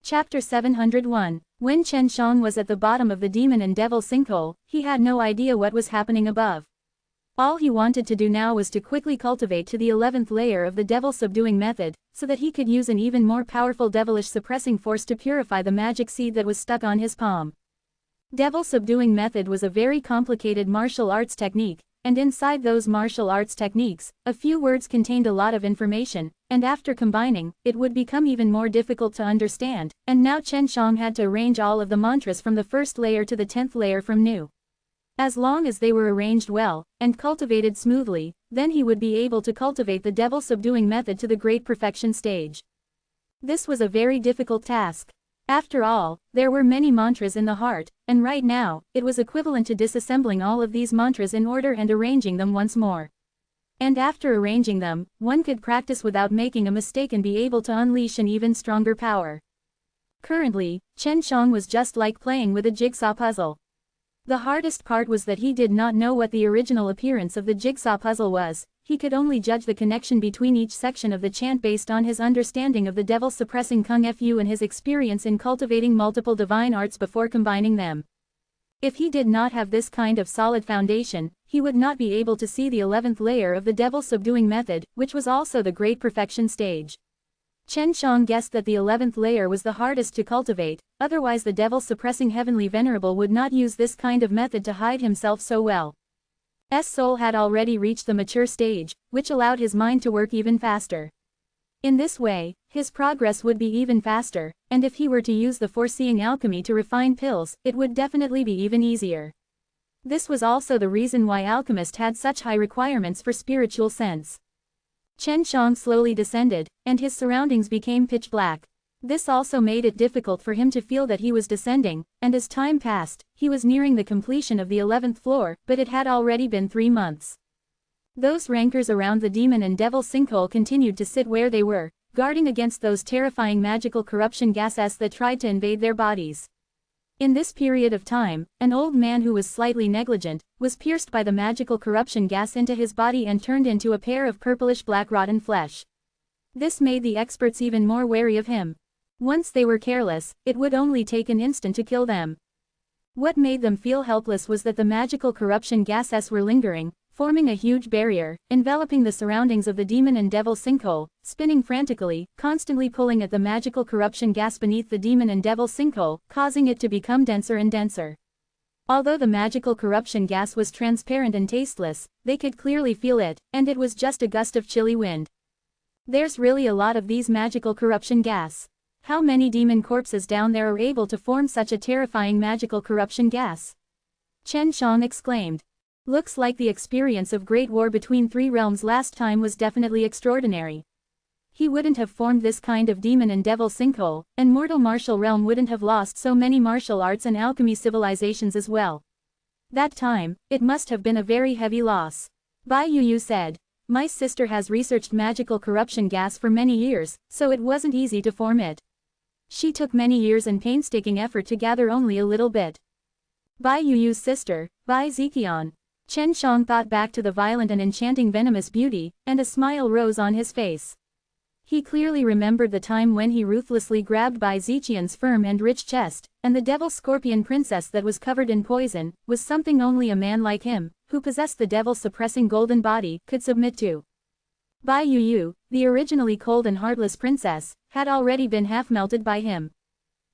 Chapter 701. When Chen Shang was at the bottom of the demon and devil sinkhole, he had no idea what was happening above. All he wanted to do now was to quickly cultivate to the 11th layer of the devil subduing method, so that he could use an even more powerful devilish suppressing force to purify the magic seed that was stuck on his palm. Devil subduing method was a very complicated martial arts technique, and inside those martial arts techniques, a few words contained a lot of information, and after combining, it would become even more difficult to understand, and now Chen Shang had to arrange all of the mantras from the first layer to the 10th layer from new. As long as they were arranged well, and cultivated smoothly, then he would be able to cultivate the devil subduing method to the great perfection stage. This was a very difficult task. After all, there were many mantras in the heart, and right now, it was equivalent to disassembling all of these mantras in order and arranging them once more. And after arranging them, one could practice without making a mistake and be able to unleash an even stronger power. Currently, Chen Shang was just like playing with a jigsaw puzzle. The hardest part was that he did not know what the original appearance of the jigsaw puzzle was. He could only judge the connection between each section of the chant based on his understanding of the devil-suppressing Kung Fu and his experience in cultivating multiple divine arts before combining them. If he did not have this kind of solid foundation, he would not be able to see the 11th layer of the devil-subduing method, which was also the great perfection stage. Chen Shang guessed that the 11th layer was the hardest to cultivate, otherwise the devil-suppressing heavenly Venerable would not use this kind of method to hide himself so well. S soul had already reached the mature stage, which allowed his mind to work even faster. In this way, his progress would be even faster, and if he were to use the foreseeing alchemy to refine pills, it would definitely be even easier. This was also the reason why alchemists had such high requirements for spiritual sense. Chen Shang slowly descended, and his surroundings became pitch black. This also made it difficult for him to feel that he was descending, and as time passed, he was nearing the completion of the 11th floor, but it had already been 3 months. Those rankers around the demon and devil sinkhole continued to sit where they were, guarding against those terrifying magical corruption gases that tried to invade their bodies. In this period of time, an old man who was slightly negligent, was pierced by the magical corruption gas into his body and turned into a pair of purplish-black rotten flesh. This made the experts even more wary of him. Once they were careless, it would only take an instant to kill them. What made them feel helpless was that the magical corruption gases were lingering, forming a huge barrier, enveloping the surroundings of the demon and devil sinkhole, spinning frantically, constantly pulling at the magical corruption gas beneath the demon and devil sinkhole, causing it to become denser and denser. Although the magical corruption gas was transparent and tasteless, they could clearly feel it, and it was just a gust of chilly wind. There's really a lot of these magical corruption gas. How many demon corpses down there are able to form such a terrifying magical corruption gas? Chen Shang exclaimed. Looks like the experience of Great War between 3 realms last time was definitely extraordinary. He wouldn't have formed this kind of demon and devil sinkhole, and mortal martial realm wouldn't have lost so many martial arts and alchemy civilizations as well. That time, it must have been a very heavy loss. Bai Yu said. My sister has researched magical corruption gas for many years, so it wasn't easy to form it. She took many years and painstaking effort to gather only a little bit. Bai Yu's sister, Bai Ziqian. Chen Shang thought back to the violent and enchanting venomous beauty, and a smile rose on his face. He clearly remembered the time when he ruthlessly grabbed Bai Ziqian's firm and rich chest, and the devil scorpion princess that was covered in poison, was something only a man like him, who possessed the devil-suppressing golden body, could submit to. Bai Yu, the originally cold and heartless princess, had already been half-melted by him.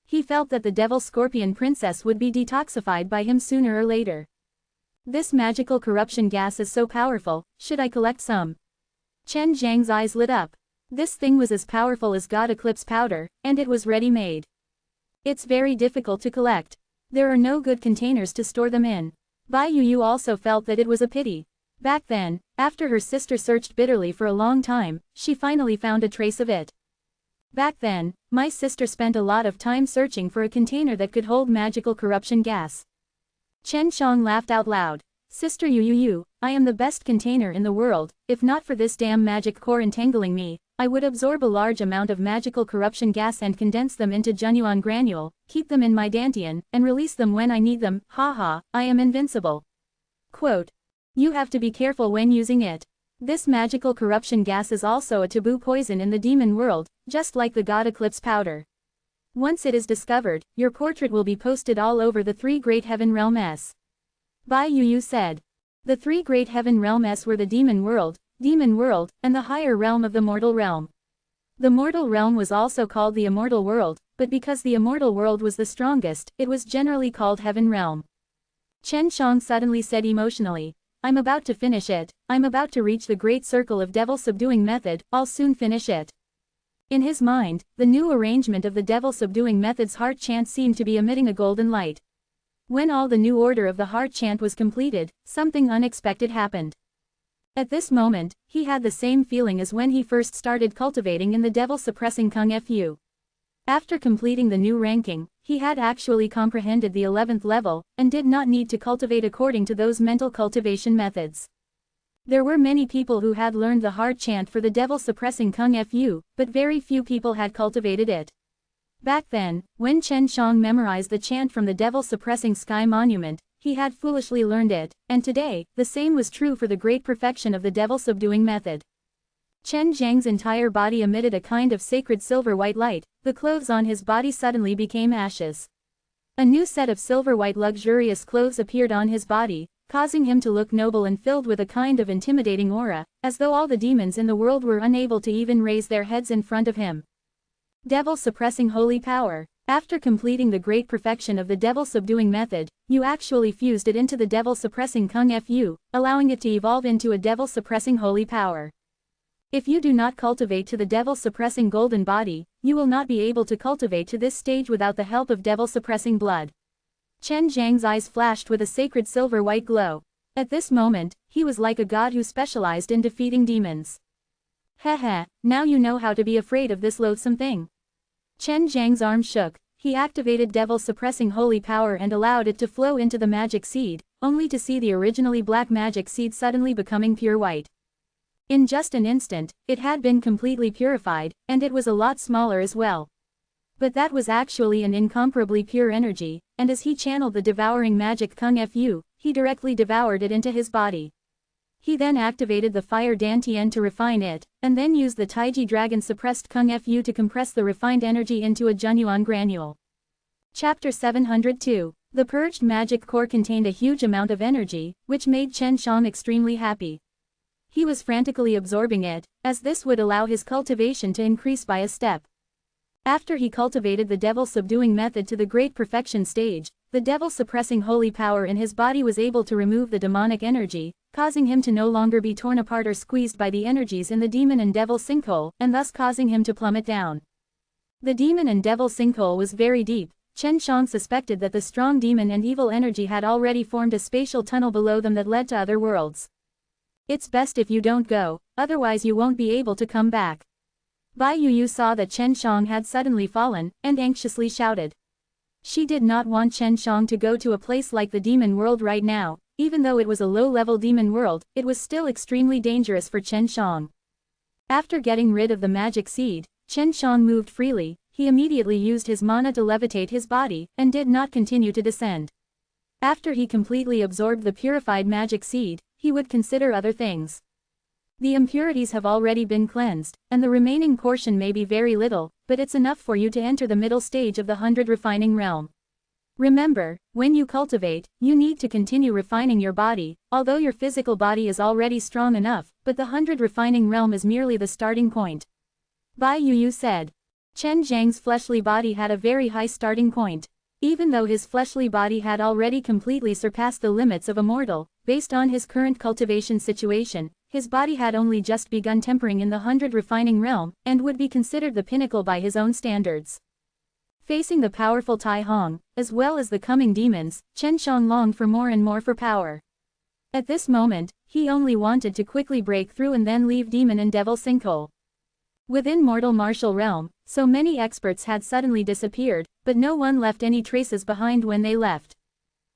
He felt that the devil scorpion princess would be detoxified by him sooner or later. This magical corruption gas is so powerful, should I collect some? Chen Zhang's eyes lit up. This thing was as powerful as God Eclipse powder, and it was ready-made. It's very difficult to collect. There are no good containers to store them in. Bai Yu also felt that it was a pity. Back then, after her sister searched bitterly for a long time, she finally found a trace of it. Back then, my sister spent a lot of time searching for a container that could hold magical corruption gas. Chen Shang laughed out loud. Sister Yu, I am the best container in the world. If not for this damn magic core entangling me, I would absorb a large amount of magical corruption gas and condense them into Junyuan granule, keep them in my dantian, and release them when I need them. Haha, I am invincible. Quote. You have to be careful when using it. This magical corruption gas is also a taboo poison in the demon world, just like the God Eclipse powder. Once it is discovered, your portrait will be posted all over the three great heaven realms. Bai Yu said. The three great heaven realms were the demon world, and the higher realm of the mortal realm. The mortal realm was also called the immortal world, but because the immortal world was the strongest, it was generally called heaven realm. Chen Shang suddenly said emotionally, I'm about to finish it, I'm about to reach the great circle of devil subduing method, I'll soon finish it. In his mind, the new arrangement of the devil subduing method's heart chant seemed to be emitting a golden light. When all the new order of the heart chant was completed, something unexpected happened. At this moment, he had the same feeling as when he first started cultivating in the devil suppressing Kung Fu. After completing the new ranking, he had actually comprehended the 11th level, and did not need to cultivate according to those mental cultivation methods. There were many people who had learned the heart chant for the devil suppressing Kung Fu, but very few people had cultivated it. Back then, when Chen Shang memorized the chant from the devil suppressing sky monument, he had foolishly learned it, and today, the same was true for the great perfection of the devil subduing method. Chen Zhang's entire body emitted a kind of sacred silver-white light, the clothes on his body suddenly became ashes. A new set of silver-white luxurious clothes appeared on his body, causing him to look noble and filled with a kind of intimidating aura, as though all the demons in the world were unable to even raise their heads in front of him. Devil suppressing holy power. After completing the great perfection of the devil subduing method, you actually fused it into the devil suppressing Kung Fu, allowing it to evolve into a devil suppressing holy power. If you do not cultivate to the devil-suppressing golden body, you will not be able to cultivate to this stage without the help of devil-suppressing blood. Chen Zhang's eyes flashed with a sacred silver-white glow. At this moment, he was like a god who specialized in defeating demons. Heh, now you know how to be afraid of this loathsome thing. Chen Zhang's arm shook, he activated devil-suppressing holy power and allowed it to flow into the magic seed, only to see the originally black magic seed suddenly becoming pure white. In just an instant, it had been completely purified, and it was a lot smaller as well. But that was actually an incomparably pure energy, and as he channeled the devouring magic Kung Fu, he directly devoured it into his body. He then activated the fire Dantian to refine it, and then used the Taiji dragon suppressed Kung Fu to compress the refined energy into a Junyuan granule. Chapter 702. The purged magic core contained a huge amount of energy, which made Chen Shang extremely happy. He was frantically absorbing it, as this would allow his cultivation to increase by a step. After he cultivated the devil-subduing method to the great perfection stage, the devil-suppressing holy power in his body was able to remove the demonic energy, causing him to no longer be torn apart or squeezed by the energies in the demon and devil sinkhole, and thus causing him to plummet down. The demon and devil sinkhole was very deep. Chen Shang suspected that the strong demon and evil energy had already formed a spatial tunnel below them that led to other worlds. It's best if you don't go, otherwise you won't be able to come back. Bai Yu saw that Chen Shang had suddenly fallen, and anxiously shouted. She did not want Chen Shang to go to a place like the demon world right now. Even though it was a low-level demon world, it was still extremely dangerous for Chen Shang. After getting rid of the magic seed, Chen Shang moved freely. He immediately used his mana to levitate his body, and did not continue to descend. After he completely absorbed the purified magic seed, he would consider other things. The impurities have already been cleansed, and the remaining portion may be very little, but it's enough for you to enter the middle stage of the 100 refining realm. Remember, when you cultivate, you need to continue refining your body, although your physical body is already strong enough, but the 100 refining realm is merely the starting point. Bai Yu said. Chen Zhang's fleshly body had a very high starting point. Even though his fleshly body had already completely surpassed the limits of immortal, based on his current cultivation situation, his body had only just begun tempering in the 100 refining realm, and would be considered the pinnacle by his own standards. Facing the powerful Tai Hong, as well as the coming demons, Chen Shang longed for more and more for power. At this moment, he only wanted to quickly break through and then leave demon and devil sinkhole. Within mortal martial realm, so many experts had suddenly disappeared, but no one left any traces behind when they left.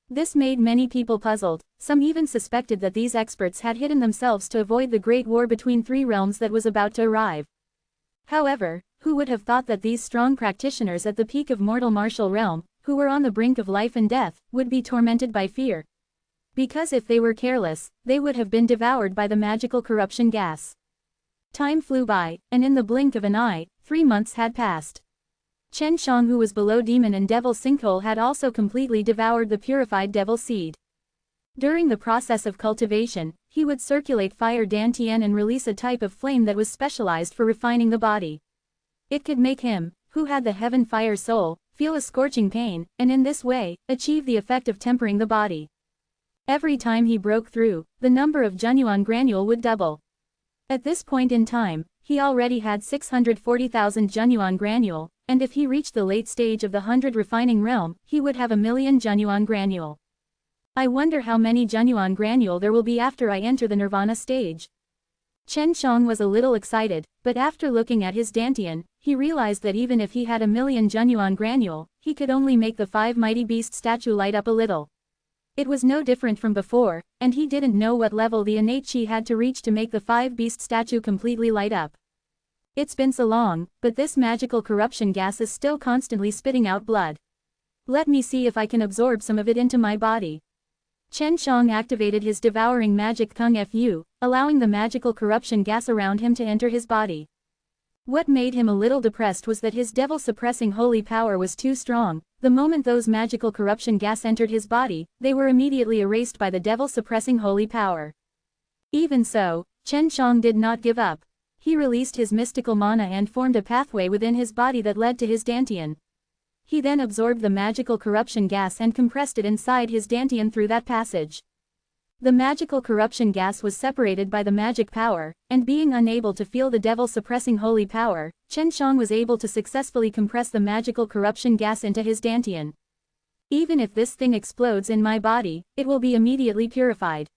This made many people puzzled. Some even suspected that these experts had hidden themselves to avoid the great war between three realms that was about to arrive. However, who would have thought that these strong practitioners at the peak of mortal martial realm, who were on the brink of life and death, would be tormented by fear? Because if they were careless, they would have been devoured by the magical corruption gas. Time flew by, and in the blink of an eye, 3 months had passed. Chen Shang, who was below demon and devil sinkhole, had also completely devoured the purified devil seed. During the process of cultivation, he would circulate fire dantian and release a type of flame that was specialized for refining the body. It could make him, who had the heaven fire soul, feel a scorching pain, and in this way, achieve the effect of tempering the body. Every time he broke through, the number of Junyuan granule would double. At this point in time, he already had 640,000 Junyuan granule, and if he reached the late stage of the 100 refining realm, he would have 1,000,000 Junyuan granule. I wonder how many Junyuan granule there will be after I enter the nirvana stage. Chen Shang was a little excited, but after looking at his dantian, he realized that even if he had 1,000,000 Junyuan granule, he could only make the 5 mighty beast statue light up a little. It was no different from before, and he didn't know what level the innate chi had to reach to make the 5 beast statue completely light up. It's been so long, but this magical corruption gas is still constantly spitting out blood. Let me see if I can absorb some of it into my body. Chen Shang activated his devouring magic Kung Fu, allowing the magical corruption gas around him to enter his body. What made him a little depressed was that his devil-suppressing holy power was too strong. The moment those magical corruption gas entered his body, they were immediately erased by the devil-suppressing holy power. Even so, Chen Shang did not give up. He released his mystical mana and formed a pathway within his body that led to his dantian. He then absorbed the magical corruption gas and compressed it inside his dantian through that passage. The magical corruption gas was separated by the magic power, and being unable to feel the devil-suppressing holy power, Chen Shang was able to successfully compress the magical corruption gas into his dantian. Even if this thing explodes in my body, it will be immediately purified.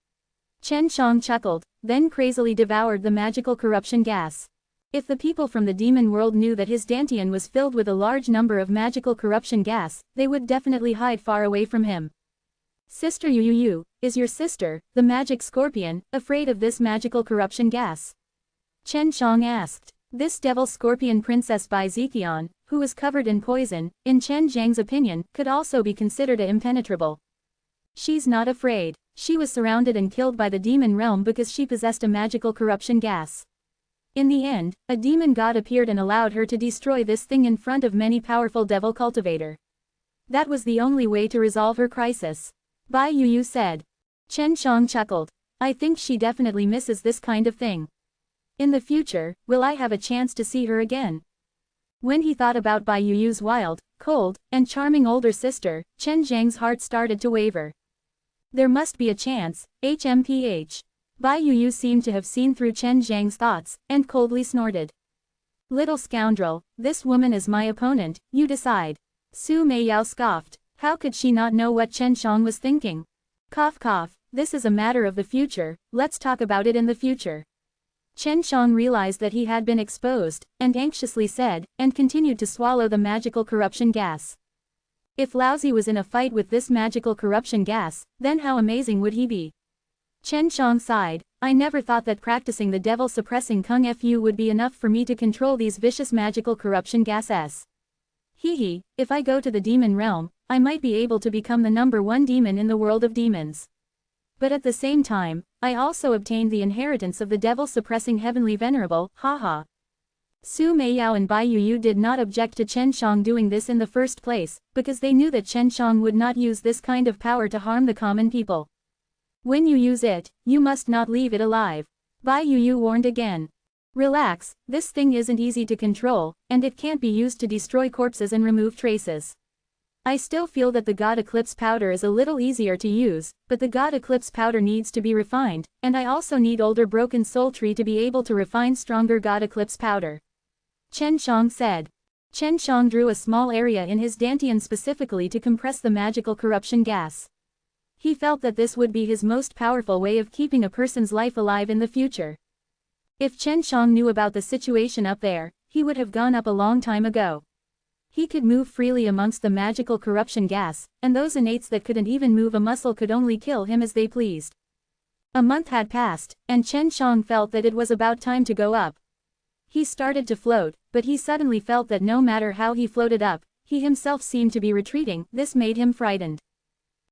Chen Shang chuckled, then crazily devoured the magical corruption gas. If the people from the demon world knew that his dantian was filled with a large number of magical corruption gas, they would definitely hide far away from him. Sister Yu, is your sister, the magic scorpion, afraid of this magical corruption gas? Chen Shang asked. This devil scorpion princess by Zekion, who was covered in poison, in Chen Zhang's opinion, could also be considered impenetrable. She's not afraid. She was surrounded and killed by the demon realm because she possessed a magical corruption gas. In the end, a demon god appeared and allowed her to destroy this thing in front of many powerful devil cultivator. That was the only way to resolve her crisis. Bai Yu said. Chen Shang chuckled. I think she definitely misses this kind of thing. In the future, will I have a chance to see her again? When he thought about Bai Yu's wild, cold, and charming older sister, Chen Zhang's heart started to waver. There must be a chance, HMPH. Bai Yu seemed to have seen through Chen Zhang's thoughts, and coldly snorted. Little scoundrel, this woman is my opponent, you decide. Su Meiyao scoffed. How could she not know what Chen Shang was thinking? Cough cough, this is a matter of the future, let's talk about it in the future. Chen Shang realized that he had been exposed, and anxiously said, and continued to swallow the magical corruption gas. If Laozi was in a fight with this magical corruption gas, then how amazing would he be? Chen Shang sighed. I never thought that practicing the devil-suppressing Kung Fu would be enough for me to control these vicious magical corruption gases. Hee, if I go to the demon realm, I might be able to become the #1 demon in the world of demons. But at the same time, I also obtained the inheritance of the devil-suppressing heavenly venerable, haha. Su Meiyao and Bai Yu did not object to Chen Shang doing this in the first place, because they knew that Chen Shang would not use this kind of power to harm the common people. When you use it, you must not leave it alive. Bai Yu warned again. Relax, this thing isn't easy to control, and it can't be used to destroy corpses and remove traces. I still feel that the God Eclipse powder is a little easier to use, but the God Eclipse powder needs to be refined, and I also need older broken soul tree to be able to refine stronger God Eclipse powder. Chen Shang said. Chen Shang drew a small area in his dantian specifically to compress the magical corruption gas. He felt that this would be his most powerful way of keeping a person's life alive in the future. If Chen Shang knew about the situation up there, he would have gone up a long time ago. He could move freely amongst the magical corruption gas, and those innates that couldn't even move a muscle could only kill him as they pleased. A month had passed, and Chen Shang felt that it was about time to go up. He started to float, but he suddenly felt that no matter how he floated up, he himself seemed to be retreating. This made him frightened.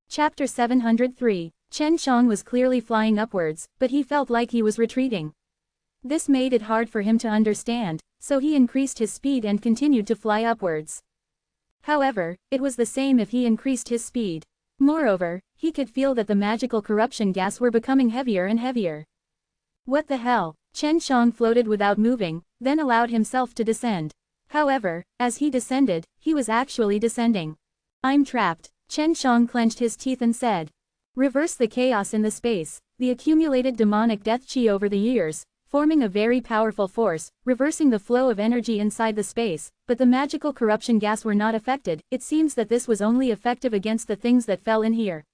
Chapter 703. Chen Shang was clearly flying upwards, but he felt like he was retreating. This made it hard for him to understand, so he increased his speed and continued to fly upwards. However, it was the same if he increased his speed. Moreover, he could feel that the magical corruption gas were becoming heavier and heavier. What the hell? Chen Shang floated without moving, then allowed himself to descend. However, as he descended, he was actually descending. I'm trapped. Chen Shang clenched his teeth and said. Reverse the chaos in the space, the accumulated demonic death chi over the years, forming a very powerful force, reversing the flow of energy inside the space, but the magical corruption gas were not affected. It seems that this was only effective against the things that fell in here.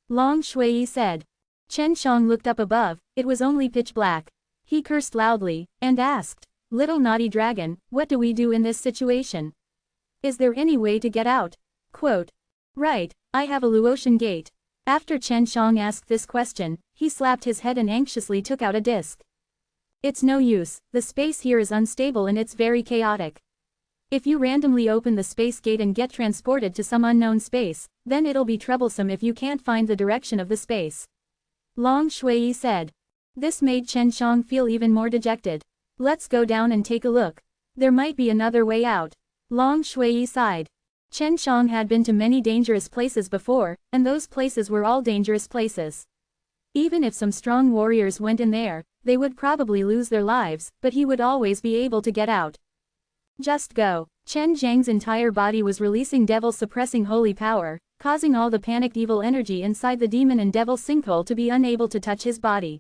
Long Shui said. Chen Shang looked up above, it was only pitch black. He cursed loudly, and asked, Little naughty dragon, what do we do in this situation? Is there any way to get out? Quote. Right, I have a Luotian gate. After Chen Shang asked this question, he slapped his head and anxiously took out a disc. It's no use, the space here is unstable and it's very chaotic. If you randomly open the space gate and get transported to some unknown space, then it'll be troublesome if you can't find the direction of the space. Long Shui said. This made Chen Shang feel even more dejected. Let's go down and take a look. There might be another way out. Long Shui sighed. Chen Shang had been to many dangerous places before, and those places were all dangerous places. Even if some strong warriors went in there, they would probably lose their lives, but he would always be able to get out. Just go. Chen Zhang's entire body was releasing devil-suppressing holy power, causing all the panicked evil energy inside the demon and devil sinkhole to be unable to touch his body.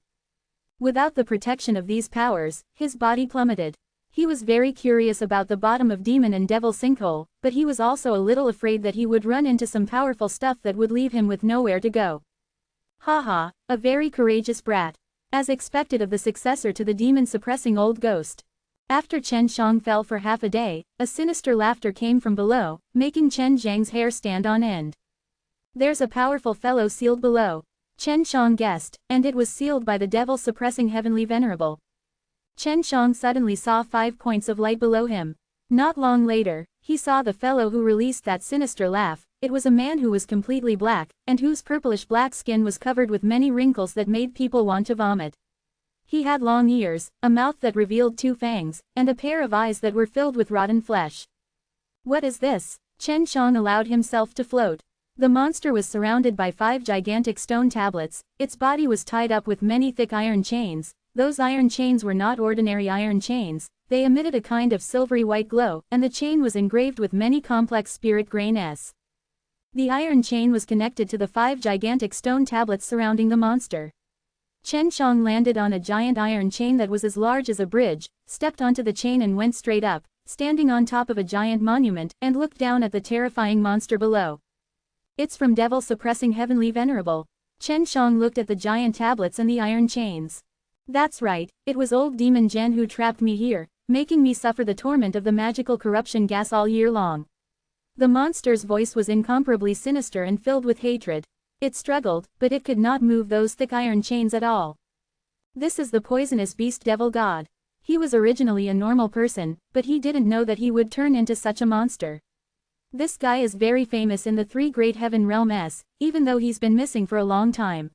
Without the protection of these powers, his body plummeted. He was very curious about the bottom of demon and devil sinkhole, but he was also a little afraid that he would run into some powerful stuff that would leave him with nowhere to go. Haha, a very courageous brat. As expected of the successor to the demon-suppressing old ghost. After Chen Shang fell for half a day, a sinister laughter came from below, making Chen Zhang's hair stand on end. There's a powerful fellow sealed below. Chen Shang guessed, and it was sealed by the devil-suppressing heavenly Venerable. Chen Shang suddenly saw 5 points of light below him. Not long later, he saw the fellow who released that sinister laugh. It was a man who was completely black, and whose purplish-black skin was covered with many wrinkles that made people want to vomit. He had long ears, a mouth that revealed 2 fangs, and a pair of eyes that were filled with rotten flesh. What is this? Chen Shang allowed himself to float. The monster was surrounded by 5 gigantic stone tablets, its body was tied up with many thick iron chains. Those iron chains were not ordinary iron chains, they emitted a kind of silvery white glow, and the chain was engraved with many complex spirit grains. The iron chain was connected to the 5 gigantic stone tablets surrounding the monster. Chen Shang landed on a giant iron chain that was as large as a bridge, stepped onto the chain and went straight up, standing on top of a giant monument, and looked down at the terrifying monster below. It's from devil-suppressing heavenly Venerable. Chen Shang looked at the giant tablets and the iron chains. That's right, it was old demon Zhen who trapped me here, making me suffer the torment of the magical corruption gas all year long. The monster's voice was incomparably sinister and filled with hatred. It struggled, but it could not move those thick iron chains at all. This is the poisonous beast devil god. He was originally a normal person, but he didn't know that he would turn into such a monster. This guy is very famous in the 3 great heaven realms, even though he's been missing for a long time.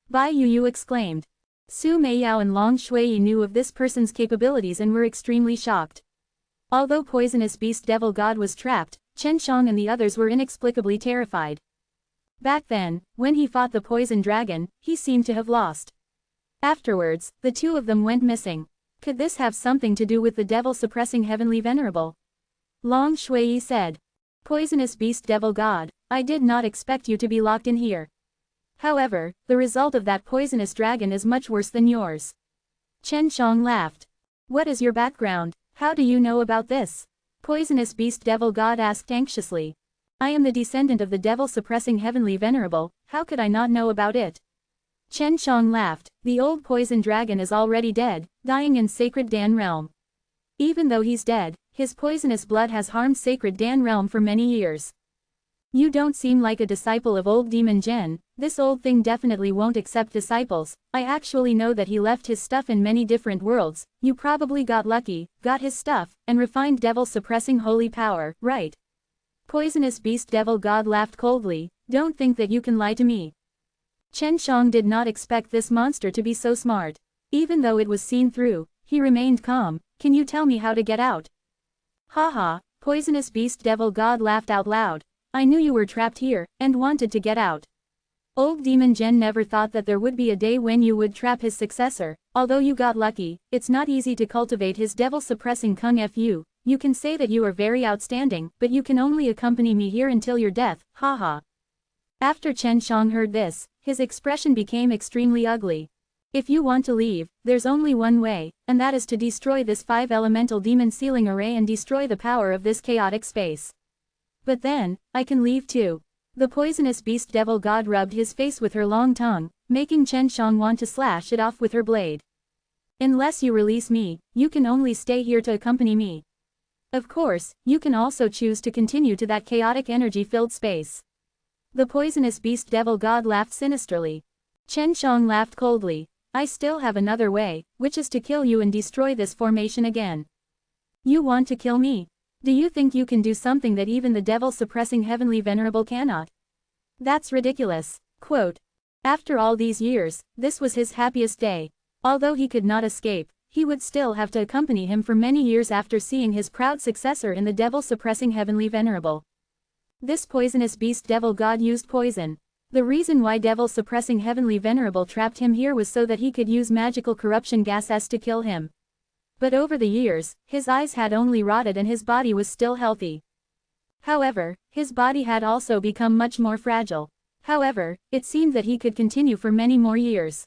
Bai Yu exclaimed. Su Meiyao and Long Shui knew of this person's capabilities and were extremely shocked. Although poisonous beast devil god was trapped, Chen Shang and the others were inexplicably terrified. Back then, when he fought the poison dragon, he seemed to have lost. Afterwards, the 2 of them went missing. Could this have something to do with the devil-suppressing heavenly Venerable? Long Shui said. Poisonous beast devil god, I did not expect you to be locked in here. However, the result of that poisonous dragon is much worse than yours. Chen Shang laughed. What is your background? How do you know about this? Poisonous beast devil god asked anxiously. I am the descendant of the devil-suppressing heavenly Venerable, how could I not know about it? Chen Shang laughed. The old poison dragon is already dead, dying in sacred Dan realm. Even though he's dead, his poisonous blood has harmed sacred Dan realm for many years. You don't seem like a disciple of old demon Zhen. This old thing definitely won't accept disciples. I actually know that he left his stuff in many different worlds. You probably got lucky, got his stuff, and refined devil-suppressing holy power, right? Poisonous beast devil god laughed coldly. Don't think that you can lie to me. Chen Shang did not expect this monster to be so smart. Even though it was seen through, he remained calm. Can you tell me how to get out? Haha, Poisonous beast devil god laughed out loud. I knew you were trapped here, and wanted to get out. Old demon Jen never thought that there would be a day when you would trap his successor. Although you got lucky, it's not easy to cultivate his devil-suppressing kung fu. You can say that you are very outstanding, but you can only accompany me here until your death, haha. After Chen Shang heard this, his expression became extremely ugly. If you want to leave, there's only one way, and that is to destroy this 5-elemental demon sealing array and destroy the power of this chaotic space. But then, I can leave too. The poisonous beast devil god rubbed his face with her long tongue, making Chen Shang want to slash it off with her blade. Unless you release me, you can only stay here to accompany me. Of course, you can also choose to continue to that chaotic energy-filled space. The poisonous beast devil god laughed sinisterly. Chen Shang laughed coldly. I still have another way, which is to kill you and destroy this formation again. You want to kill me? Do you think you can do something that even the devil-suppressing heavenly venerable cannot? That's ridiculous. Quote. After all these years, this was his happiest day. Although he could not escape, he would still have to accompany him for many years after seeing his proud successor in the devil-suppressing heavenly venerable. This poisonous beast devil god used poison. The reason why devil-suppressing heavenly venerable trapped him here was so that he could use magical corruption gases to kill him. But over the years, his eyes had only rotted and his body was still healthy. However, his body had also become much more fragile. However, it seemed that he could continue for many more years.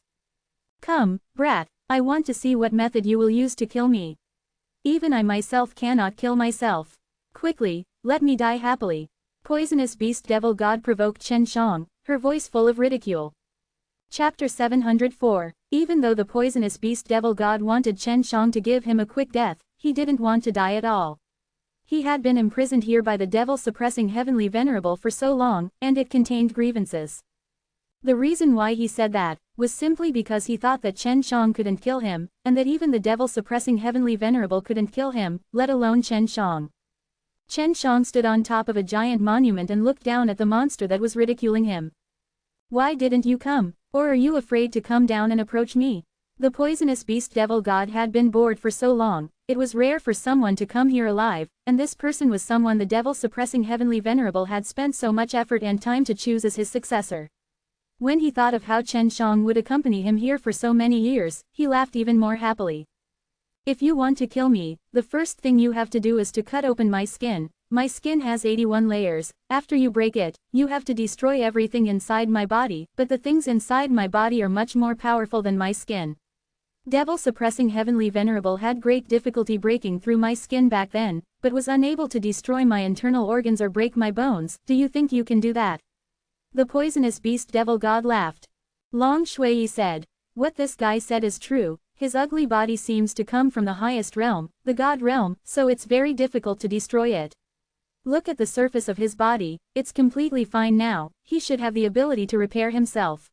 Come, brat, I want to see what method you will use to kill me. Even I myself cannot kill myself. Quickly, let me die happily. Poisonous beast devil god provoked Chen Shang, her voice full of ridicule. Chapter 704. Even though the poisonous beast devil god wanted Chen Shang to give him a quick death, he didn't want to die at all. He had been imprisoned here by the devil-suppressing heavenly venerable for so long, and it contained grievances. The reason why he said that was simply because he thought that Chen Shang couldn't kill him, and that even the devil-suppressing heavenly venerable couldn't kill him, let alone Chen Shang. Chen Shang stood on top of a giant monument and looked down at the monster that was ridiculing him. Why didn't you come? Or are you afraid to come down and approach me? The poisonous beast devil god had been bored for so long, it was rare for someone to come here alive, and this person was someone the devil-suppressing heavenly venerable had spent so much effort and time to choose as his successor. When he thought of how Chen Shang would accompany him here for so many years, he laughed even more happily. If you want to kill me, the first thing you have to do is to cut open my skin. My skin has 81 layers. After you break it, you have to destroy everything inside my body, but the things inside my body are much more powerful than my skin. Devil-suppressing heavenly venerable had great difficulty breaking through my skin back then, but was unable to destroy my internal organs or break my bones. Do you think you can do that? The poisonous beast devil god laughed. Long Shui said. What this guy said is true. His ugly body seems to come from the highest realm, the god realm, so it's very difficult to destroy it. Look at the surface of his body, it's completely fine now, he should have the ability to repair himself.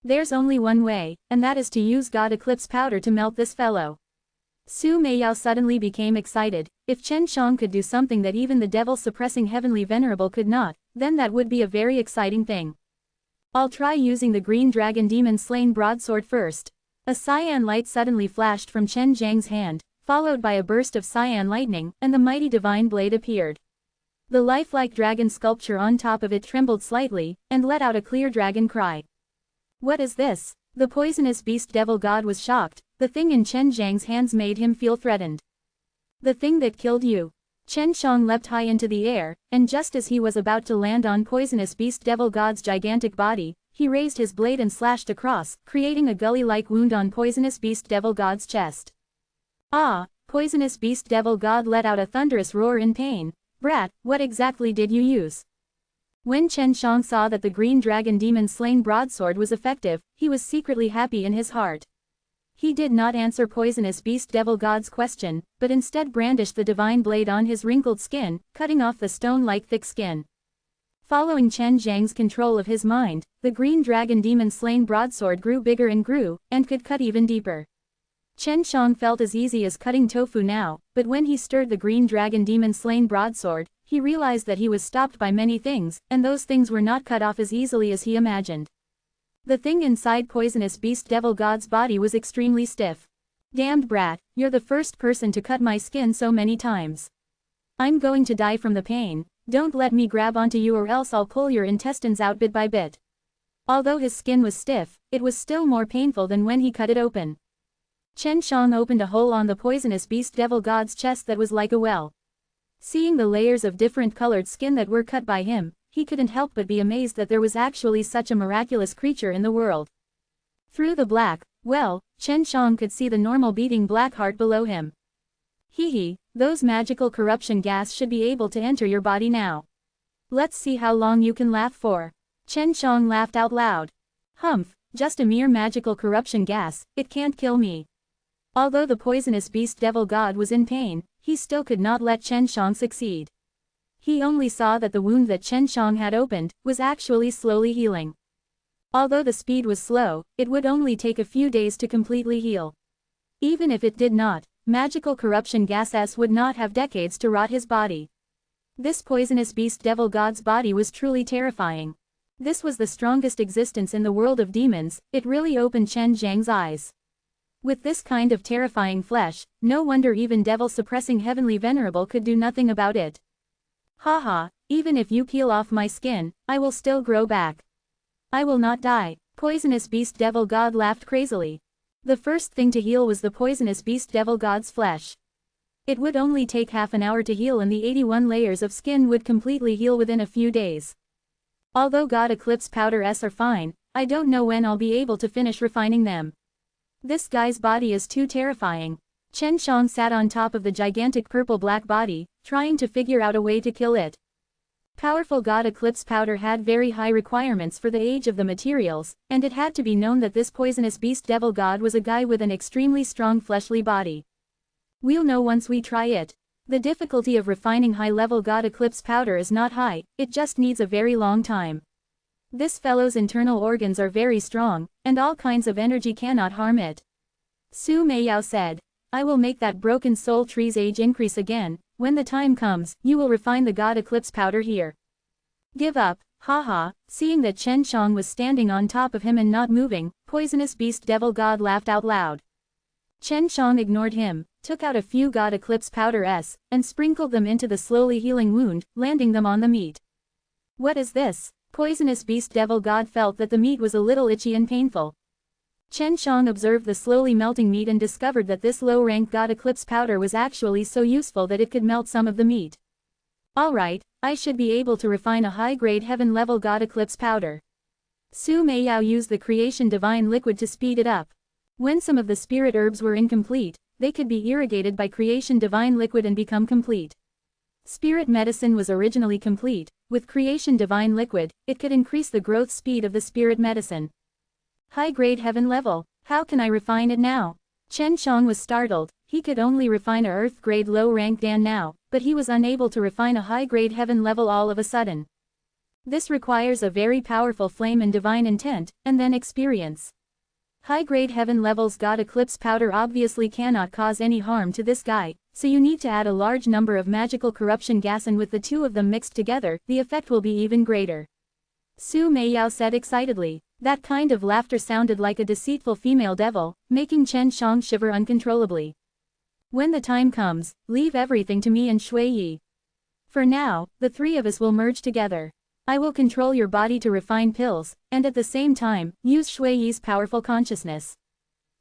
There's only one way, and that is to use God Eclipse powder to melt this fellow. Su Meiyao suddenly became excited. If Chen Shang could do something that even the devil-suppressing heavenly venerable could not, then that would be a very exciting thing. I'll try using the green dragon demon slain broadsword first. A cyan light suddenly flashed from Chen Zhang's hand, followed by a burst of cyan lightning, and the mighty divine blade appeared. The lifelike dragon sculpture on top of it trembled slightly, and let out a clear dragon cry. What is this? The poisonous beast devil god was shocked. The thing in Chen Zhang's hands made him feel threatened. The thing that killed you. Chen Shang leapt high into the air, and just as he was about to land on poisonous beast devil god's gigantic body, he raised his blade and slashed across, creating a gully-like wound on poisonous beast devil god's chest. Ah! Poisonous beast devil god let out a thunderous roar in pain. Brat, what exactly did you use? When Chen Shang saw that the green dragon demon slain broadsword was effective, he was secretly happy in his heart. He did not answer poisonous beast devil god's question, but instead brandished the divine blade on his wrinkled skin, cutting off the stone-like thick skin. Following Chen Zhang's control of his mind, the green dragon demon slain broadsword grew bigger and grew, and could cut even deeper. Chen Shang felt as easy as cutting tofu now, but when he stirred the green dragon demon slain broadsword, he realized that he was stopped by many things, and those things were not cut off as easily as he imagined. The thing inside poisonous beast devil god's body was extremely stiff. Damned brat, you're the first person to cut my skin so many times. I'm going to die from the pain, don't let me grab onto you or else I'll pull your intestines out bit by bit. Although his skin was stiff, it was still more painful than when he cut it open. Chen Shang opened a hole on the poisonous beast devil god's chest that was like a well. Seeing the layers of different colored skin that were cut by him, he couldn't help but be amazed that there was actually such a miraculous creature in the world. Through the black, well, Chen Shang could see the normal beating black heart below him. Hee, those magical corruption gas should be able to enter your body now. Let's see how long you can laugh for. Chen Shang laughed out loud. Humph, just a mere magical corruption gas, it can't kill me. Although the poisonous beast devil god was in pain, he still could not let Chen Shang succeed. He only saw that the wound that Chen Shang had opened was actually slowly healing. Although the speed was slow, it would only take a few days to completely heal. Even if it did not, magical corruption gases would not have decades to rot his body. This poisonous beast devil god's body was truly terrifying. This was the strongest existence in the world of demons, it really opened Chen Zhang's eyes. With this kind of terrifying flesh, no wonder even devil-suppressing heavenly Venerable could do nothing about it. Haha, even if you peel off my skin, I will still grow back. I will not die. Poisonous beast devil god laughed crazily. The first thing to heal was the poisonous beast devil god's flesh. It would only take half an hour to heal and the 81 layers of skin would completely heal within a few days. Although God Eclipse powders are fine, I don't know when I'll be able to finish refining them. This guy's body is too terrifying. Chen Shang sat on top of the gigantic purple-black body, trying to figure out a way to kill it. Powerful God Eclipse powder had very high requirements for the age of the materials, and it had to be known that this poisonous beast devil god was a guy with an extremely strong fleshly body. We'll know once we try it. The difficulty of refining high-level God Eclipse powder is not high, it just needs a very long time. This fellow's internal organs are very strong, and all kinds of energy cannot harm it. Su Meiyao said, I will make that broken soul tree's age increase again, when the time comes, you will refine the God Eclipse powder here. Give up, haha, seeing that Chen Shang was standing on top of him and not moving, poisonous beast devil god laughed out loud. Chen Shang ignored him, took out a few God Eclipse powders, and sprinkled them into the slowly healing wound, landing them on the meat. What is this? Poisonous beast devil god felt that the meat was a little itchy and painful. Chen Shang observed the slowly melting meat and discovered that this low-rank God Eclipse powder was actually so useful that it could melt some of the meat. Alright, I should be able to refine a high-grade heaven-level God Eclipse powder. Su Meiyao used the creation divine liquid to speed it up. When some of the spirit herbs were incomplete, they could be irrigated by creation divine liquid and become complete. Spirit medicine was originally complete. With creation divine liquid, it could increase the growth speed of the spirit medicine. High-grade heaven level, how can I refine it now? Chen Shang was startled, he could only refine a earth-grade low-rank Dan now, but he was unable to refine a high-grade heaven level all of a sudden. This requires a very powerful flame and divine intent, and then experience. High-grade heaven levels God Eclipse powder obviously cannot cause any harm to this guy, so you need to add a large number of magical corruption gas, and with the two of them mixed together, the effect will be even greater. Su Meiyao said excitedly. That kind of laughter sounded like a deceitful female devil, making Chen Shang shiver uncontrollably. When the time comes, leave everything to me and Shui Yi. For now, the three of us will merge together. I will control your body to refine pills, and at the same time, use Shui Yi's powerful consciousness.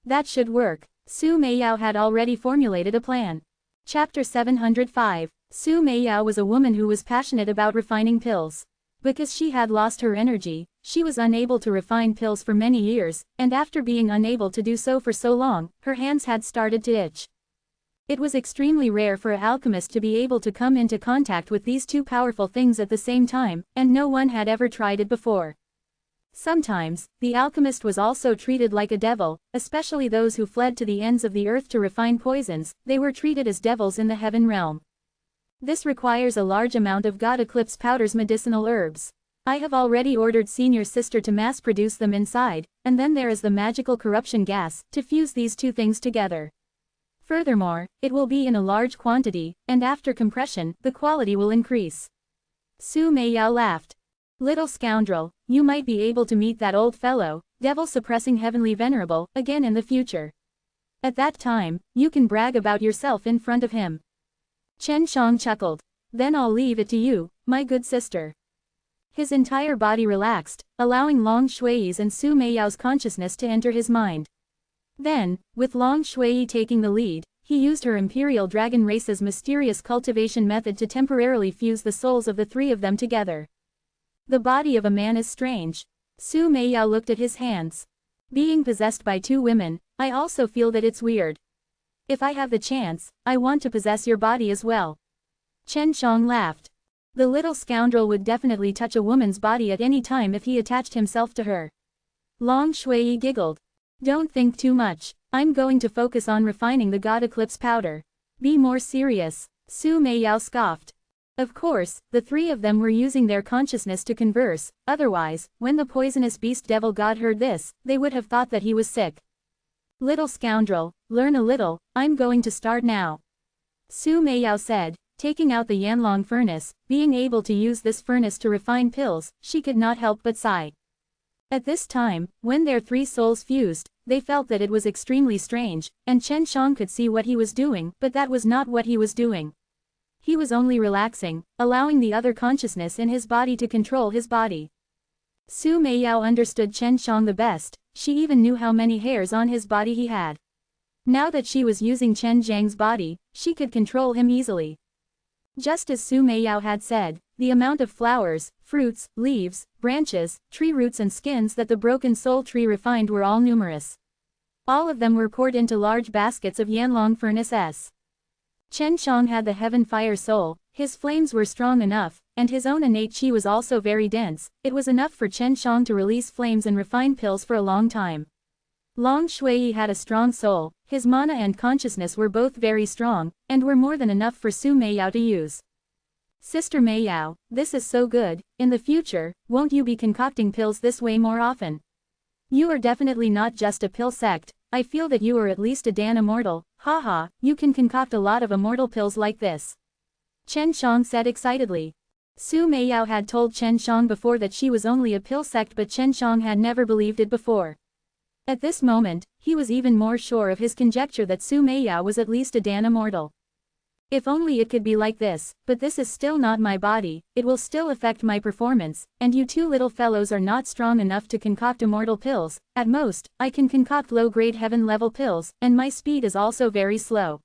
That should work. Su Meiyao had already formulated a plan. Chapter 705. Su Meiyao was a woman who was passionate about refining pills. Because she had lost her energy, she was unable to refine pills for many years, and after being unable to do so for so long, her hands had started to itch. It was extremely rare for an alchemist to be able to come into contact with these two powerful things at the same time, and no one had ever tried it before. Sometimes, the alchemist was also treated like a devil, especially those who fled to the ends of the earth to refine poisons, they were treated as devils in the heaven realm. This requires a large amount of God Eclipse powder's medicinal herbs. I have already ordered senior sister to mass produce them inside, and then there is the magical corruption gas, to fuse these two things together. Furthermore, it will be in a large quantity, and after compression, the quality will increase. Su Meiyao laughed. Little scoundrel, you might be able to meet that old fellow, devil-suppressing heavenly Venerable, again in the future. At that time, you can brag about yourself in front of him. Chen Shang chuckled. then I'll leave it to you, my good sister. His entire body relaxed, allowing Long Shui's and Su Meiyao's consciousness to enter his mind. Then, with Long Shui taking the lead, he used her Imperial Dragon race's mysterious cultivation method to temporarily fuse the souls of the three of them together. The body of a man is strange. Su Meiyao looked at his hands. Being possessed by two women, I also feel that it's weird. If I have the chance, I want to possess your body as well. Chen Shang laughed. The little scoundrel would definitely touch a woman's body at any time if he attached himself to her. Long Shui giggled. Don't think too much. I'm going to focus on refining the God Eclipse powder. Be more serious. Su Meiyao scoffed. Of course, the three of them were using their consciousness to converse, otherwise, when the poisonous beast devil god heard this, they would have thought that he was sick. Little scoundrel, learn a little, I'm going to start now. Su Meiyao said, taking out the Yanlong furnace. Being able to use this furnace to refine pills, she could not help but sigh. At this time, when their three souls fused, they felt that it was extremely strange, and Chen Shang could see what he was doing, but that was not what he was doing. He was only relaxing, allowing the other consciousness in his body to control his body. Su Meiyao understood Chen Shang the best, she even knew how many hairs on his body he had. Now that she was using Chen Zhang's body, she could control him easily. Just as Su Meiyao had said, the amount of flowers, fruits, leaves, branches, tree roots and skins that the broken soul tree refined were all numerous. All of them were poured into large baskets of Yanlong Furnace S. Chen Shang had the heaven fire soul, his flames were strong enough, and his own innate qi was also very dense. It was enough for Chen Shang to release flames and refine pills for a long time. Long Shui had a strong soul, his mana and consciousness were both very strong, and were more than enough for Su Meiyao to use. Sister Meiyao, this is so good, in the future, won't you be concocting pills this way more often? You are definitely not just a pill sect, I feel that you are at least a Dan Immortal, haha, you can concoct a lot of immortal pills like this. Chen Shang said excitedly. Su Meiyao had told Chen Shang before that she was only a pill sect, but Chen Shang had never believed it before. At this moment, he was even more sure of his conjecture that Su Meiyao was at least a Dan Immortal. If only it could be like this, but this is still not my body, it will still affect my performance, and you two little fellows are not strong enough to concoct immortal pills. At most, I can concoct low-grade heaven-level pills, and my speed is also very slow.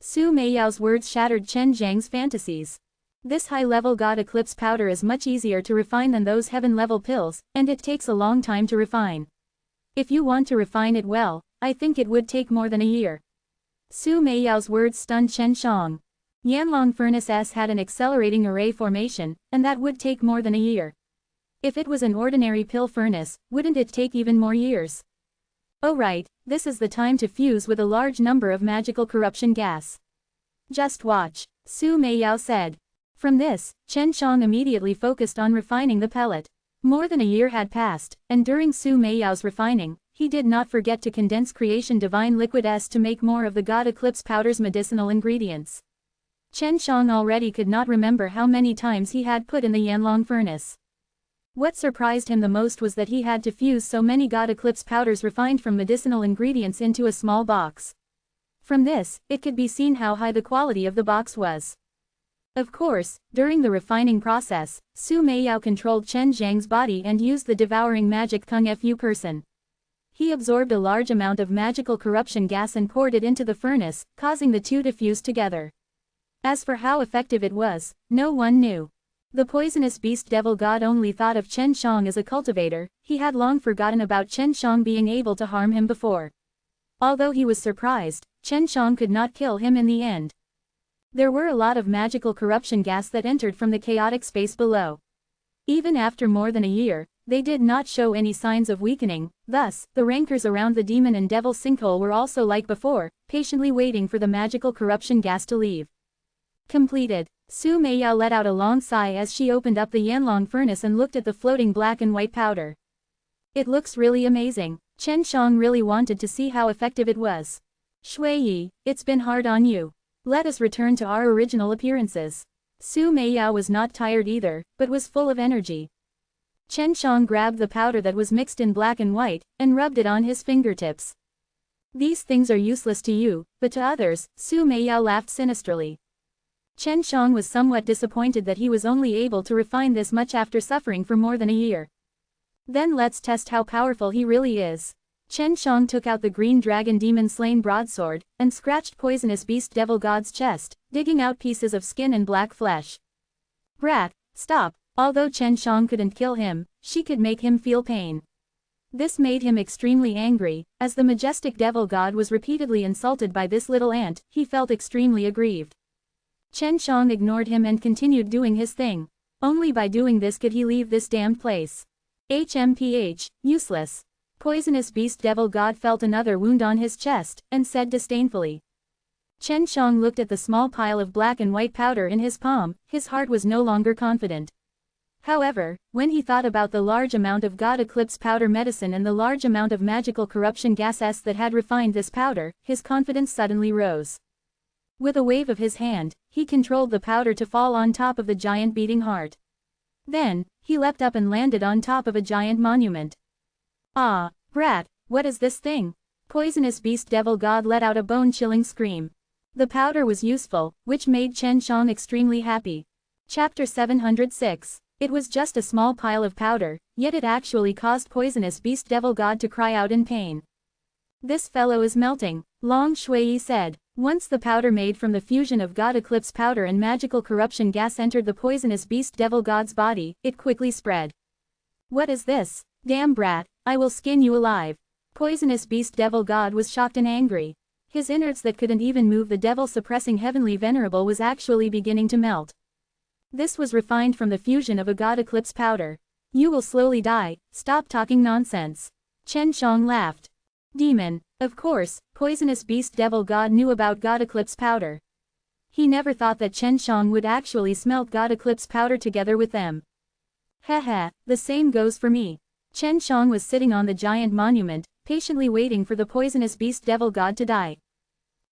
Su Meiyao's words shattered Chen Zhang's fantasies. This high-level God Eclipse powder is much easier to refine than those heaven-level pills, and it takes a long time to refine. If you want to refine it well, I think it would take more than a year. Su Meiyao's words stunned Chen Shang. Yanlong Furnace S had an accelerating array formation, and that would take more than a year. If it was an ordinary pill furnace, wouldn't it take even more years? Oh right, this is the time to fuse with a large number of magical corruption gas. Just watch, Su Meiyao said. From this, Chen Shang immediately focused on refining the pellet. More than a year had passed, and during Su Meiyao's refining, he did not forget to condense Creation Divine Liquid S to make more of the God Eclipse powder's medicinal ingredients. Chen Shang already could not remember how many times he had put in the Yanlong furnace. What surprised him the most was that he had to fuse so many God Eclipse powders refined from medicinal ingredients into a small box. From this, it could be seen how high the quality of the box was. Of course, during the refining process, Su Meiyao controlled Chen Zhang's body and used the devouring magic Kung Fu person. He absorbed a large amount of magical corruption gas and poured it into the furnace, causing the two to fuse together. As for how effective it was, no one knew. The poisonous beast devil god only thought of Chen Shang as a cultivator, he had long forgotten about Chen Shang being able to harm him before. Although he was surprised, Chen Shang could not kill him in the end. There were a lot of magical corruption gas that entered from the chaotic space below. Even after more than a year, they did not show any signs of weakening, thus, the rankers around the demon and devil sinkhole were also like before, patiently waiting for the magical corruption gas to leave. Completed. Su Meiyao let out a long sigh as she opened up the Yanlong furnace and looked at the floating black and white powder. It looks really amazing. Chen Shang really wanted to see how effective it was. Shui, it's been hard on you. Let us return to our original appearances. Su Meiyao was not tired either, but was full of energy. Chen Shang grabbed the powder that was mixed in black and white, and rubbed it on his fingertips. These things are useless to you, but to others, Su Meiyao laughed sinisterly. Chen Shang was somewhat disappointed that he was only able to refine this much after suffering for more than a year. Then let's test how powerful he really is. Chen Shang took out the green dragon demon slain broadsword, and scratched poisonous beast devil god's chest, digging out pieces of skin and black flesh. Brat, stop. Although Chen Shang couldn't kill him, she could make him feel pain. This made him extremely angry. As the majestic devil god was repeatedly insulted by this little ant, he felt extremely aggrieved. Chen Shang ignored him and continued doing his thing. Only by doing this could he leave this damned place. HMPH, useless. Poisonous beast devil god felt another wound on his chest, and said disdainfully. Chen Shang looked at the small pile of black and white powder in his palm. His heart was no longer confident. However, when he thought about the large amount of God Eclipse powder medicine and the large amount of magical corruption gases that had refined this powder, his confidence suddenly rose. With a wave of his hand, he controlled the powder to fall on top of the giant beating heart. Then, he leapt up and landed on top of a giant monument. Ah, brat, what is this thing? Poisonous beast devil god let out a bone-chilling scream. The powder was useful, which made Chen Shang extremely happy. Chapter 706. It was just a small pile of powder, yet it actually caused poisonous beast devil god to cry out in pain. This fellow is melting, Long Shui said. Once the powder made from the fusion of God Eclipse powder and magical corruption gas entered the poisonous beast devil god's body, it quickly spread. What is this? Damn brat, I will skin you alive. Poisonous beast devil god was shocked and angry. His innards that couldn't even move the devil-suppressing heavenly venerable was actually beginning to melt. This was refined from the fusion of a God Eclipse powder. You will slowly die, stop talking nonsense. Chen Shang laughed. Demon, of course, poisonous beast devil god knew about God Eclipse powder. He never thought that Chen Shang would actually smelt God Eclipse powder together with them. Haha, the same goes for me. Chen Shang was sitting on the giant monument, patiently waiting for the poisonous beast devil god to die.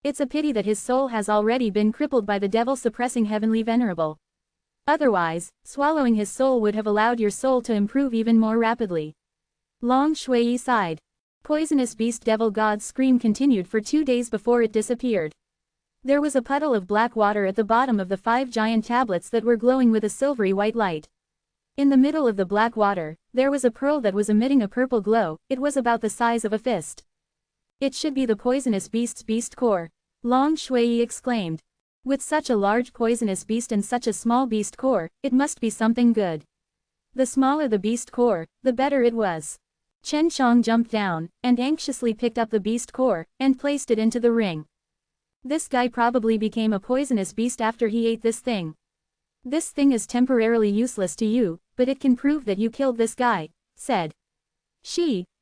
It's a pity that his soul has already been crippled by the devil-suppressing heavenly venerable. Otherwise, swallowing his soul would have allowed your soul to improve even more rapidly. Long Shui sighed. Poisonous beast devil god's scream continued for 2 days before it disappeared. There was a puddle of black water at the bottom of the 5 giant tablets that were glowing with a silvery white light. In the middle of the black water, there was a pearl that was emitting a purple glow. It was about the size of a fist. It should be the poisonous beast's beast core. Long Shui exclaimed. With such a large poisonous beast and such a small beast core, it must be something good. The smaller the beast core, the better it was. Chen Shang jumped down, and anxiously picked up the beast core, and placed it into the ring. This guy probably became a poisonous beast after he ate this thing. This thing is temporarily useless to you, but it can prove that you killed this guy, said.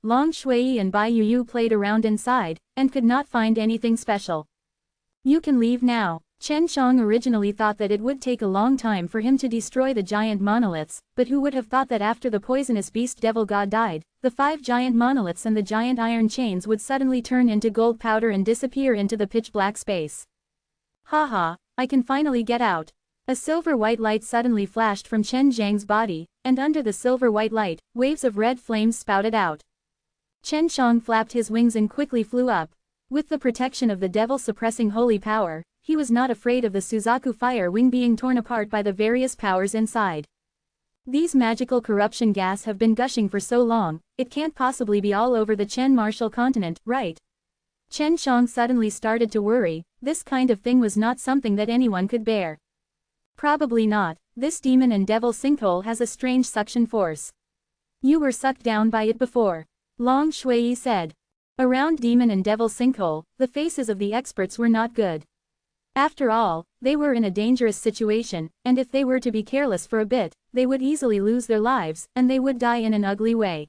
Long Shui and Bai Yu played around inside, and could not find anything special. You can leave now. Chen Shang originally thought that it would take a long time for him to destroy the giant monoliths, but who would have thought that after the poisonous beast devil god died, the 5 giant monoliths and the giant iron chains would suddenly turn into gold powder and disappear into the pitch black space. Haha, I can finally get out. A silver white light suddenly flashed from Chen Zhang's body, and under the silver white light, waves of red flames spouted out. Chen Shang flapped his wings and quickly flew up. With the protection of the devil-suppressing holy power, he was not afraid of the Suzaku fire wing being torn apart by the various powers inside. These magical corruption gas have been gushing for so long, it can't possibly be all over the Chen Martial continent, right? Chen Shang suddenly started to worry. This kind of thing was not something that anyone could bear. Probably not. This demon and devil sinkhole has a strange suction force. You were sucked down by it before. Long Shui said. Around demon and devil sinkhole, the faces of the experts were not good. After all, they were in a dangerous situation, and if they were to be careless for a bit, they would easily lose their lives, and they would die in an ugly way.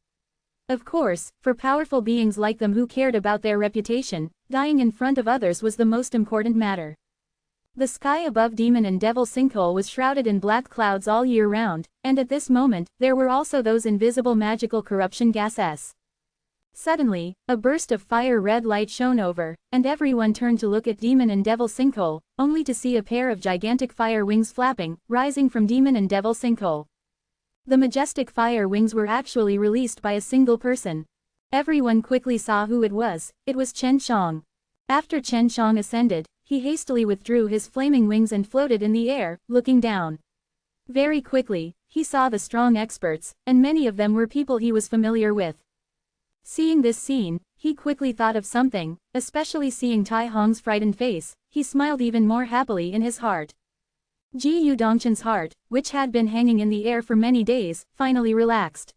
Of course, for powerful beings like them who cared about their reputation, dying in front of others was the most important matter. The sky above demon and devil sinkhole was shrouded in black clouds all year round, and at this moment, there were also those invisible magical corruption gases. Suddenly, a burst of fire-red light shone over, and everyone turned to look at demon and devil sinkhole, only to see a pair of gigantic fire wings flapping, rising from demon and devil sinkhole. The majestic fire wings were actually released by a single person. Everyone quickly saw who it was Chen Shang. After Chen Shang ascended, he hastily withdrew his flaming wings and floated in the air, looking down. Very quickly, he saw the strong experts, and many of them were people he was familiar with. Seeing this scene, he quickly thought of something, especially seeing Tai Hong's frightened face, he smiled even more happily in his heart. Ji Yudongshan's heart, which had been hanging in the air for many days, finally relaxed.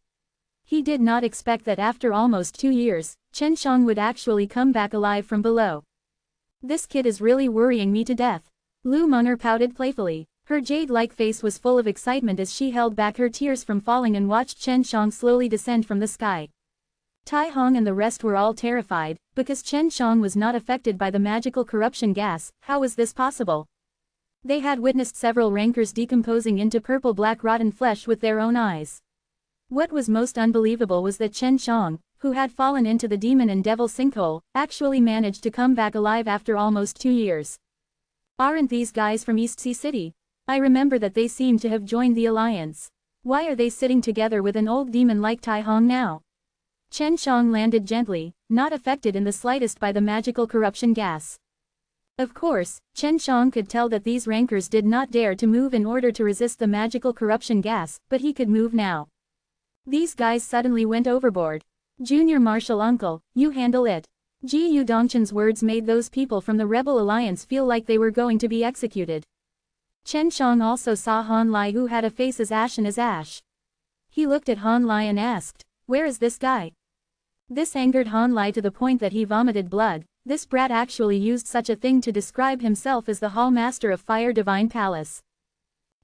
He did not expect that after almost 2 years, Chen Shang would actually come back alive from below. This kid is really worrying me to death. Lu Meng'er pouted playfully. Her jade-like face was full of excitement as she held back her tears from falling and watched Chen Shang slowly descend from the sky. Tai Hong and the rest were all terrified, because Chen Shang was not affected by the magical corruption gas. How was this possible? They had witnessed several rancors decomposing into purple-black rotten flesh with their own eyes. What was most unbelievable was that Chen Shang, who had fallen into the demon and devil sinkhole, actually managed to come back alive after almost 2 years. Aren't these guys from East Sea City? I remember that they seemed to have joined the alliance. Why are they sitting together with an old demon like Tai Hong now? Chen Shang landed gently, not affected in the slightest by the magical corruption gas. Of course, Chen Shang could tell that these rancors did not dare to move in order to resist the magical corruption gas, but he could move now. These guys suddenly went overboard. Junior Marshal Uncle, you handle it. Ji Yudongshan's words made those people from the Rebel Alliance feel like they were going to be executed. Chen Shang also saw Han Lai, who had a face as ashen as ash. He looked at Han Lai and asked, "Where is this guy?" This angered Han Lai to the point that he vomited blood. This brat actually used such a thing to describe himself as the Hall Master of Fire Divine Palace.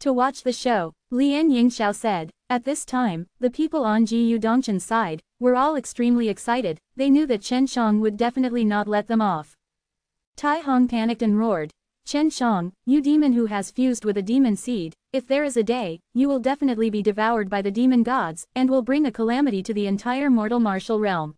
To watch the show, Lian Yingxiao said. At this time, the people on Ji Yudongshan's side were all extremely excited. They knew that Chen Shang would definitely not let them off. Tai Hong panicked and roared, "Chen Shang, you demon who has fused with a demon seed, if there is a day, you will definitely be devoured by the demon gods, and will bring a calamity to the entire mortal martial realm.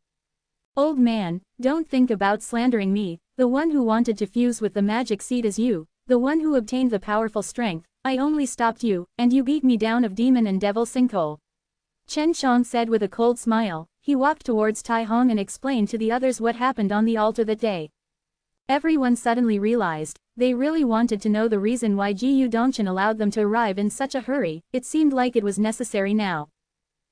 Old man, don't think about slandering me. The one who wanted to fuse with the magic seed is you, the one who obtained the powerful strength. I only stopped you, and you beat me down of demon and devil sinkhole." Chen Shang said with a cold smile. He walked towards Tai Hong and explained to the others what happened on the altar that day. Everyone suddenly realized, they really wanted to know the reason why Ji Yudongshan allowed them to arrive in such a hurry. It seemed like it was necessary now.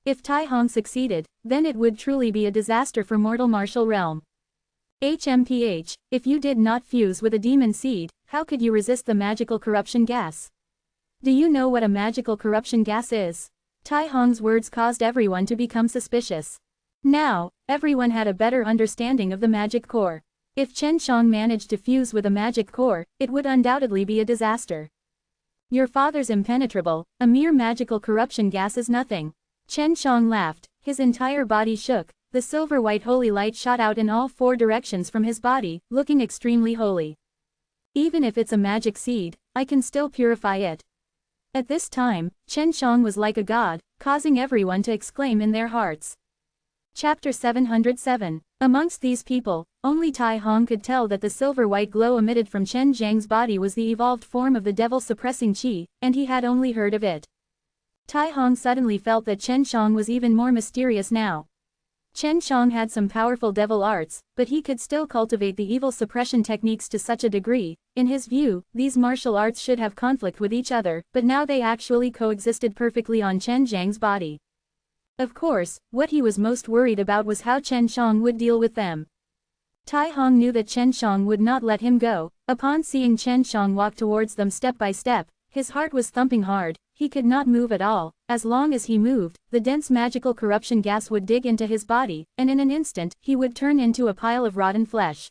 If Tai Hong succeeded, then it would truly be a disaster for mortal martial realm. HMPH, if you did not fuse with a demon seed, how could you resist the magical corruption gas? Do you know what a magical corruption gas is? Tai Hong's words caused everyone to become suspicious. Now, everyone had a better understanding of the magic core. If Chen Shang managed to fuse with a magic core, it would undoubtedly be a disaster. Your father's impenetrable, a mere magical corruption gas is nothing. Chen Shang laughed, his entire body shook, the silver-white holy light shot out in all 4 directions from his body, looking extremely holy. Even if it's a magic seed, I can still purify it. At this time, Chen Shang was like a god, causing everyone to exclaim in their hearts. Chapter 707. Amongst these people, only Tai Hong could tell that the silver-white glow emitted from Chen Zhang's body was the evolved form of the devil-suppressing qi, and he had only heard of it. Tai Hong suddenly felt that Chen Shang was even more mysterious now. Chen Shang had some powerful devil arts, but he could still cultivate the evil suppression techniques to such a degree. In his view, these martial arts should have conflict with each other, but now they actually coexisted perfectly on Chen Zhang's body. Of course, what he was most worried about was how Chen Shang would deal with them. Tai Hong knew that Chen Shang would not let him go. Upon seeing Chen Shang walk towards them step by step, his heart was thumping hard. He could not move at all. As long as he moved, the dense magical corruption gas would dig into his body, and in an instant, he would turn into a pile of rotten flesh.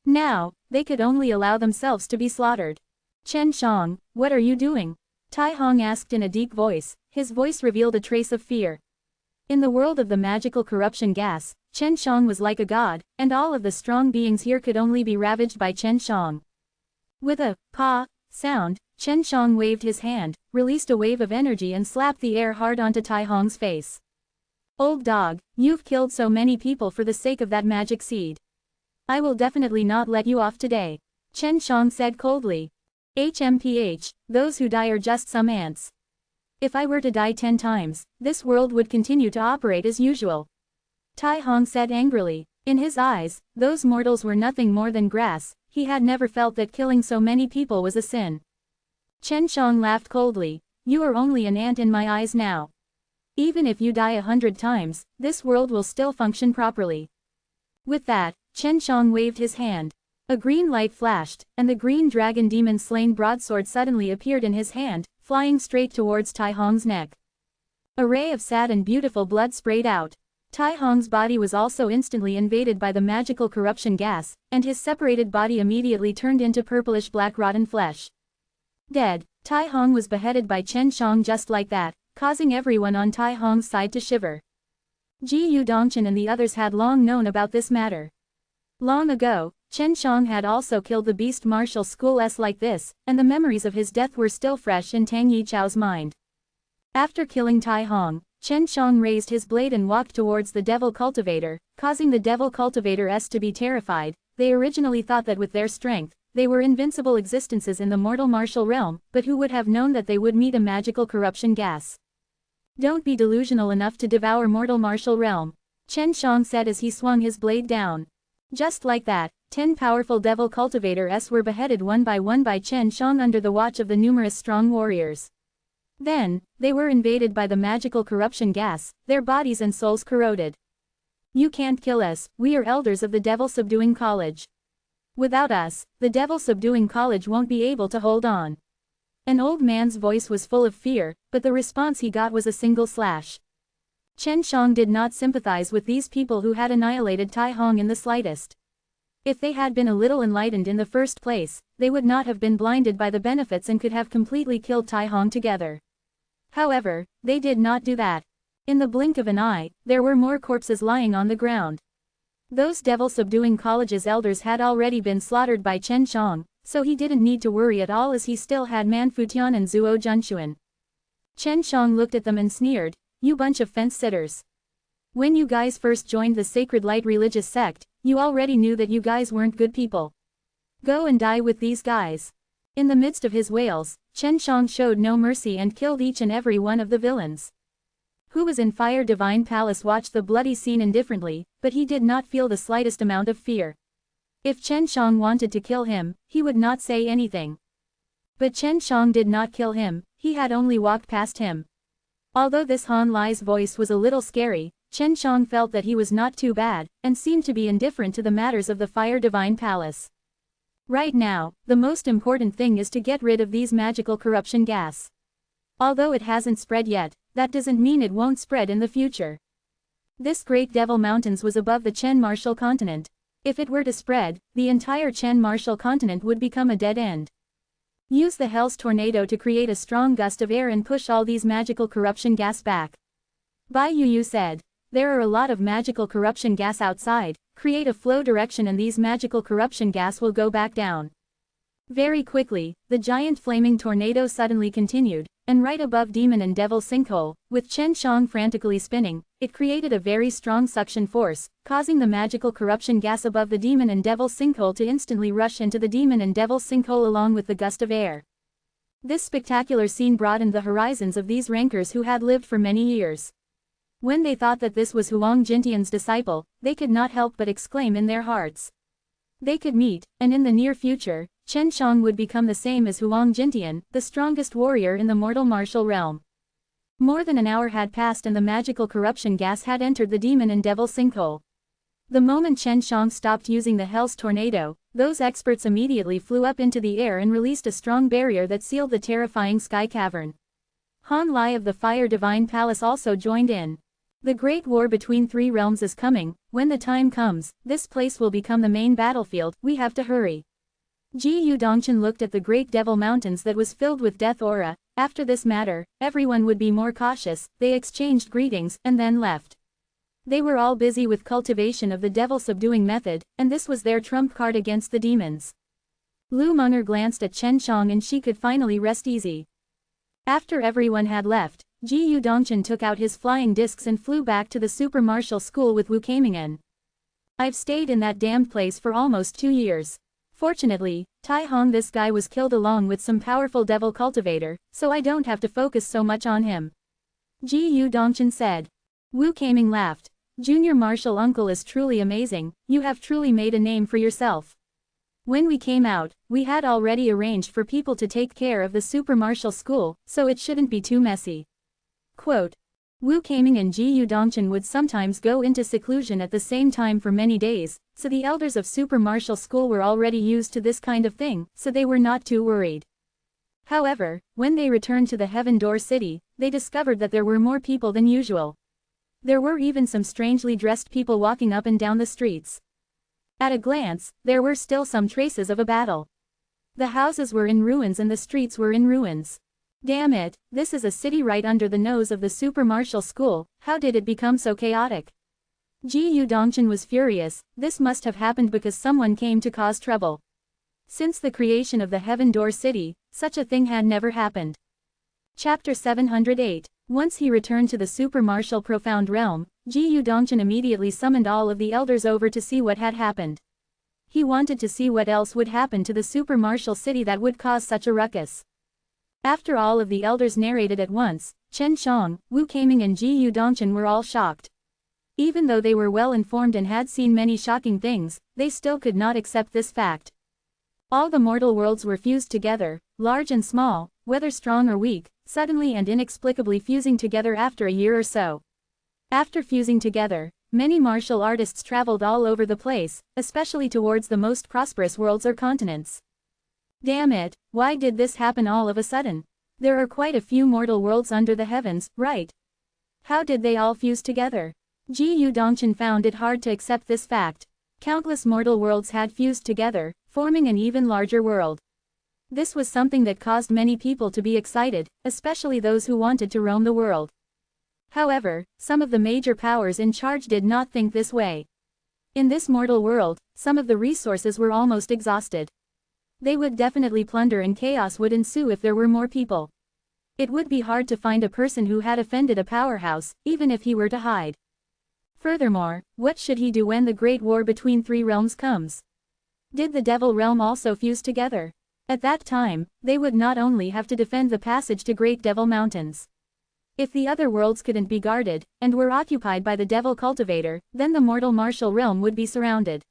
Now, they could only allow themselves to be slaughtered. "Chen Shang, what are you doing?" Tai Hong asked in a deep voice. His voice revealed a trace of fear. In the world of the magical corruption gas, Chen Shang was like a god, and all of the strong beings here could only be ravaged by Chen Shang. With a "pa" sound, Chen Shang waved his hand, released a wave of energy and slapped the air hard onto Tai Hong's face. "Old dog, you've killed so many people for the sake of that magic seed. I will definitely not let you off today," Chen Shang said coldly. HMPH, those who die are just some ants. If I were to die 10 times, this world would continue to operate as usual. Tai Hong said angrily. In his eyes, those mortals were nothing more than grass. he had never felt that killing so many people was a sin. Chen Shang laughed coldly. You are only an ant in my eyes now. Even if you die 100 times, this world will still function properly. With that, Chen Shang waved his hand. A green light flashed, and the green dragon demon slain broadsword suddenly appeared in his hand, flying straight towards Tai Hong's neck. A ray of sad and beautiful blood sprayed out. Tai Hong's body was also instantly invaded by the magical corruption gas, and his separated body immediately turned into purplish-black rotten flesh. Dead, Tai Hong was beheaded by Chen Shang just like that, causing everyone on Tai Hong's side to shiver. Ji Yudongchen and the others had long known about this matter. Long ago, Chen Shang had also killed the beast martial school like this, and the memories of his death were still fresh in Tang Yichao's mind. After killing Tai Hong, Chen Shang raised his blade and walked towards the devil cultivator, causing the devil cultivator to be terrified. They originally thought that with their strength, they were invincible existences in the mortal martial realm, but who would have known that they would meet a magical corruption gas? Don't be delusional enough to devour mortal martial realm, Chen Shang said as he swung his blade down. Just like that, 10 powerful devil cultivators were beheaded one by Chen Shang under the watch of the numerous strong warriors. Then, they were invaded by the magical corruption gas, their bodies and souls corroded. You can't kill us, we are elders of the Devil Subduing College. Without us, the Devil Subduing College won't be able to hold on. An old man's voice was full of fear, but the response he got was a single slash. Chen Shang did not sympathize with these people who had annihilated Tai Hong in the slightest. If they had been a little enlightened in the first place, they would not have been blinded by the benefits and could have completely killed Tai Hong together. However, they did not do that. In the blink of an eye, there were more corpses lying on the ground. Those Devil Subduing College's elders had already been slaughtered by Chen Shang, so he didn't need to worry at all as he still had Man Futian and Zuo Junxuan. Chen Shang looked at them and sneered, you bunch of fence-sitters. When you guys first joined the Sacred Light religious sect, you already knew that you guys weren't good people. Go and die with these guys. In the midst of his wails, Chen Shang showed no mercy and killed each and every one of the villains. Who was in Fire Divine Palace watched the bloody scene indifferently, but he did not feel the slightest amount of fear. If Chen Shang wanted to kill him, he would not say anything. But Chen Shang did not kill him, he had only walked past him. Although this Han Lai's voice was a little scary, Chen Shang felt that he was not too bad, and seemed to be indifferent to the matters of the Fire Divine Palace. Right now, the most important thing is to get rid of these magical corruption gas. Although it hasn't spread yet, that doesn't mean it won't spread in the future. This great devil mountains was above the Chen Martial continent. If it were to spread, the entire Chen Martial continent would become a dead end. Use the Hell's Tornado to create a strong gust of air and push all these magical corruption gas back. Bai Yu said. There are a lot of magical corruption gas outside, create a flow direction and these magical corruption gas will go back down. Very quickly, the giant flaming tornado suddenly continued, and right above Demon and Devil Sinkhole, with Chen Shang frantically spinning, it created a very strong suction force, causing the magical corruption gas above the Demon and Devil Sinkhole to instantly rush into the Demon and Devil Sinkhole along with the gust of air. This spectacular scene broadened the horizons of these rankers who had lived for many years. When they thought that this was Huang Jintian's disciple, they could not help but exclaim in their hearts. They could meet, and in the near future, Chen Shang would become the same as Huang Jintian, the strongest warrior in the mortal martial realm. More than an hour had passed and the magical corruption gas had entered the Demon and Devil Sinkhole. The moment Chen Shang stopped using the Hell's Tornado, those experts immediately flew up into the air and released a strong barrier that sealed the terrifying sky cavern. Han Lai of the Fire Divine Palace also joined in. The Great War between three realms is coming. When the time comes, this place will become the main battlefield, we have to hurry. Ji Yudongchen looked at the Great Devil Mountains that was filled with death aura. After this matter, everyone would be more cautious. They exchanged greetings, and then left. They were all busy with cultivation of the devil subduing method, and this was their trump card against the demons. Lu Munger glanced at Chen Shang and she could finally rest easy. After everyone had left, Ji Yudongchen took out his flying discs and flew back to the super martial school with Wu Kamingen. I've stayed in that damned place for almost 2 years. Fortunately, Tai Hong this guy was killed along with some powerful devil cultivator, so I don't have to focus so much on him. Ji Yudongchen said. Wu Kaming laughed. Junior Martial Uncle is truly amazing, you have truly made a name for yourself. When we came out, we had already arranged for people to take care of the supermartial school, so it shouldn't be too messy. Quote. Wu Kaming and Ji Dongchen would sometimes go into seclusion at the same time for many days, so the elders of supermartial school were already used to this kind of thing, so they were not too worried. However, when they returned to the Heaven Door City, they discovered that there were more people than usual. There were even some strangely dressed people walking up and down the streets. At a glance, there were still some traces of a battle. The houses were in ruins and the streets were in ruins. Damn it, this is a city right under the nose of the supermartial school, how did it become so chaotic? Ji Dongchen was furious, this must have happened because someone came to cause trouble. Since the creation of the Heaven Door City, such a thing had never happened. Chapter 708. Once he returned to the supermartial profound realm, Ji Dongchen immediately summoned all of the elders over to see what had happened. He wanted to see what else would happen to the supermartial city that would cause such a ruckus. After all of the elders narrated at once, Chen Xiang, Wu Kaming and Ji Dongchen were all shocked. Even though they were well informed and had seen many shocking things, they still could not accept this fact. All the mortal worlds were fused together, large and small, whether strong or weak, suddenly and inexplicably fusing together after a year or so. After fusing together, many martial artists traveled all over the place, especially towards the most prosperous worlds or continents. Damn it, why did this happen all of a sudden? There are quite a few mortal worlds under the heavens, right? How did they all fuse together? Ji Dongchen found it hard to accept this fact. Countless mortal worlds had fused together, forming an even larger world. This was something that caused many people to be excited, especially those who wanted to roam the world. However, some of the major powers in charge did not think this way. In this mortal world, some of the resources were almost exhausted. They would definitely plunder and chaos would ensue if there were more people. It would be hard to find a person who had offended a powerhouse, even if he were to hide. Furthermore, what should he do when the great war between three realms comes? Did the Devil Realm also fuse together? At that time, they would not only have to defend the passage to Great Devil Mountains. If the other worlds couldn't be guarded, and were occupied by the Devil Cultivator, then the mortal martial realm would be surrounded.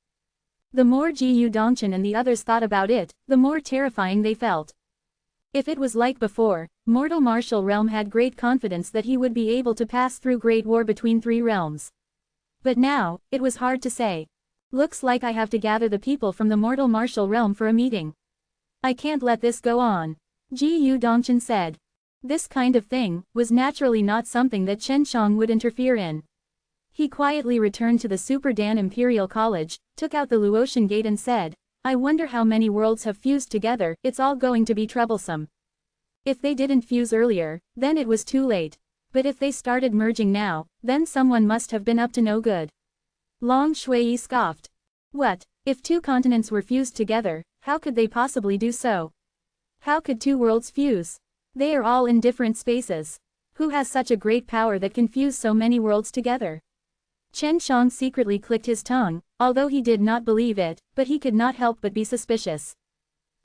The more Ji Dongchen and the others thought about it, the more terrifying they felt. If it was like before, mortal martial realm had great confidence that he would be able to pass through great war between three realms. But now, it was hard to say. Looks like I have to gather the people from the mortal martial realm for a meeting. I can't let this go on. Ji Dongchen said. This kind of thing was naturally not something that Chen Xiang would interfere in. He quietly returned to the Super Dan Imperial College, took out the Luotian Gate and said, I wonder how many worlds have fused together, it's all going to be troublesome. If they didn't fuse earlier, then it was too late. But if they started merging now, then someone must have been up to no good. Long Shui scoffed. What, if two continents were fused together, how could they possibly do so? How could two worlds fuse? They are all in different spaces. Who has such a great power that can fuse so many worlds together? Chen Xiang secretly clicked his tongue, although he did not believe it, but he could not help but be suspicious.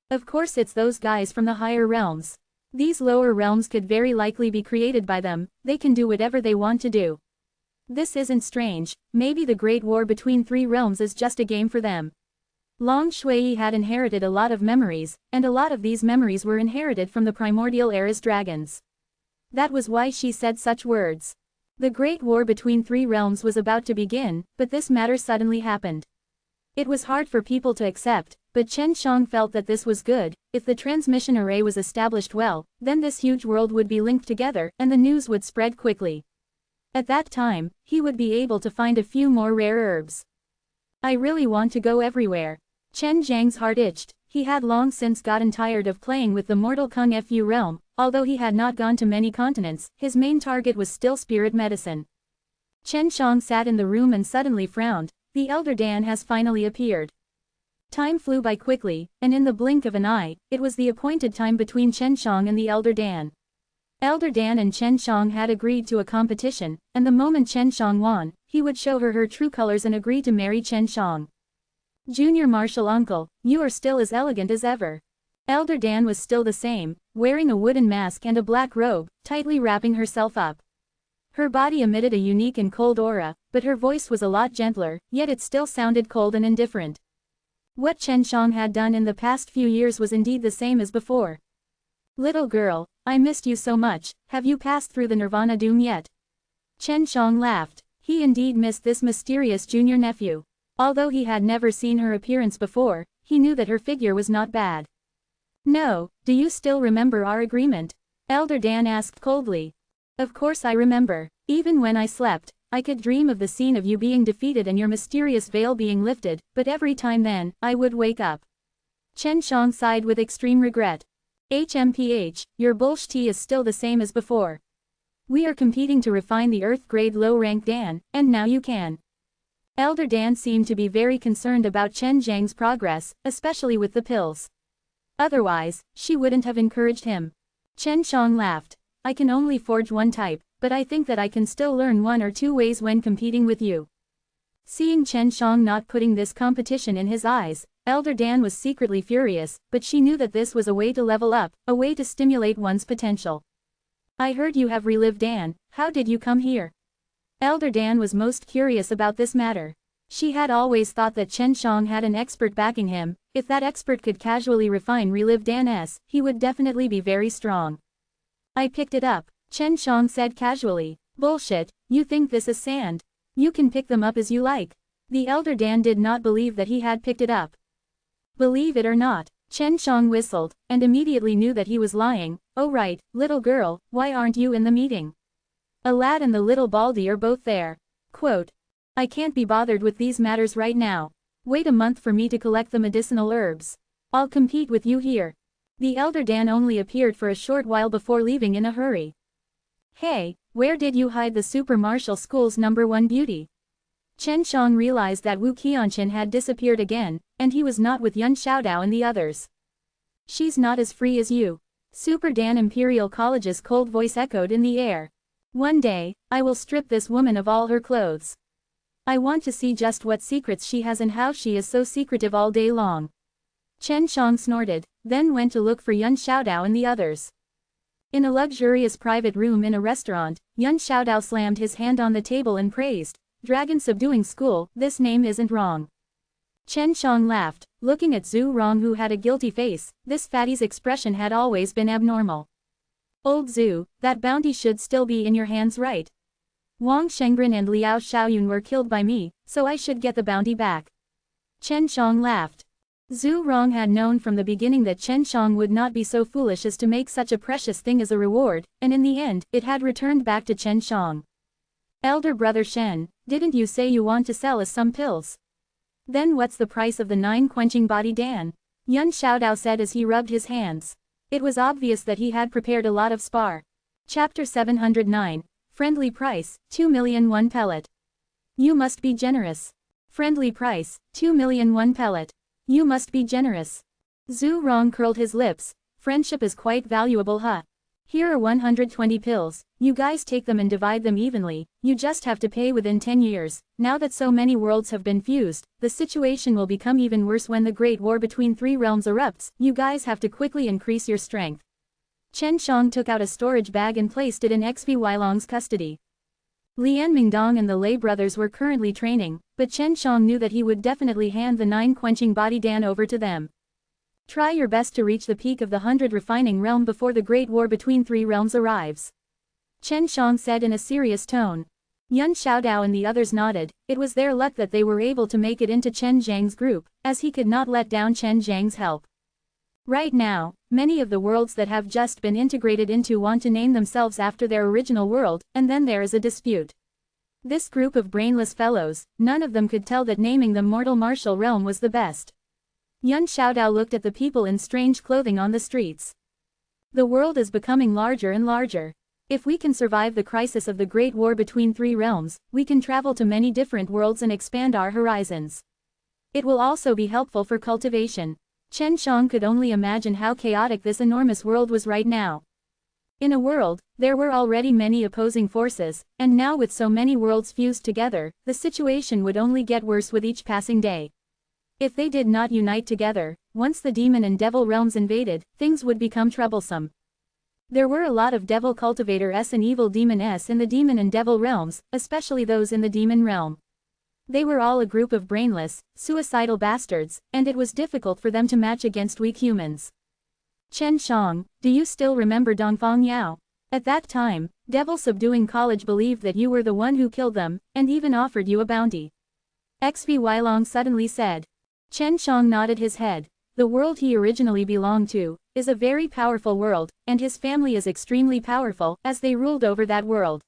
Of course it's those guys from the higher realms. These lower realms could very likely be created by them, they can do whatever they want to do. This isn't strange, maybe the great war between three realms is just a game for them. Long Shui had inherited a lot of memories, and a lot of these memories were inherited from the primordial era's dragons. That was why she said such words. The great war between three realms was about to begin, but this matter suddenly happened. It was hard for people to accept, but Chen Xiang felt that this was good. If the transmission array was established well, then this huge world would be linked together, and the news would spread quickly. At that time, he would be able to find a few more rare herbs. I really want to go everywhere. Chen Zhang's heart itched. He had long since gotten tired of playing with the mortal Kung Fu realm. Although he had not gone to many continents, his main target was still spirit medicine. Chen Xiang sat in the room and suddenly frowned. The Elder Dan has finally appeared. Time flew by quickly, and in the blink of an eye, it was the appointed time between Chen Xiang and the Elder Dan. Elder Dan and Chen Xiang had agreed to a competition, and the moment Chen Xiang won, he would show her her true colors and agree to marry Chen Xiang. Junior Martial Uncle, you are still as elegant as ever. Elder Dan was still the same, wearing a wooden mask and a black robe, tightly wrapping herself up. Her body emitted a unique and cold aura, but her voice was a lot gentler, yet it still sounded cold and indifferent. What Chen Shang had done in the past few years was indeed the same as before. Little girl, I missed you so much, have you passed through the Nirvana doom yet? Chen Shang laughed. He indeed missed this mysterious junior nephew. Although he had never seen her appearance before, he knew that her figure was not bad. No, do you still remember our agreement? Elder Dan asked coldly. Of course I remember. Even when I slept, I could dream of the scene of you being defeated and your mysterious veil being lifted, but every time then, I would wake up. Chen Shang sighed with extreme regret. HMPH, your bullshit is still the same as before. We are competing to refine the Earth-grade low-rank Dan, and now you can. Elder Dan seemed to be very concerned about Chen Zhang's progress, especially with the pills. Otherwise, she wouldn't have encouraged him. Chen Shang laughed. I can only forge one type, but I think that I can still learn one or two ways when competing with you. Seeing Chen Shang not putting this competition in his eyes, Elder Dan was secretly furious, but she knew that this was a way to level up, a way to stimulate one's potential. I heard you have relived Dan, how did you come here? Elder Dan was most curious about this matter. She had always thought that Chen Shang had an expert backing him. If that expert could casually refine relive Dan's, he would definitely be very strong. I picked it up, Chen Shang said casually. Bullshit, you think this is sand? You can pick them up as you like. The Elder Dan did not believe that he had picked it up. Believe it or not, Chen Shang whistled, and immediately knew that he was lying. Oh right, little girl, why aren't you in the meeting? A lad and the little Baldy are both there. Quote. I can't be bothered with these matters right now. Wait a month for me to collect the medicinal herbs. I'll compete with you here. The Elder Dan only appeared for a short while before leaving in a hurry. Hey, where did you hide the Super Martial School's #1 beauty? Chen Shang realized that Wu Qianqin had disappeared again, and he was not with Yun Xiaodao and the others. She's not as free as you. Super Dan Imperial College's cold voice echoed in the air. One day, I will strip this woman of all her clothes. I want to see just what secrets she has and how she is so secretive all day long. Chen Shang snorted, then went to look for Yun Xiaodao and the others. In a luxurious private room in a restaurant, Yun Xiaodao slammed his hand on the table and praised, Dragon Subduing School, this name isn't wrong. Chen Shang laughed, looking at Zhu Rong who had a guilty face. This fatty's expression had always been abnormal. Old Zhu, that bounty should still be in your hands, right? Wang Shengren and Liao Xiaoyun were killed by me, so I should get the bounty back. Chen Shang laughed. Zhu Rong had known from the beginning that Chen Shang would not be so foolish as to make such a precious thing as a reward, and in the end, it had returned back to Chen Shang. Elder brother Shen, didn't you say you want to sell us some pills? Then what's the price of the 9 quenching body Dan? Yun Xiaodao said as he rubbed his hands. It was obvious that he had prepared a lot of spar. Chapter 709. Friendly price, 2 million 1 pellet. You must be generous. Friendly price, 2 million 1 pellet. You must be generous. Zhu Rong curled his lips. Friendship is quite valuable, huh? Here are 120 pills, you guys take them and divide them evenly, you just have to pay within 10 years. Now that so many worlds have been fused, the situation will become even worse when the Great War between 3 realms erupts. You guys have to quickly increase your strength. Chen Shang took out a storage bag and placed it in XV Weilong's custody. Lian Mingdong and the Lei brothers were currently training, but Chen Shang knew that he would definitely hand the 9 quenching body Dan over to them. Try your best to reach the peak of the 100 refining realm before the Great War between 3 realms arrives. Chen Shang said in a serious tone. Yun Xiaodao and the others nodded. It was their luck that they were able to make it into Chen Zhang's group, as he could not let down Chen Zhang's help. Right now, many of the worlds that have just been integrated into want to name themselves after their original world, and then there is a dispute. This group of brainless fellows, none of them could tell that naming them Mortal Martial Realm was the best. Yun Xiaodao looked at the people in strange clothing on the streets. The world is becoming larger and larger. If we can survive the crisis of the Great War between 3 realms, we can travel to many different worlds and expand our horizons. It will also be helpful for cultivation. Chen Shang could only imagine how chaotic this enormous world was right now. In a world, there were already many opposing forces, and now with so many worlds fused together, the situation would only get worse with each passing day. If they did not unite together, once the demon and devil realms invaded, things would become troublesome. There were a lot of devil cultivator S and evil demon S in the demon and devil realms, especially those in the demon realm. They were all a group of brainless, suicidal bastards, and it was difficult for them to match against weak humans. Chen Shang, do you still remember Dongfang Yao? At that time, Devil Subduing College believed that you were the one who killed them, and even offered you a bounty. XV Weilong suddenly said. Chen Shang nodded his head. The world he originally belonged to is a very powerful world, and his family is extremely powerful, as they ruled over that world.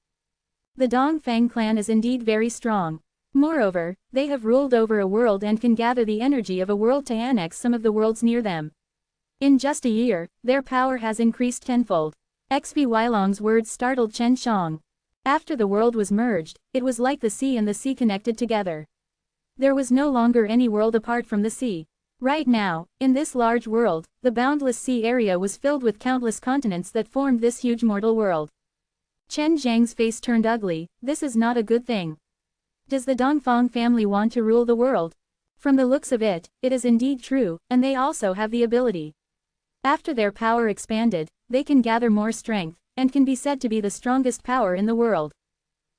The Dongfang clan is indeed very strong. Moreover, they have ruled over a world and can gather the energy of a world to annex some of the worlds near them. In just a year, their power has increased tenfold. XV Weilong's words startled Chen Shang. After the world was merged, it was like the sea and the sea connected together. There was no longer any world apart from the sea. Right now, in this large world, the boundless sea area was filled with countless continents that formed this huge mortal world. Chen Zhang's face turned ugly. This is not a good thing. Does the Dongfang family want to rule the world? From the looks of it, it is indeed true, and they also have the ability. After their power expanded, they can gather more strength, and can be said to be the strongest power in the world.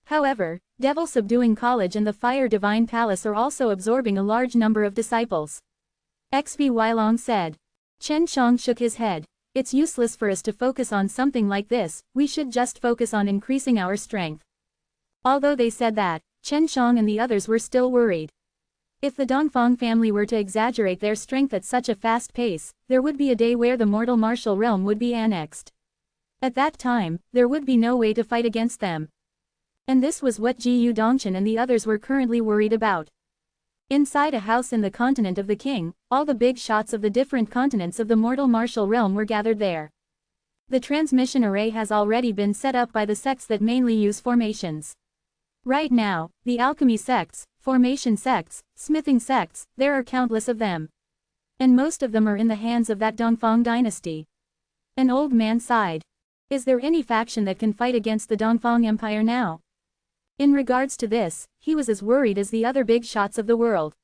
However, Devil Subduing College and the Fire Divine Palace are also absorbing a large number of disciples. XV Weilong said. Chen Shang shook his head. It's useless for us to focus on something like this, we should just focus on increasing our strength. Although they said that, Chen Shang and the others were still worried. If the Dongfang family were to exaggerate their strength at such a fast pace, there would be a day where the mortal martial realm would be annexed. At that time, there would be no way to fight against them. And this was what Jiyu Dongchen and the others were currently worried about. Inside a house in the continent of the king, all the big shots of the different continents of the mortal martial realm were gathered there. The transmission array has already been set up by the sects that mainly use formations. Right now, the alchemy sects, formation sects, smithing sects, there are countless of them. And most of them are in the hands of that Dongfang dynasty. An old man sighed. Is there any faction that can fight against the Dongfang Empire now? In regards to this, he was as worried as the other big shots of the world.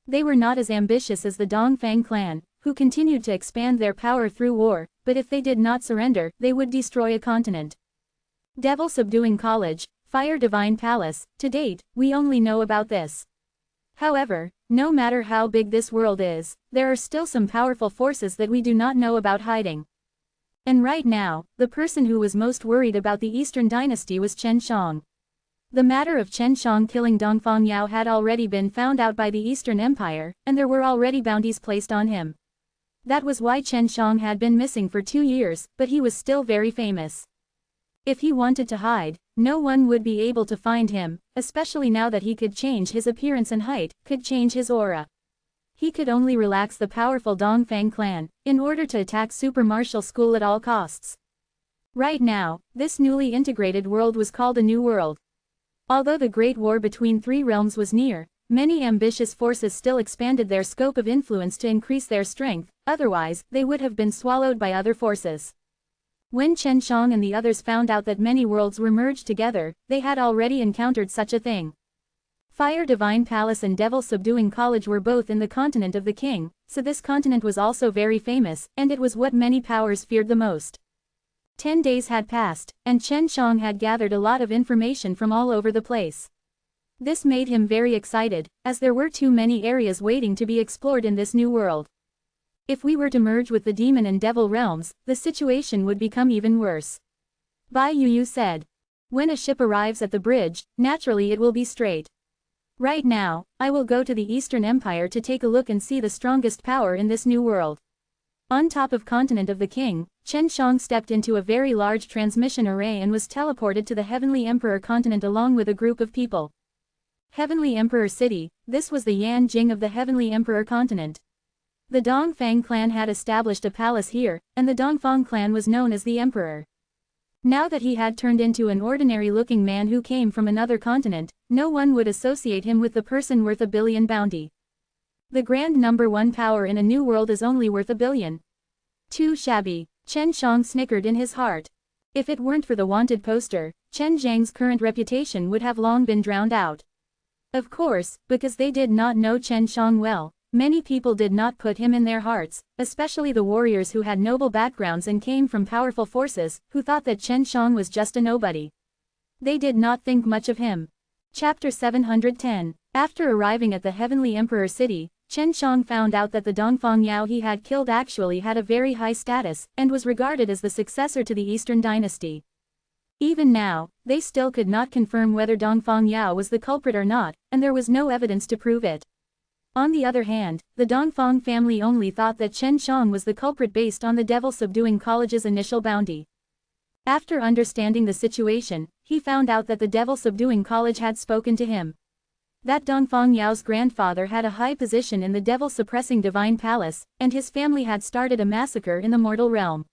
They were not as ambitious as the Dongfang clan, who continued to expand their power through war, but if they did not surrender, they would destroy a continent. Devil Subduing College, Fire Divine Palace, to date, we only know about this. However, no matter how big this world is, there are still some powerful forces that we do not know about hiding. And right now, the person who was most worried about the Eastern Dynasty was Chen Shang. The matter of Chen Shang killing Dongfang Yao had already been found out by the Eastern Empire, and there were already bounties placed on him. That was why Chen Shang had been missing for 2 years, but he was still very famous. If he wanted to hide, no one would be able to find him, especially now that he could change his appearance and height, could change his aura. He could only relax the powerful Dongfang clan, in order to attack Super Martial School at all costs. Right now, this newly integrated world was called a new world. Although the Great War between 3 realms was near, many ambitious forces still expanded their scope of influence to increase their strength, otherwise, they would have been swallowed by other forces. When Chen Shang and the others found out that many worlds were merged together, they had already encountered such a thing. Fire Divine Palace and Devil Subduing College were both in the continent of the king, so this continent was also very famous, and it was what many powers feared the most. 10 days had passed, and Chen Shang had gathered a lot of information from all over the place. This made him very excited, as there were too many areas waiting to be explored in this new world. If we were to merge with the demon and devil realms, the situation would become even worse. Bai Yuyu said. When a ship arrives at the bridge, naturally it will be straight. Right now, I will go to the Eastern Empire to take a look and see the strongest power in this new world. On top of continent of the king, Chen Shang stepped into a very large transmission array and was teleported to the Heavenly Emperor continent along with a group of people. Heavenly Emperor City, this was the Yan Jing of the Heavenly Emperor continent. The Dongfang clan had established a palace here, and the Dongfang clan was known as the Emperor. Now that he had turned into an ordinary-looking man who came from another continent, no one would associate him with the person worth $1 billion bounty. The grand number 1 power in a new world is only worth $1 billion. Too shabby, Chen Shang snickered in his heart. If it weren't for the wanted poster, Chen Zhang's current reputation would have long been drowned out. Of course, because they did not know Chen Shang well. Many people did not put him in their hearts, especially the warriors who had noble backgrounds and came from powerful forces, who thought that Chen Shang was just a nobody. They did not think much of him. Chapter 710. After arriving at the Heavenly Emperor City, Chen Shang found out that the Dongfang Yao he had killed actually had a very high status, and was regarded as the successor to the Eastern dynasty. Even now, they still could not confirm whether Dongfang Yao was the culprit or not, and there was no evidence to prove it. On the other hand, the Dongfang family only thought that Chen Shang was the culprit based on the Devil Subduing College's initial bounty. After understanding the situation, he found out that the Devil Subduing College had spoken to him. That Dongfang Yao's grandfather had a high position in the devil-suppressing divine palace, and his family had started a massacre in the mortal realm.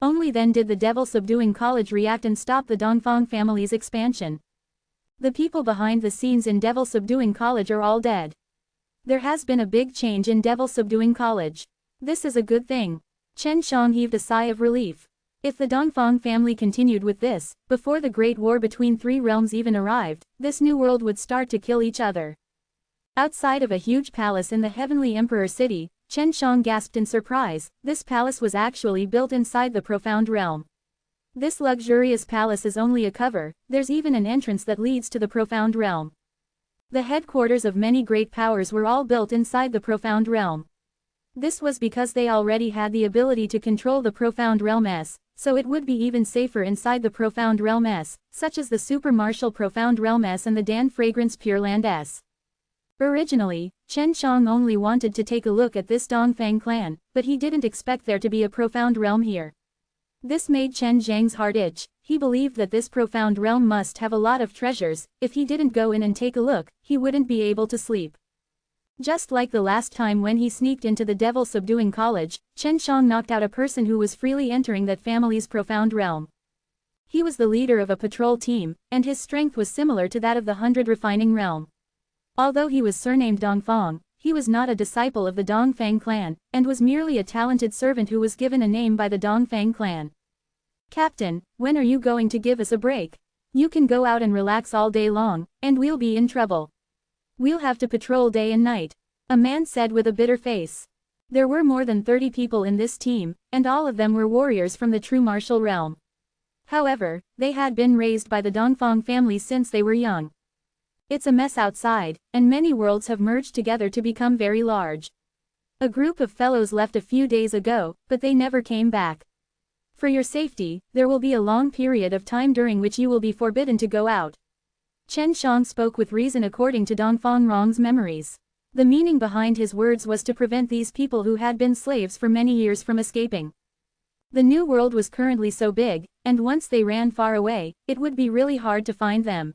Only then did the Devil Subduing College react and stop the Dongfang family's expansion. The people behind the scenes in Devil Subduing College are all dead. There has been a big change in Devil Subduing College. This is a good thing. Chen Shang heaved a sigh of relief. If the Dongfang family continued with this, before the Great War between three realms even arrived, this new world would start to kill each other. Outside of a huge palace in the Heavenly Emperor City, Chen Shang gasped in surprise. This palace was actually built inside the Profound Realm. This luxurious palace is only a cover, there's even an entrance that leads to the Profound Realm. The headquarters of many great powers were all built inside the Profound Realm. This was because they already had the ability to control the Profound Realm S, so it would be even safer inside the Profound Realm S, such as the Super Martial Profound Realm S and the Dan Fragrance Pure Land S. Originally, Chen Shang only wanted to take a look at this Dongfang clan, but he didn't expect there to be a Profound Realm here. This made Chen Zhang's heart itch. He believed that this Profound Realm must have a lot of treasures. If he didn't go in and take a look, he wouldn't be able to sleep. Just like the last time when he sneaked into the Devil Subduing College, Chen Shang knocked out a person who was freely entering that family's Profound Realm. He was the leader of a patrol team, and his strength was similar to that of the 100 Refining Realm. Although he was surnamed Dongfang, he was not a disciple of the Dongfang clan, and was merely a talented servant who was given a name by the Dongfang clan. "Captain, when are you going to give us a break? You can go out and relax all day long, and we'll be in trouble. We'll have to patrol day and night," a man said with a bitter face. There were more than 30 people in this team, and all of them were warriors from the true martial realm. However, they had been raised by the Dongfang family since they were young. It's a mess outside, and many worlds have merged together to become very large. A group of fellows left a few days ago, but they never came back. For your safety, there will be a long period of time during which you will be forbidden to go out. Chen Shang spoke with reason according to Dongfang Rong's memories. The meaning behind his words was to prevent these people who had been slaves for many years from escaping. The new world was currently so big, and once they ran far away, it would be really hard to find them.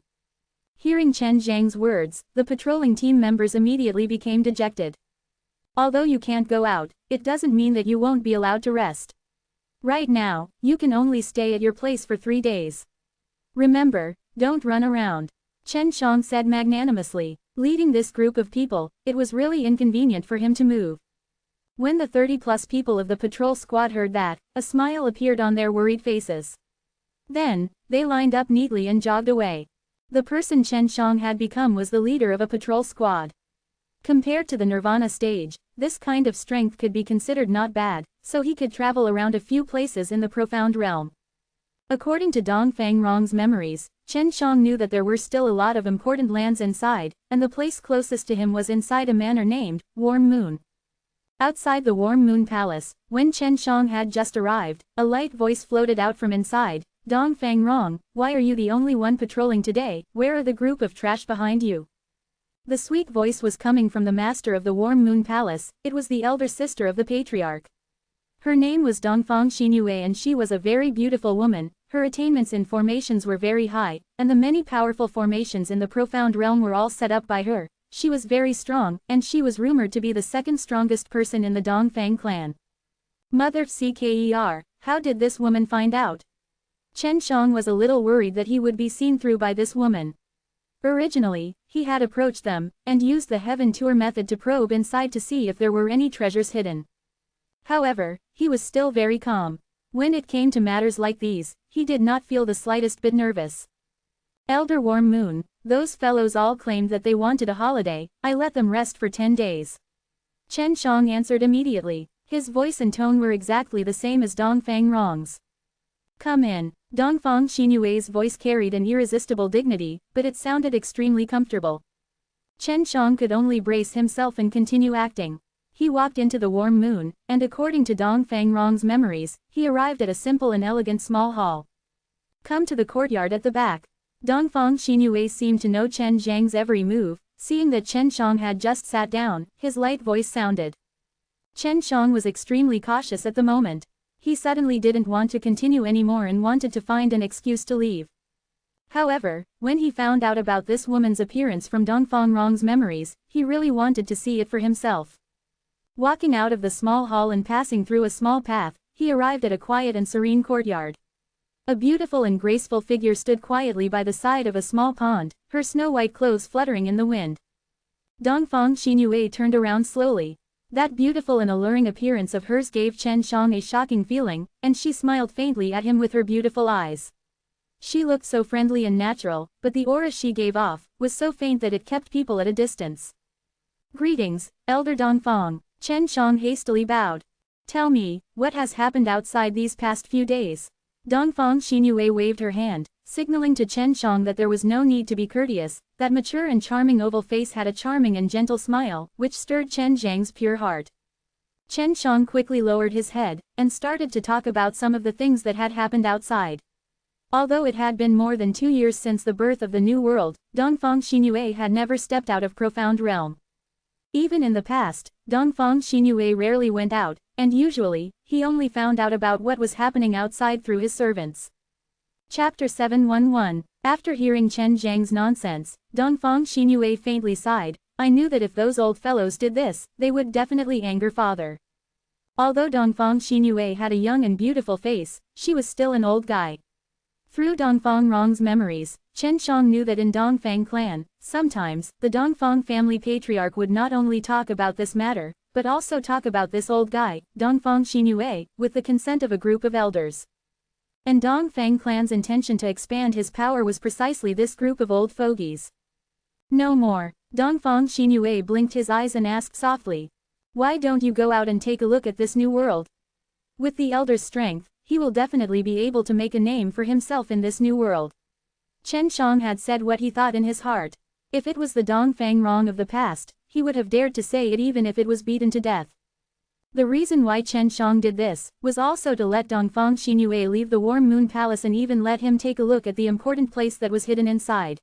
Hearing Chen Zhang's words, the patrolling team members immediately became dejected. Although you can't go out, it doesn't mean that you won't be allowed to rest. Right now, you can only stay at your place for 3 days. Remember, don't run around. Chen Shang said magnanimously. Leading this group of people, it was really inconvenient for him to move. When the 30-plus people of the patrol squad heard that, a smile appeared on their worried faces. Then, they lined up neatly and jogged away. The person Chen Shang had become was the leader of a patrol squad. Compared to the Nirvana stage, this kind of strength could be considered not bad, so he could travel around a few places in the Profound Realm. According to Dongfang Rong's memories, Chen Shang knew that there were still a lot of important lands inside, and the place closest to him was inside a manor named Warm Moon. Outside the Warm Moon Palace, when Chen Shang had just arrived, a light voice floated out from inside. "Dongfang Rong, why are you the only one patrolling today? Where are the group of trash behind you?" The sweet voice was coming from the master of the Warm Moon Palace. It was the elder sister of the patriarch. Her name was Dongfang Xinyue, and she was a very beautiful woman. Her attainments in formations were very high, and the many powerful formations in the Profound Realm were all set up by her. She was very strong, and she was rumored to be the second strongest person in the Dongfang clan. Mother Cker, how did this woman find out? Chen Shang was a little worried that he would be seen through by this woman. Originally, he had approached them, and used the Heaven Tour method to probe inside to see if there were any treasures hidden. However, he was still very calm. When it came to matters like these, he did not feel the slightest bit nervous. "Elder Warm Moon, those fellows all claimed that they wanted a holiday. I let them rest for 10 days. Chen Shang answered immediately. His voice and tone were exactly the same as Dongfang Rong's. "Come in." Dongfang Xinyue's voice carried an irresistible dignity, but it sounded extremely comfortable. Chen Shang could only brace himself and continue acting. He walked into the warm moon, and according to Dong Fangrong's memories, he arrived at a simple and elegant small hall. Come to the courtyard at the back. Dongfang Xinyue seemed to know Chen Zhang's every move, seeing that Chen Shang had just sat down, his light voice sounded. Chen Shang was extremely cautious at the moment. He suddenly didn't want to continue anymore and wanted to find an excuse to leave. However, when he found out about this woman's appearance from Dongfang Rong's memories, he really wanted to see it for himself. Walking out of the small hall and passing through a small path, he arrived at a quiet and serene courtyard. A beautiful and graceful figure stood quietly by the side of a small pond, her snow-white clothes fluttering in the wind. Dongfang Xinyue turned around slowly. That beautiful and alluring appearance of hers gave Chen Shang a shocking feeling, and she smiled faintly at him with her beautiful eyes. She looked so friendly and natural, but the aura she gave off was so faint that it kept people at a distance. Greetings, Elder Dongfang. Chen Shang hastily bowed. Tell me, what has happened outside these past few days? Dongfang Xinyue waved her hand, signaling to Chen Shang that there was no need to be courteous. That mature and charming oval face had a charming and gentle smile, which stirred Chen Zhang's pure heart. Chen Shang quickly lowered his head, and started to talk about some of the things that had happened outside. Although it had been more than 2 years since the birth of the new world, Dongfang Xinyue had never stepped out of Profound Realm. Even in the past, Dongfang Xinyue rarely went out, and usually, he only found out about what was happening outside through his servants. Chapter 711. After hearing Chen Zhang's nonsense, Dongfang Xinyue faintly sighed. I knew that if those old fellows did this, they would definitely anger father. Although Dongfang Xinyue had a young and beautiful face, she was still an old guy. Through Dongfang Rong's memories, Chen Shang knew that in Dongfang clan, sometimes, the Dongfang family patriarch would not only talk about this matter, but also talk about this old guy, Dongfang Xinyue, with the consent of a group of elders. And Dongfang clan's intention to expand his power was precisely this group of old fogies. No more. Dongfang Xinyue blinked his eyes and asked softly. Why don't you go out and take a look at this new world? With the elder's strength, he will definitely be able to make a name for himself in this new world. Chen Shang had said what he thought in his heart. If it was the Dongfang Rong of the past, he would have dared to say it even if it was beaten to death. The reason why Chen Shang did this was also to let Dongfang Xinyue leave the Warm Moon Palace and even let him take a look at the important place that was hidden inside.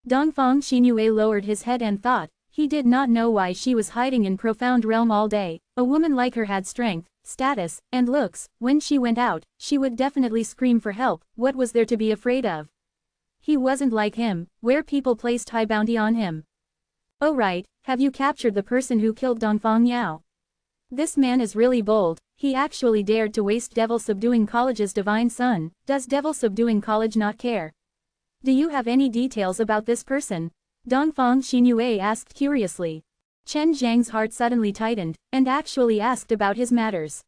Dongfang Xinyue lowered his head and thought. He did not know why she was hiding in Profound Realm all day. A woman like her had strength, status, and looks. When she went out, she would definitely scream for help. What was there to be afraid of? He wasn't like him, where people placed high bounty on him. Oh right, have you captured the person who killed Dongfang Yao? This man is really bold. He actually dared to waste Devil Subduing College's divine son. Does Devil Subduing College not care? Do you have any details about this person? Dongfang Xinyue asked curiously. Chen Zhang's heart suddenly tightened, and actually asked about his matters.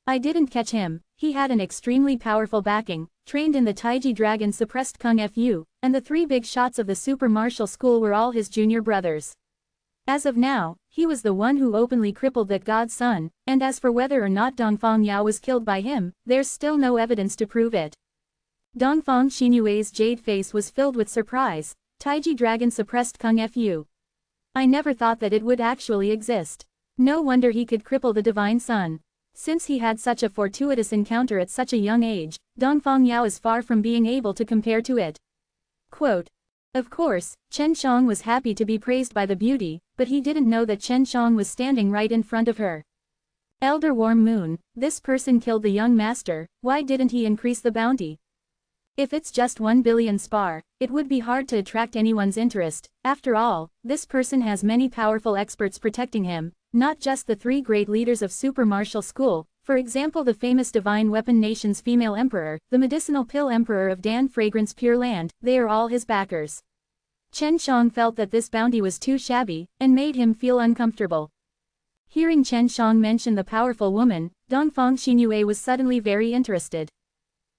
I didn't catch him. He had an extremely powerful backing, trained in the Taiji Dragon suppressed Kung Fu, and the 3 big shots of the super martial school were all his junior brothers. As of now, he was the one who openly crippled that god's son, and as for whether or not Dongfang Yao was killed by him, there's still no evidence to prove it. Dongfang Xinyue's jade face was filled with surprise. Taiji Dragon suppressed Kung Fu. I never thought that it would actually exist. No wonder he could cripple the divine son. Since he had such a fortuitous encounter at such a young age, Dongfang Yao is far from being able to compare to it. Quote. Of course, Chen Shang was happy to be praised by the beauty, but he didn't know that Chen Shang was standing right in front of her. Elder Warm Moon, this person killed the young master. Why didn't he increase the bounty? If it's just 1 billion spar, it would be hard to attract anyone's interest. After all, this person has many powerful experts protecting him, not just the 3 great leaders of Super Martial School, for example the famous Divine Weapon Nation's female emperor, the medicinal pill emperor of Dan Fragrance Pure Land, they are all his backers. Chen Shang felt that this bounty was too shabby, and made him feel uncomfortable. Hearing Chen Shang mention the powerful woman, Dongfang Xinyue was suddenly very interested.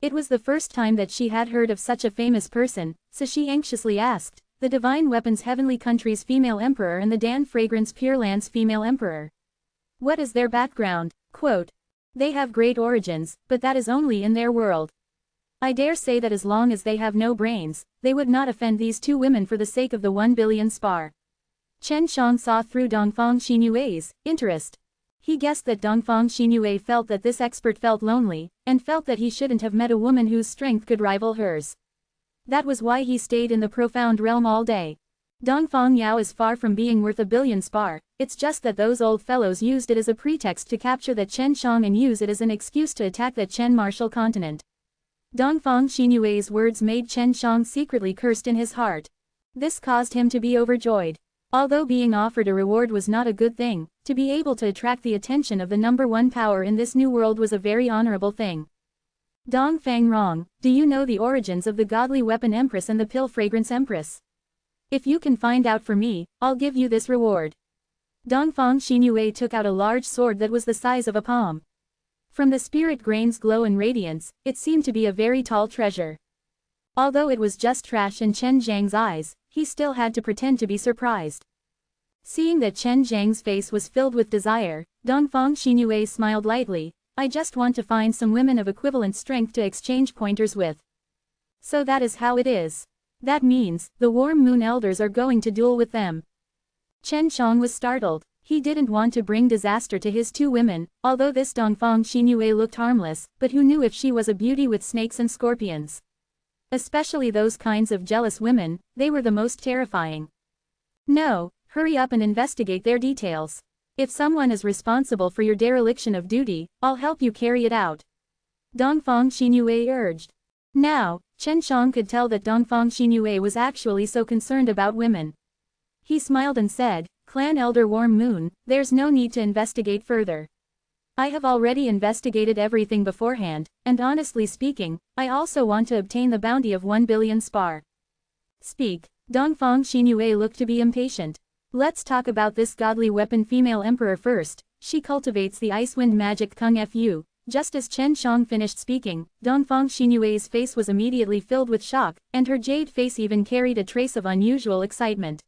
It was the first time that she had heard of such a famous person, so she anxiously asked, the Divine Weapons Heavenly Country's female emperor and the Dan Fragrance Pure Land's female emperor. What is their background? Quote. They have great origins, but that is only in their world. I dare say that as long as they have no brains, they would not offend these 2 women for the sake of the 1 billion spar. Chen Shang saw through Dongfang Xinyue's interest. He guessed that Dongfang Xinyue felt that this expert felt lonely, and felt that he shouldn't have met a woman whose strength could rival hers. That was why he stayed in the profound realm all day. Dongfang Yao is far from being worth a billion spar, it's just that those old fellows used it as a pretext to capture that Chen Shang and use it as an excuse to attack that Chen martial continent. Dongfang Xinyue's words made Chen Shang secretly cursed in his heart. This caused him to be overjoyed. Although being offered a reward was not a good thing, to be able to attract the attention of the number one power in this new world was a very honorable thing. Dongfang Rong, do you know the origins of the godly weapon Empress and the pill fragrance Empress? If you can find out for me, I'll give you this reward. Dongfang Xinyue took out a large sword that was the size of a palm. From the spirit grain's glow and radiance, it seemed to be a very tall treasure. Although it was just trash in Chen Zhang's eyes, he still had to pretend to be surprised. Seeing that Chen Zhang's face was filled with desire, Dongfang Xinyue smiled lightly. I just want to find some women of equivalent strength to exchange pointers with. So that is how it is. That means, the Warm Moon Elders are going to duel with them. Chen Shang was startled. He didn't want to bring disaster to his two women, although this Dongfang Xinyue looked harmless, but who knew if she was a beauty with snakes and scorpions? Especially those kinds of jealous women, they were the most terrifying. No, hurry up and investigate their details. If someone is responsible for your dereliction of duty, I'll help you carry it out. Dongfang Xinyue urged. Now, Chen Shang could tell that Dongfang Xinyue was actually so concerned about women. He smiled and said, Clan Elder Warm Moon, there's no need to investigate further. I have already investigated everything beforehand, and honestly speaking, I also want to obtain the bounty of 1 billion spar. Speak. Dongfang Xinyue looked to be impatient. Let's talk about this godly weapon female emperor first. She cultivates the ice wind magic Kung Fu. Just as Chen Shang finished speaking, Dongfang Xinyue's face was immediately filled with shock, and her jade face even carried a trace of unusual excitement.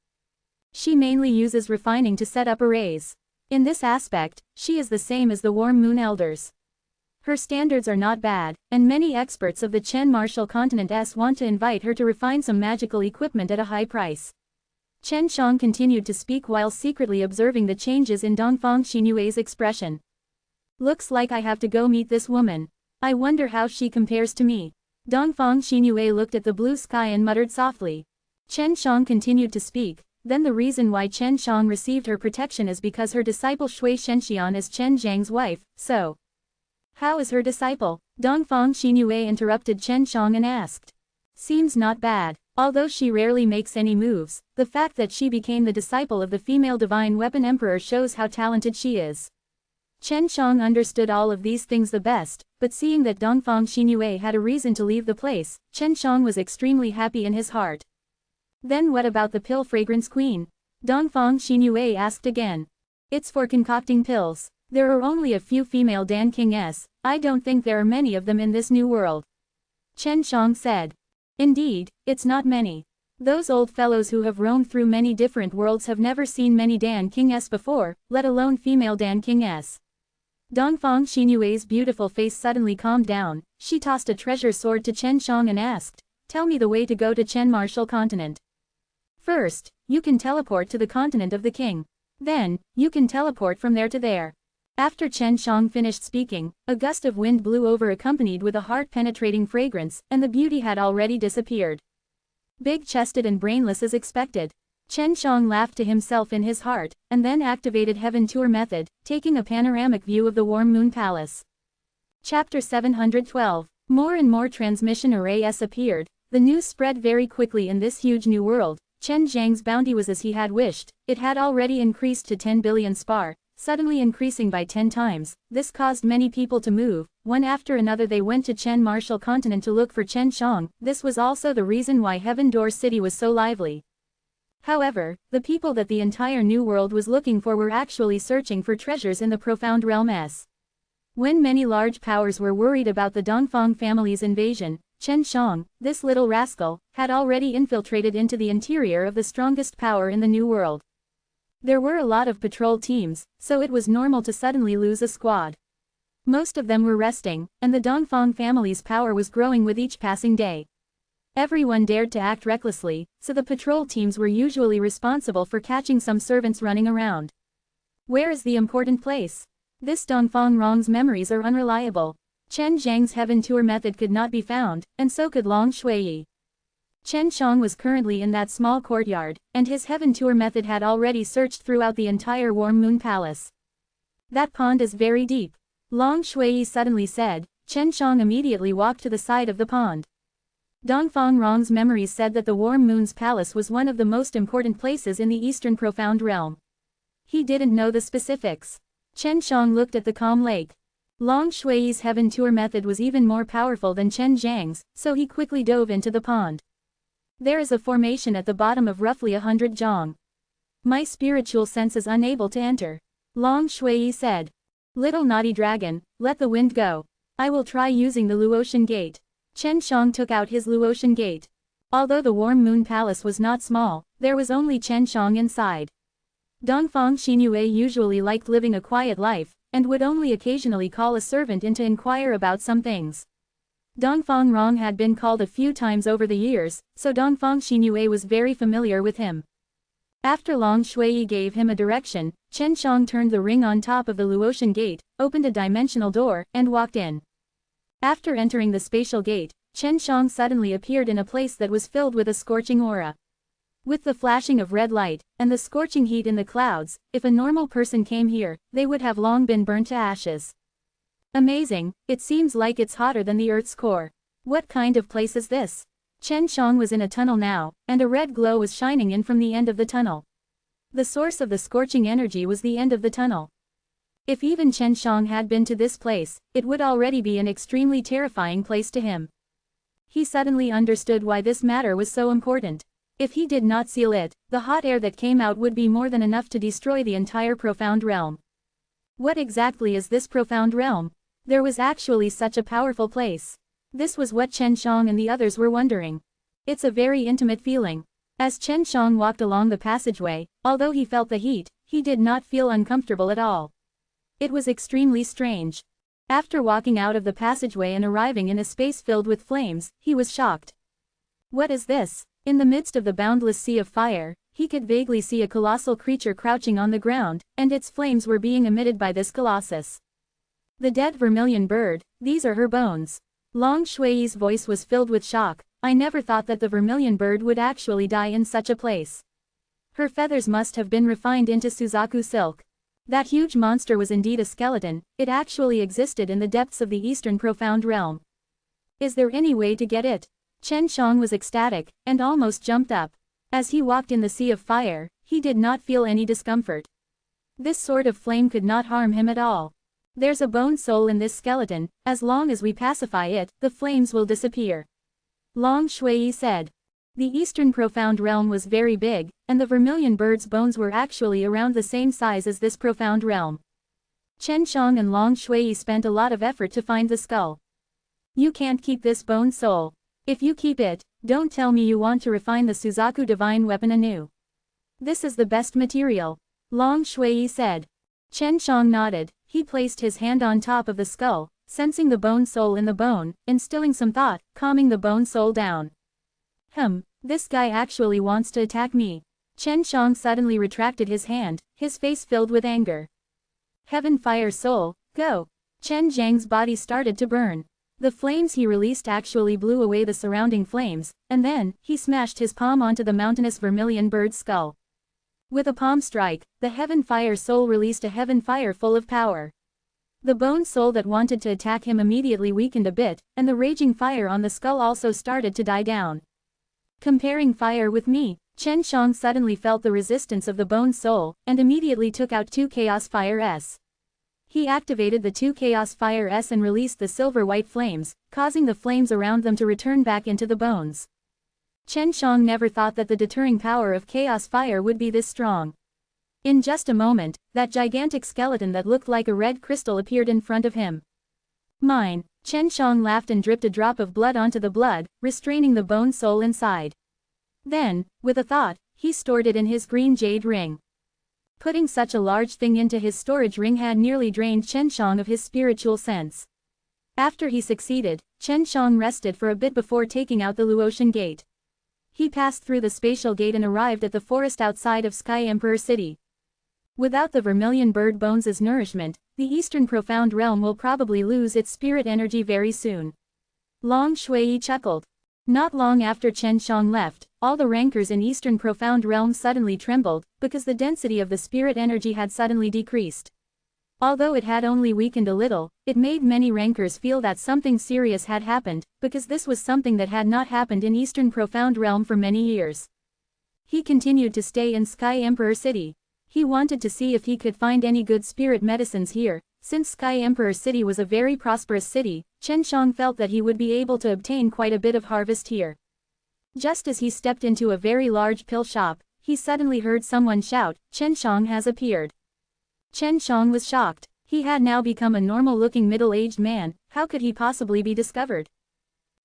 She mainly uses refining to set up arrays. In this aspect, she is the same as the Warm Moon Elders. Her standards are not bad, and many experts of the Chen martial continent want to invite her to refine some magical equipment at a high price. Chen Shang continued to speak while secretly observing the changes in Dongfang Xinyue's expression. Looks like I have to go meet this woman. I wonder how she compares to me. Dongfang Xinyue looked at the blue sky and muttered softly. Chen Shang continued to speak. Then the reason why Chen Shang received her protection is because her disciple Shui Shenxian is Chen Zhang's wife, so. How is her disciple? Dongfang Xinyue interrupted Chen Shang and asked. Seems not bad. Although she rarely makes any moves, the fact that she became the disciple of the female divine weapon emperor shows how talented she is. Chen Shang understood all of these things the best, but seeing that Dongfang Xinyue had a reason to leave the place, Chen Shang was extremely happy in his heart. Then what about the pill fragrance queen? Dongfang Xinyue asked again. It's for concocting pills. There are only a few female Dan Kings. I don't think there are many of them in this new world. Chen Shang said. Indeed, it's not many. Those old fellows who have roamed through many different worlds have never seen many Dan Kings before, let alone female Dan Kings. Dongfang Xinyue's beautiful face suddenly calmed down. She tossed a treasure sword to Chen Shang and asked, tell me the way to go to Chen martial continent. First, you can teleport to the continent of the king. Then, you can teleport from there to there. After Chen Shang finished speaking, a gust of wind blew over accompanied with a heart-penetrating fragrance, and the beauty had already disappeared. Big-chested and brainless as expected. Chen Shang laughed to himself in his heart, and then activated Heaven Tour method, taking a panoramic view of the Warm Moon Palace. Chapter 712. More and more transmission arrays appeared. The news spread very quickly in this huge new world. Chen Zhang's bounty was as he had wished. It had already increased to 10 billion spar, suddenly increasing by 10 times. This caused many people to move. One after another they went to Chen martial continent to look for Chen Shang. This was also the reason why Heaven Door City was so lively. However, the people that the entire new world was looking for were actually searching for treasures in the profound realm S. When many large powers were worried about the Dongfang family's invasion, Chen Shang, this little rascal, had already infiltrated into the interior of the strongest power in the new world. There were a lot of patrol teams, so it was normal to suddenly lose a squad. Most of them were resting, and the Dongfang family's power was growing with each passing day. Everyone dared to act recklessly, so the patrol teams were usually responsible for catching some servants running around. Where is the important place? This Dongfang Rong's memories are unreliable. Chen Zhang's heaven tour method could not be found, and so could Long Shuiyi. Chen Shang was currently in that small courtyard, and his heaven tour method had already searched throughout the entire Warm Moon Palace. That pond is very deep. Long Shuiyi suddenly said. Chen Shang immediately walked to the side of the pond. Dongfang Rong's memories said that the Warm Moon's palace was one of the most important places in the Eastern Profound Realm. He didn't know the specifics. Chen Shang looked at the calm lake. Long Shuiyi's heaven tour method was even more powerful than Chen Zhang's, so he quickly dove into the pond. There is a formation at the bottom of roughly 100 zhang. My spiritual sense is unable to enter. Long Shuiyi said. Little naughty dragon, let the wind go. I will try using the Luotian Gate. Chen Shang took out his Luotian Gate. Although the Warm Moon Palace was not small, there was only Chen Shang inside. Dongfang Xinyue usually liked living a quiet life, and would only occasionally call a servant in to inquire about some things. Dongfang Rong had been called a few times over the years, so Dongfang Xinyue was very familiar with him. After Long Shuiyi gave him a direction, Chen Shang turned the ring on top of the Luotian Gate, opened a dimensional door, and walked in. After entering the spatial gate, Chen Shang suddenly appeared in a place that was filled with a scorching aura. With the flashing of red light, and the scorching heat in the clouds, if a normal person came here, they would have long been burnt to ashes. Amazing, it seems like it's hotter than the Earth's core. What kind of place is this? Chen Shang was in a tunnel now, and a red glow was shining in from the end of the tunnel. The source of the scorching energy was the end of the tunnel. If even Chen Shang had been to this place, it would already be an extremely terrifying place to him. He suddenly understood why this matter was so important. If he did not seal it, the hot air that came out would be more than enough to destroy the entire profound realm. What exactly is this profound realm? There was actually such a powerful place. This was what Chen Shang and the others were wondering. It's a very intimate feeling. As Chen Shang walked along the passageway, although he felt the heat, he did not feel uncomfortable at all. It was extremely strange. After walking out of the passageway and arriving in a space filled with flames, he was shocked. What is this? In the midst of the boundless sea of fire, he could vaguely see a colossal creature crouching on the ground, and its flames were being emitted by this colossus. The dead vermilion bird, these are her bones. Long Shuiyi's voice was filled with shock. I never thought that the vermilion bird would actually die in such a place. Her feathers must have been refined into Suzaku silk. That huge monster was indeed a skeleton, it actually existed in the depths of the Eastern Profound Realm. Is there any way to get it? Chen Shang was ecstatic, and almost jumped up. As he walked in the sea of fire, he did not feel any discomfort. This sort of flame could not harm him at all. There's a bone soul in this skeleton, as long as we pacify it, the flames will disappear. Long Shuiyi said. The Eastern Profound Realm was very big, and the vermilion bird's bones were actually around the same size as this profound realm. Chen Shang and Long Shuiyi spent a lot of effort to find the skull. You can't keep this bone soul. If you keep it, don't tell me you want to refine the Suzaku divine weapon anew. This is the best material. Long Shuiyi said. Chen Shang nodded. He placed his hand on top of the skull, sensing the bone soul in the bone, instilling some thought, calming the bone soul down. This guy actually wants to attack me. Chen Shang suddenly retracted his hand, his face filled with anger. Heaven Fire Soul, go! Chen Zhang's body started to burn. The flames he released actually blew away the surrounding flames, and then, he smashed his palm onto the mountainous vermilion bird's skull. With a palm strike, the Heaven Fire Soul released a heaven fire full of power. The bone soul that wanted to attack him immediately weakened a bit, and the raging fire on the skull also started to die down. Comparing fire with me, Chen Shang suddenly felt the resistance of the bone soul, and immediately took out 2 Chaos Fire S. He activated the 2 Chaos Fire S and released the silver-white flames, causing the flames around them to return back into the bones. Chen Shang never thought that the deterring power of Chaos Fire would be this strong. In just a moment, that gigantic skeleton that looked like a red crystal appeared in front of him. Mine. Chen Shang laughed and dripped a drop of blood onto the blood, restraining the bone soul inside. Then, with a thought, he stored it in his green jade ring. Putting such a large thing into his storage ring had nearly drained Chen Shang of his spiritual sense. After he succeeded, Chen Shang rested for a bit before taking out the Luotian Gate. He passed through the spatial gate and arrived at the forest outside of Sky Emperor City. Without the vermilion bird bones as nourishment, the Eastern Profound Realm will probably lose its spirit energy very soon. Long Shui chuckled. Not long after Chen Shang left, all the rankers in Eastern Profound Realm suddenly trembled, because the density of the spirit energy had suddenly decreased. Although it had only weakened a little, it made many rankers feel that something serious had happened, because this was something that had not happened in Eastern Profound Realm for many years. He continued to stay in Sky Emperor City. He wanted to see if he could find any good spirit medicines here. Since Sky Emperor City was a very prosperous city, Chen Shang felt that he would be able to obtain quite a bit of harvest here. Just as he stepped into a very large pill shop, he suddenly heard someone shout, "Chen Shang has appeared." Chen Shang was shocked. He had now become a normal-looking middle-aged man. How could he possibly be discovered?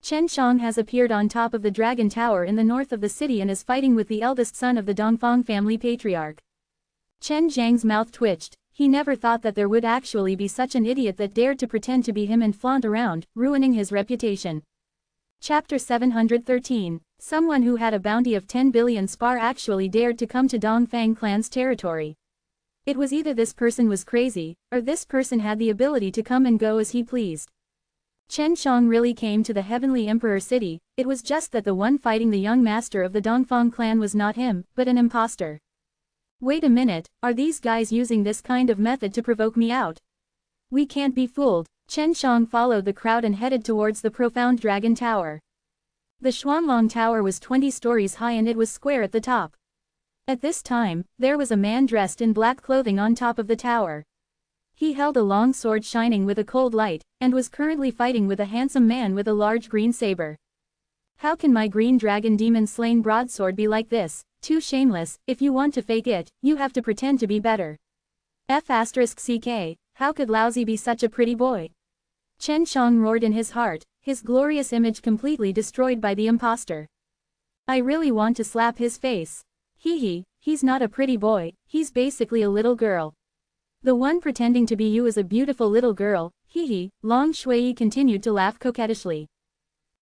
Chen Shang has appeared on top of the Dragon Tower in the north of the city and is fighting with the eldest son of the Dongfang family patriarch. Chen Zhang's mouth twitched. He never thought that there would actually be such an idiot that dared to pretend to be him and flaunt around, ruining his reputation. Chapter 713. Someone who had a bounty of 10 billion spar actually dared to come to Dongfang clan's territory. It was either this person was crazy, or this person had the ability to come and go as he pleased. Chen Shang really came to the Heavenly Emperor City. It was just that the one fighting the young master of the Dongfang clan was not him, but an imposter. Wait a minute, are these guys using this kind of method to provoke me out? We can't be fooled. Chen Shang followed the crowd and headed towards the profound Dragon Tower. The Xuanlong Tower was 20 stories high and it was square at the top. At this time, there was a man dressed in black clothing on top of the tower. He held a long sword shining with a cold light, and was currently fighting with a handsome man with a large green saber. How can my green dragon demon slain broadsword be like this? Too shameless. If you want to fake it, you have to pretend to be better. F***ck, how could Lousy be such a pretty boy? Chen Shang roared in his heart, his glorious image completely destroyed by the imposter. I really want to slap his face. He's not a pretty boy, he's basically a little girl. The one pretending to be you is a beautiful little girl, Long Shui continued to laugh coquettishly.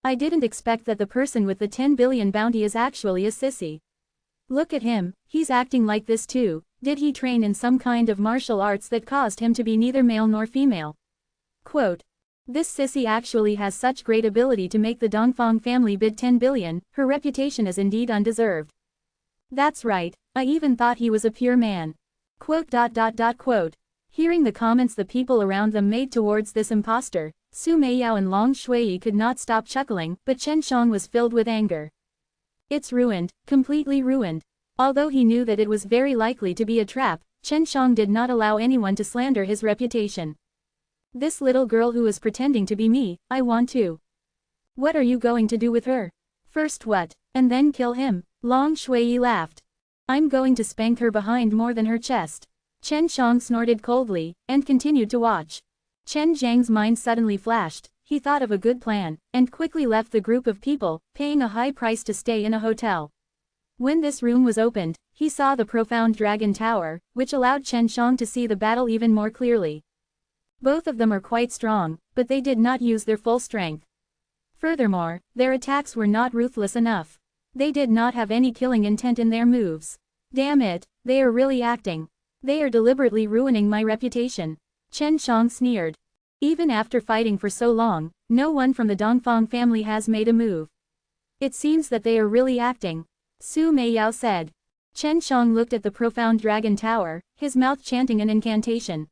I didn't expect that the person with the 10 billion bounty is actually a sissy. Look at him, he's acting like this too. Did he train in some kind of martial arts that caused him to be neither male nor female? Quote. This sissy actually has such great ability to make the Dongfang family bid 10 billion, her reputation is indeed undeserved. That's right, I even thought he was a pure man. Quote. Hearing the comments the people around them made towards this imposter, Su Meiyao and Long Shui could not stop chuckling, but Chen Shang was filled with anger. It's ruined, completely ruined. Although he knew that it was very likely to be a trap, Chen Shang did not allow anyone to slander his reputation. This little girl who is pretending to be me, I want to. What are you going to do with her? First what, and then kill him? Long Shui laughed. I'm going to spank her behind more than her chest. Chen Shang snorted coldly, and continued to watch. Chen Zhang's mind suddenly flashed. He thought of a good plan, and quickly left the group of people, paying a high price to stay in a hotel. When this room was opened, he saw the profound Dragon Tower, which allowed Chen Shang to see the battle even more clearly. Both of them are quite strong, but they did not use their full strength. Furthermore, their attacks were not ruthless enough. They did not have any killing intent in their moves. Damn it, they are really acting. They are deliberately ruining my reputation. Chen Shang sneered. Even after fighting for so long, no one from the Dongfang family has made a move. It seems that they are really acting. Su Meiyao said. Chen Shang looked at the profound Dragon Tower, his mouth chanting an incantation.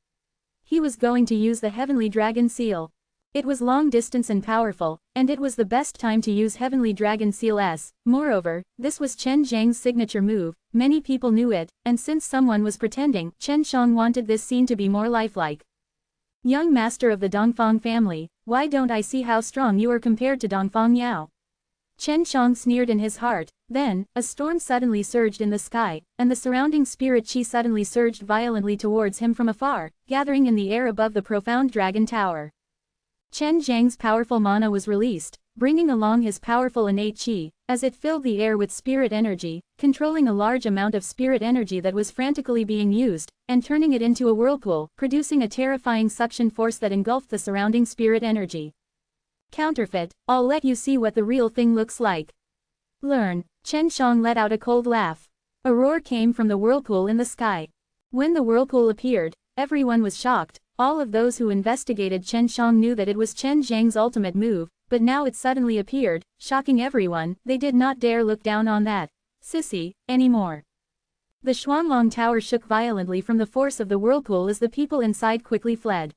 He was going to use the Heavenly Dragon Seal. It was long distance and powerful, and it was the best time to use Heavenly Dragon Seal S. Moreover, this was Chen Zhang's signature move, many people knew it, and since someone was pretending, Chen Shang wanted this scene to be more lifelike. Young master of the Dongfang family, why don't I see how strong you are compared to Dongfang Yao? Chen Shang sneered in his heart. Then, a storm suddenly surged in the sky, and the surrounding spirit chi suddenly surged violently towards him from afar, gathering in the air above the profound Dragon Tower. Chen Zhang's powerful mana was released, bringing along his powerful innate chi, as it filled the air with spirit energy, controlling a large amount of spirit energy that was frantically being used, and turning it into a whirlpool, producing a terrifying suction force that engulfed the surrounding spirit energy. Counterfeit, I'll let you see what the real thing looks like. Learn. Chen Shang let out a cold laugh. A roar came from the whirlpool in the sky. When the whirlpool appeared, everyone was shocked. All of those who investigated Chen Shang knew that it was Chen Zhang's ultimate move, but now it suddenly appeared, shocking everyone. They did not dare look down on that sissy anymore. The Xuanlong Tower shook violently from the force of the whirlpool as the people inside quickly fled.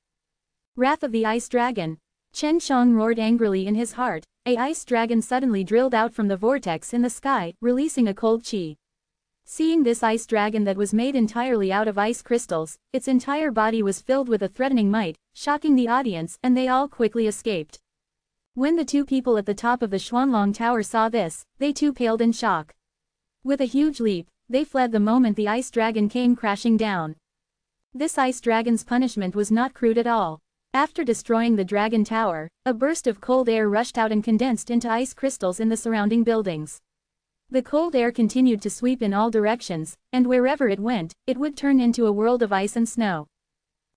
Wrath of the Ice Dragon. Chen Shang roared angrily in his heart. A ice dragon suddenly drilled out from the vortex in the sky, releasing a cold chi. Seeing this ice dragon that was made entirely out of ice crystals, its entire body was filled with a threatening might, shocking the audience, and they all quickly escaped. When the two people at the top of the Xuanlong Tower saw this, they too paled in shock. With a huge leap, they fled the moment the ice dragon came crashing down. This ice dragon's punishment was not crude at all. After destroying the dragon tower, a burst of cold air rushed out and condensed into ice crystals in the surrounding buildings. The cold air continued to sweep in all directions, and wherever it went, it would turn into a world of ice and snow.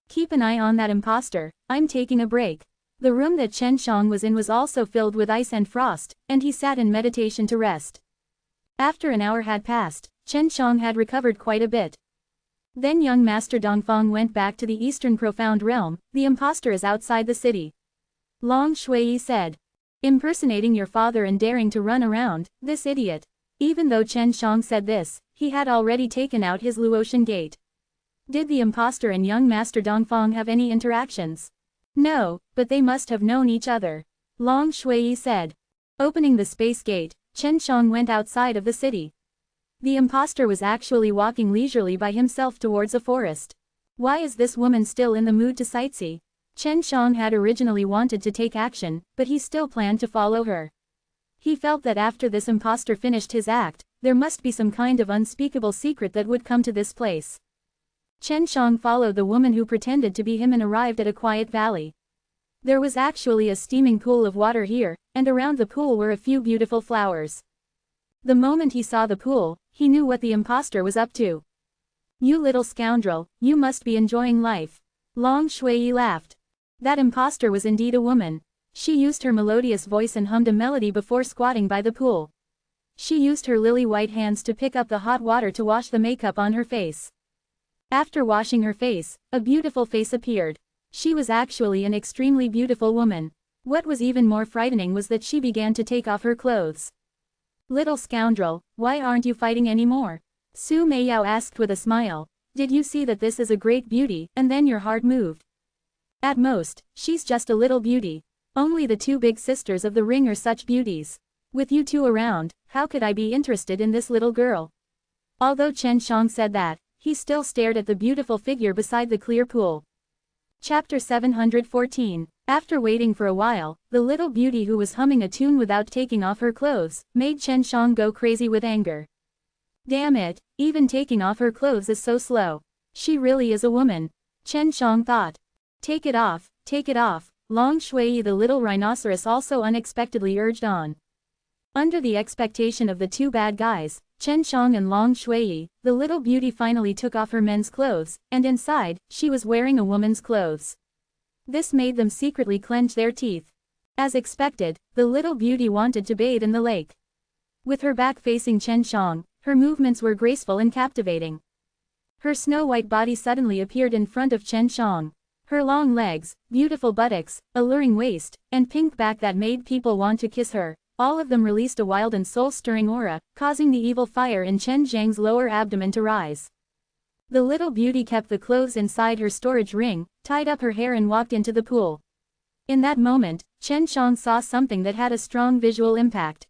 Keep an eye on that imposter, I'm taking a break. The room that Chen Shang was in was also filled with ice and frost, and he sat in meditation to rest. After an hour had passed, Chen Shang had recovered quite a bit. Then young Master Dongfang went back to the Eastern Profound Realm. The imposter is outside the city. Long Shui said. Impersonating your father and daring to run around, this idiot. Even though Chen Shang said this, he had already taken out his Luotian gate. Did the imposter and young Master Dongfang have any interactions? No, but they must have known each other. Long Shui said. Opening the space gate, Chen Shang went outside of the city. The imposter was actually walking leisurely by himself towards a forest. Why is this woman still in the mood to sightsee? Chen Shang had originally wanted to take action, but he still planned to follow her. He felt that after this imposter finished his act, there must be some kind of unspeakable secret that would come to this place. Chen Shang followed the woman who pretended to be him and arrived at a quiet valley. There was actually a steaming pool of water here, and around the pool were a few beautiful flowers. The moment he saw the pool, he knew what the imposter was up to. You little scoundrel, you must be enjoying life. Long Shui laughed. That imposter was indeed a woman. She used her melodious voice and hummed a melody before squatting by the pool. She used her lily-white hands to pick up the hot water to wash the makeup on her face. After washing her face, a beautiful face appeared. She was actually an extremely beautiful woman. What was even more frightening was that she began to take off her clothes. Little scoundrel, why aren't you fighting anymore? Su Meiyao asked with a smile. Did you see that this is a great beauty, and then your heart moved? At most, she's just a little beauty. Only the two big sisters of the ring are such beauties. With you two around, how could I be interested in this little girl? Although Chen Shang said that, he still stared at the beautiful figure beside the clear pool. Chapter 714. After waiting for a while, the little beauty who was humming a tune without taking off her clothes, made Chen Shang go crazy with anger. Damn it, even taking off her clothes is so slow. She really is a woman. Chen Shang thought. Take it off, take it off. Long Shui the little rhinoceros also unexpectedly urged on. Under the expectation of the two bad guys, Chen Shang and Long Shui, the little beauty finally took off her men's clothes, and inside, she was wearing a woman's clothes. This made them secretly clench their teeth. As expected, the little beauty wanted to bathe in the lake. With her back facing Chen Shang, her movements were graceful and captivating. Her snow-white body suddenly appeared in front of Chen Shang. Her long legs, beautiful buttocks, alluring waist, and pink back that made people want to kiss her, all of them released a wild and soul-stirring aura, causing the evil fire in Chen Zhang's lower abdomen to rise. The little beauty kept the clothes inside her storage ring, tied up her hair and walked into the pool. In that moment, Chen Shang saw something that had a strong visual impact.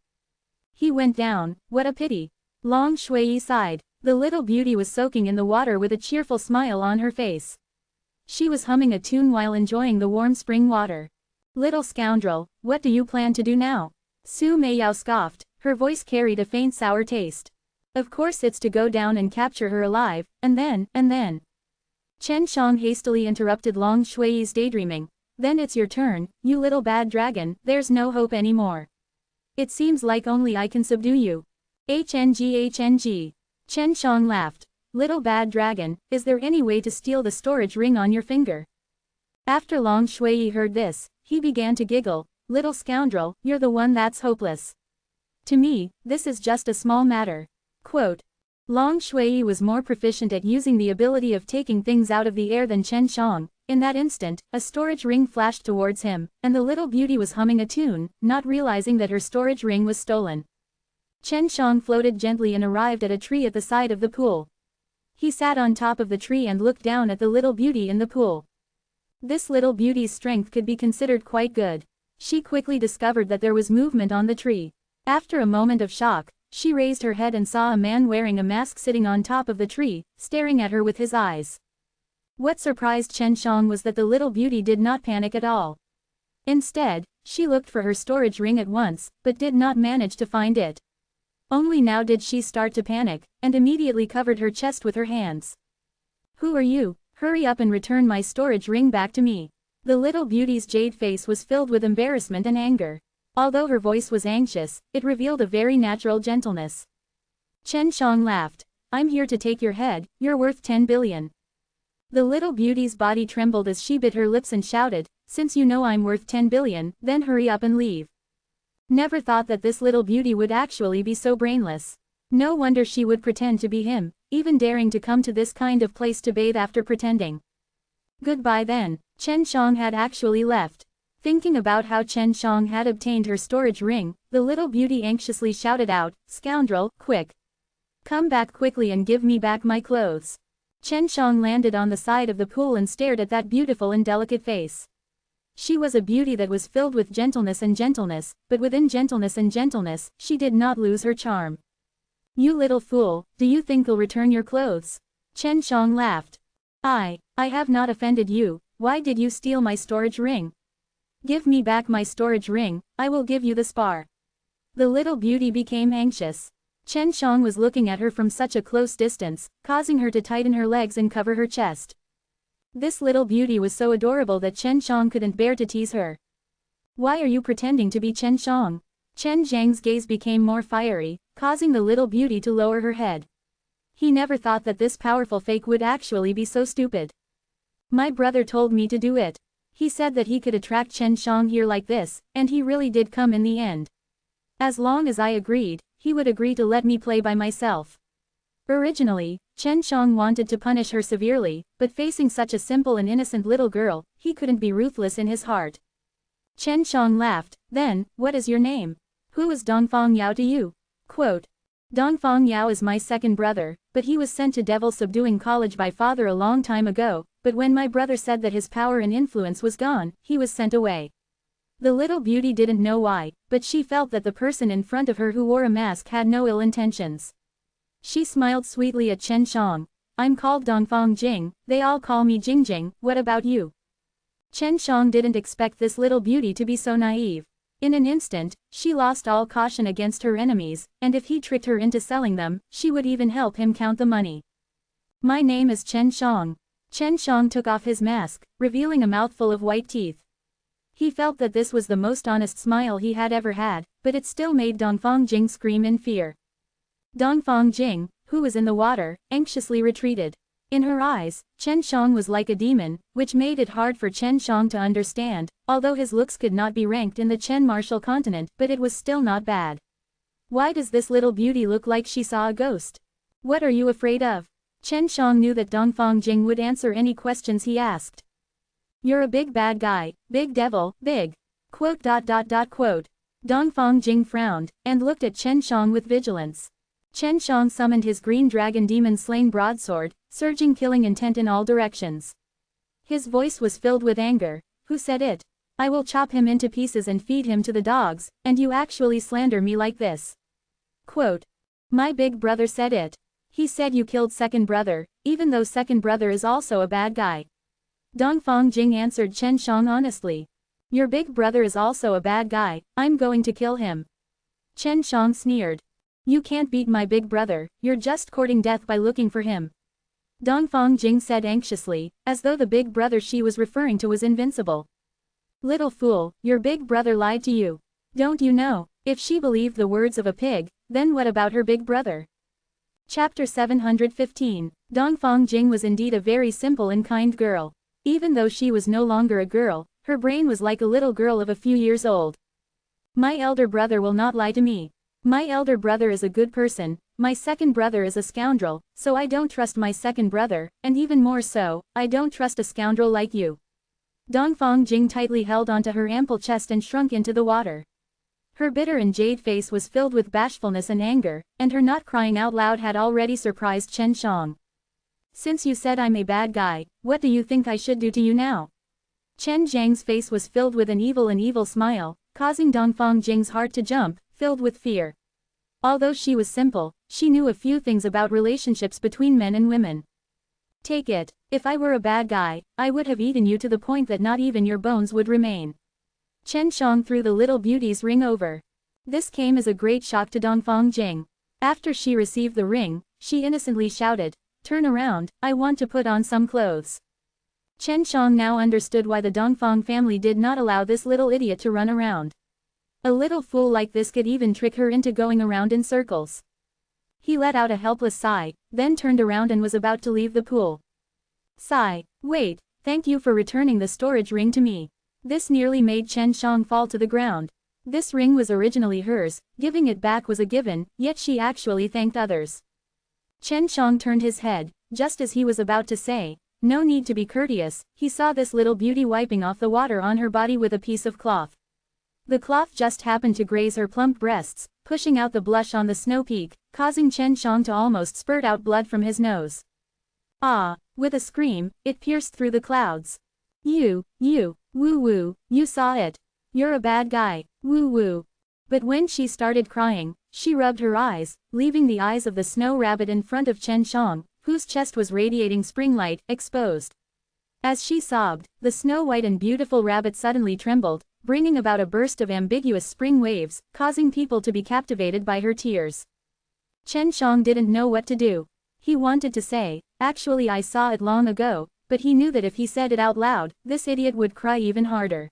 He went down, what a pity. Long Shui sighed. The little beauty was soaking in the water with a cheerful smile on her face. She was humming a tune while enjoying the warm spring water. Little scoundrel, what do you plan to do now? Su Meiyao scoffed, her voice carried a faint sour taste. Of course it's to go down and capture her alive, and then. Chen Shang hastily interrupted Long Shui's daydreaming. Then it's your turn, you little bad dragon, there's no hope anymore. It seems like only I can subdue you. HNG. Chen Shang laughed. Little bad dragon, is there any way to steal the storage ring on your finger? After Long Shui heard this, he began to giggle. Little scoundrel, you're the one that's hopeless. To me, this is just a small matter. Quote. Long Shui was more proficient at using the ability of taking things out of the air than Chen Shang. In that instant, a storage ring flashed towards him, and the little beauty was humming a tune, not realizing that her storage ring was stolen. Chen Shang floated gently and arrived at a tree at the side of the pool. He sat on top of the tree and looked down at the little beauty in the pool. This little beauty's strength could be considered quite good. She quickly discovered that there was movement on the tree. After a moment of shock, she raised her head and saw a man wearing a mask sitting on top of the tree, staring at her with his eyes. What surprised Chen Shang was that the little beauty did not panic at all. Instead, she looked for her storage ring at once, but did not manage to find it. Only now did she start to panic, and immediately covered her chest with her hands. Who are you? Hurry up and return my storage ring back to me. The little beauty's jade face was filled with embarrassment and anger. Although her voice was anxious, it revealed a very natural gentleness. Chen Shang laughed. I'm here to take your head, you're worth 10 billion. The little beauty's body trembled as she bit her lips and shouted, since you know I'm worth 10 billion, then hurry up and leave. Never thought that this little beauty would actually be so brainless. No wonder she would pretend to be him, even daring to come to this kind of place to bathe after pretending. Goodbye then, Chen Shang had actually left. Thinking about how Chen Shang had obtained her storage ring, the little beauty anxiously shouted out, scoundrel, quick. Come back quickly and give me back my clothes. Chen Shang landed on the side of the pool and stared at that beautiful and delicate face. She was a beauty that was filled with gentleness, but within gentleness and gentleness, she did not lose her charm. You little fool, do you think you'll return your clothes? Chen Shang laughed. I have not offended you, why did you steal my storage ring? Give me back my storage ring, I will give you the spar. The little beauty became anxious. Chen Shang was looking at her from such a close distance, causing her to tighten her legs and cover her chest. This little beauty was so adorable that Chen Shang couldn't bear to tease her. Why are you pretending to be Chen Shang? Chen Zhang's gaze became more fiery, causing the little beauty to lower her head. He never thought that this powerful fake would actually be so stupid. My brother told me to do it. He said that he could attract Chen Shang here like this, and he really did come in the end. As long as I agreed, he would agree to let me play by myself. Originally, Chen Shang wanted to punish her severely, but facing such a simple and innocent little girl, he couldn't be ruthless in his heart. Chen Shang laughed, then, what is your name? Who is Dongfang Yao to you? Quote. Dongfang Yao is my second brother, but he was sent to devil subduing college by father a long time ago, but when my brother said that his power and influence was gone, he was sent away. The little beauty didn't know why, but she felt that the person in front of her who wore a mask had no ill intentions. She smiled sweetly at Chen Shang. I'm called Dongfang Jing, they all call me Jingjing, what about you? Chen Shang didn't expect this little beauty to be so naive. In an instant, she lost all caution against her enemies, and if he tricked her into selling them, she would even help him count the money. My name is Chen Shang. Chen Shang took off his mask, revealing a mouthful of white teeth. He felt that this was the most honest smile he had ever had, but it still made Dongfang Jing scream in fear. Dongfang Jing, who was in the water, anxiously retreated. In her eyes, Chen Shang was like a demon, which made it hard for Chen Shang to understand, although his looks could not be ranked in the Chen martial continent, but it was still not bad. Why does this little beauty look like she saw a ghost? What are you afraid of? Chen Shang knew that Dongfang Jing would answer any questions he asked. You're a big bad guy, big devil, big. Quote. Dongfang Jing frowned, and looked at Chen Shang with vigilance. Chen Shang summoned his green dragon demon-slain broadsword, surging killing intent in all directions. His voice was filled with anger. Who said it? I will chop him into pieces and feed him to the dogs, and you actually slander me like this. Quote. My big brother said it. He said you killed second brother, even though second brother is also a bad guy. Dongfang Jing answered Chen Shang honestly. Your big brother is also a bad guy, I'm going to kill him. Chen Shang sneered. You can't beat my big brother, you're just courting death by looking for him. Dongfang Jing said anxiously, as though the big brother she was referring to was invincible. Little fool, your big brother lied to you. Don't you know, if she believed the words of a pig, then what about her big brother? Chapter 715. Dongfang Jing was indeed a very simple and kind girl. Even though she was no longer a girl, her brain was like a little girl of a few years old. My elder brother will not lie to me. My elder brother is a good person, my second brother is a scoundrel, so I don't trust my second brother, and even more so, I don't trust a scoundrel like you. Dongfang Jing tightly held onto her ample chest and shrunk into the water. Her bitter and jade face was filled with bashfulness and anger, and her not crying out loud had already surprised Chen Shang. Since you said I'm a bad guy, what do you think I should do to you now? Chen Zhang's face was filled with an evil smile, causing Dongfang Jing's heart to jump, filled with fear. Although she was simple, she knew a few things about relationships between men and women. Take it, if I were a bad guy, I would have eaten you to the point that not even your bones would remain. Chen Shang threw the little beauty's ring over. This came as a great shock to Dongfang Jing. After she received the ring, she innocently shouted, "Turn around, I want to put on some clothes." Chen Shang now understood why the Dongfang family did not allow this little idiot to run around. A little fool like this could even trick her into going around in circles. He let out a helpless sigh, then turned around and was about to leave the pool. Sigh, wait, thank you for returning the storage ring to me. This nearly made Chen Shang fall to the ground. This ring was originally hers, giving it back was a given, yet she actually thanked others. Chen Shang turned his head, just as he was about to say, "No need to be courteous," he saw this little beauty wiping off the water on her body with a piece of cloth. The cloth just happened to graze her plump breasts, pushing out the blush on the snow peak, causing Chen Shang to almost spurt out blood from his nose. Ah! With a scream, it pierced through the clouds. You, woo-woo, you saw it. You're a bad guy, woo-woo. But when she started crying, she rubbed her eyes, leaving the eyes of the snow rabbit in front of Chen Shang, whose chest was radiating spring light, exposed. As she sobbed, the snow-white and beautiful rabbit suddenly trembled, bringing about a burst of ambiguous spring waves, causing people to be captivated by her tears. Chen Shang didn't know what to do. He wanted to say, "Actually I saw it long ago," but he knew that if he said it out loud, this idiot would cry even harder.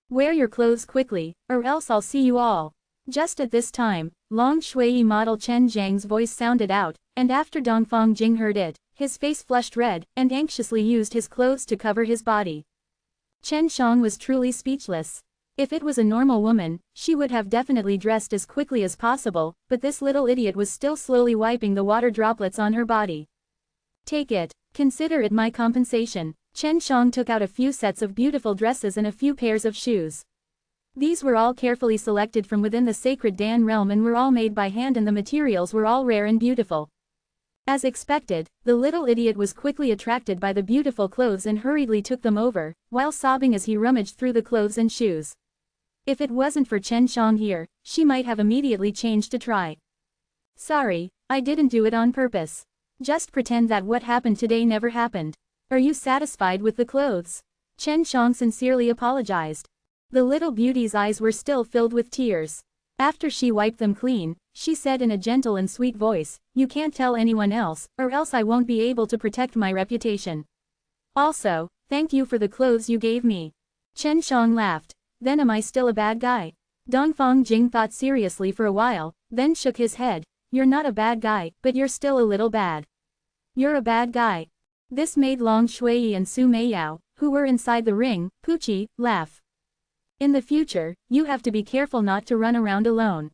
Wear your clothes quickly, or else I'll see you all. Just at this time, Long Shui model Chen Zhang's voice sounded out, and after Dongfang Jing heard it, his face flushed red, and anxiously used his clothes to cover his body. Chen Shang was truly speechless. If it was a normal woman, she would have definitely dressed as quickly as possible, but this little idiot was still slowly wiping the water droplets on her body. Take it, consider it my compensation. Chen Shang took out a few sets of beautiful dresses and a few pairs of shoes. These were all carefully selected from within the sacred Dan realm and were all made by hand, and the materials were all rare and beautiful. As expected, the little idiot was quickly attracted by the beautiful clothes and hurriedly took them over, while sobbing as he rummaged through the clothes and shoes. If it wasn't for Chen Shang here, she might have immediately changed to try. Sorry, I didn't do it on purpose. Just pretend that what happened today never happened. Are you satisfied with the clothes? Chen Shang sincerely apologized. The little beauty's eyes were still filled with tears. After she wiped them clean, she said in a gentle and sweet voice, "You can't tell anyone else, or else I won't be able to protect my reputation. Also, thank you for the clothes you gave me." Chen Shang laughed. Then am I still a bad guy? Dongfang Jing thought seriously for a while, then shook his head. You're not a bad guy, but you're still a little bad. You're a bad guy. This made Long Shui and Su Meiyao, who were inside the ring, Puchi, laugh. In the future, you have to be careful not to run around alone.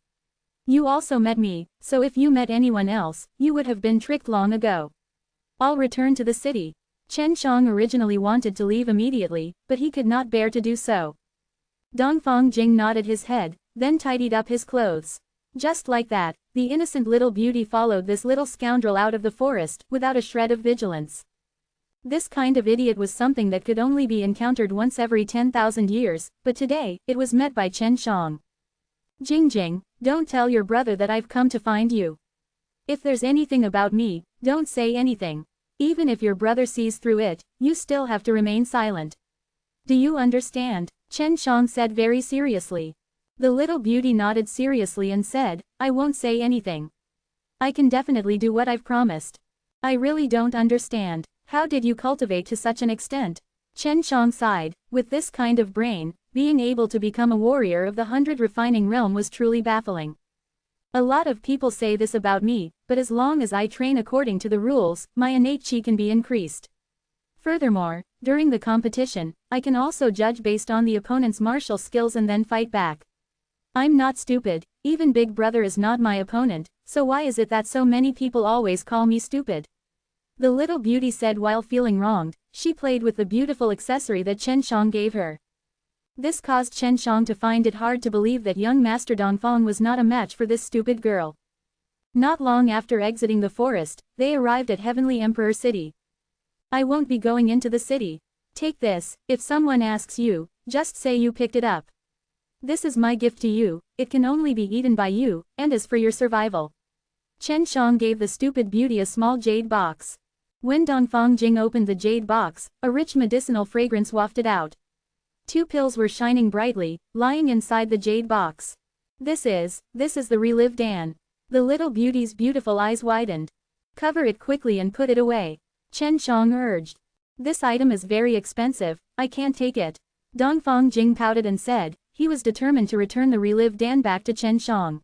You also met me, so if you met anyone else, you would have been tricked long ago. I'll return to the city. Chen Shang originally wanted to leave immediately, but he could not bear to do so. Dongfang Jing nodded his head, then tidied up his clothes. Just like that, the innocent little beauty followed this little scoundrel out of the forest, without a shred of vigilance. This kind of idiot was something that could only be encountered once every 10,000 years, but today, it was met by Chen Shang. Jing, don't tell your brother that I've come to find you. If there's anything about me, don't say anything. Even if your brother sees through it, you still have to remain silent. Do you understand? Chen Shang said very seriously. The little beauty nodded seriously and said, I won't say anything. I can definitely do what I've promised. I really don't understand. How did you cultivate to such an extent? Chen Shang sighed. With this kind of brain, being able to become a warrior of the 100 refining realm was truly baffling. A lot of people say this about me, but as long as I train according to the rules, my innate chi can be increased. Furthermore, during the competition, I can also judge based on the opponent's martial skills and then fight back. I'm not stupid, even Big Brother is not my opponent, so why is it that so many people always call me stupid? The little beauty said while feeling wronged. She played with the beautiful accessory that Chen Shang gave her. This caused Chen Shang to find it hard to believe that young Master Dongfang was not a match for this stupid girl. Not long after exiting the forest, they arrived at Heavenly Emperor City. I won't be going into the city. Take this, if someone asks you, just say you picked it up. This is my gift to you, it can only be eaten by you, and is for your survival. Chen Shang gave the stupid beauty a small jade box. When Dongfang Jing opened the jade box, a rich medicinal fragrance wafted out. 2 pills were shining brightly, lying inside the jade box. This is the Relive Dan. The little beauty's beautiful eyes widened. Cover it quickly and put it away. Chen Shang urged. This item is very expensive, I can't take it. Dongfang Jing pouted and said, he was determined to return the Relive Dan back to Chen Shang.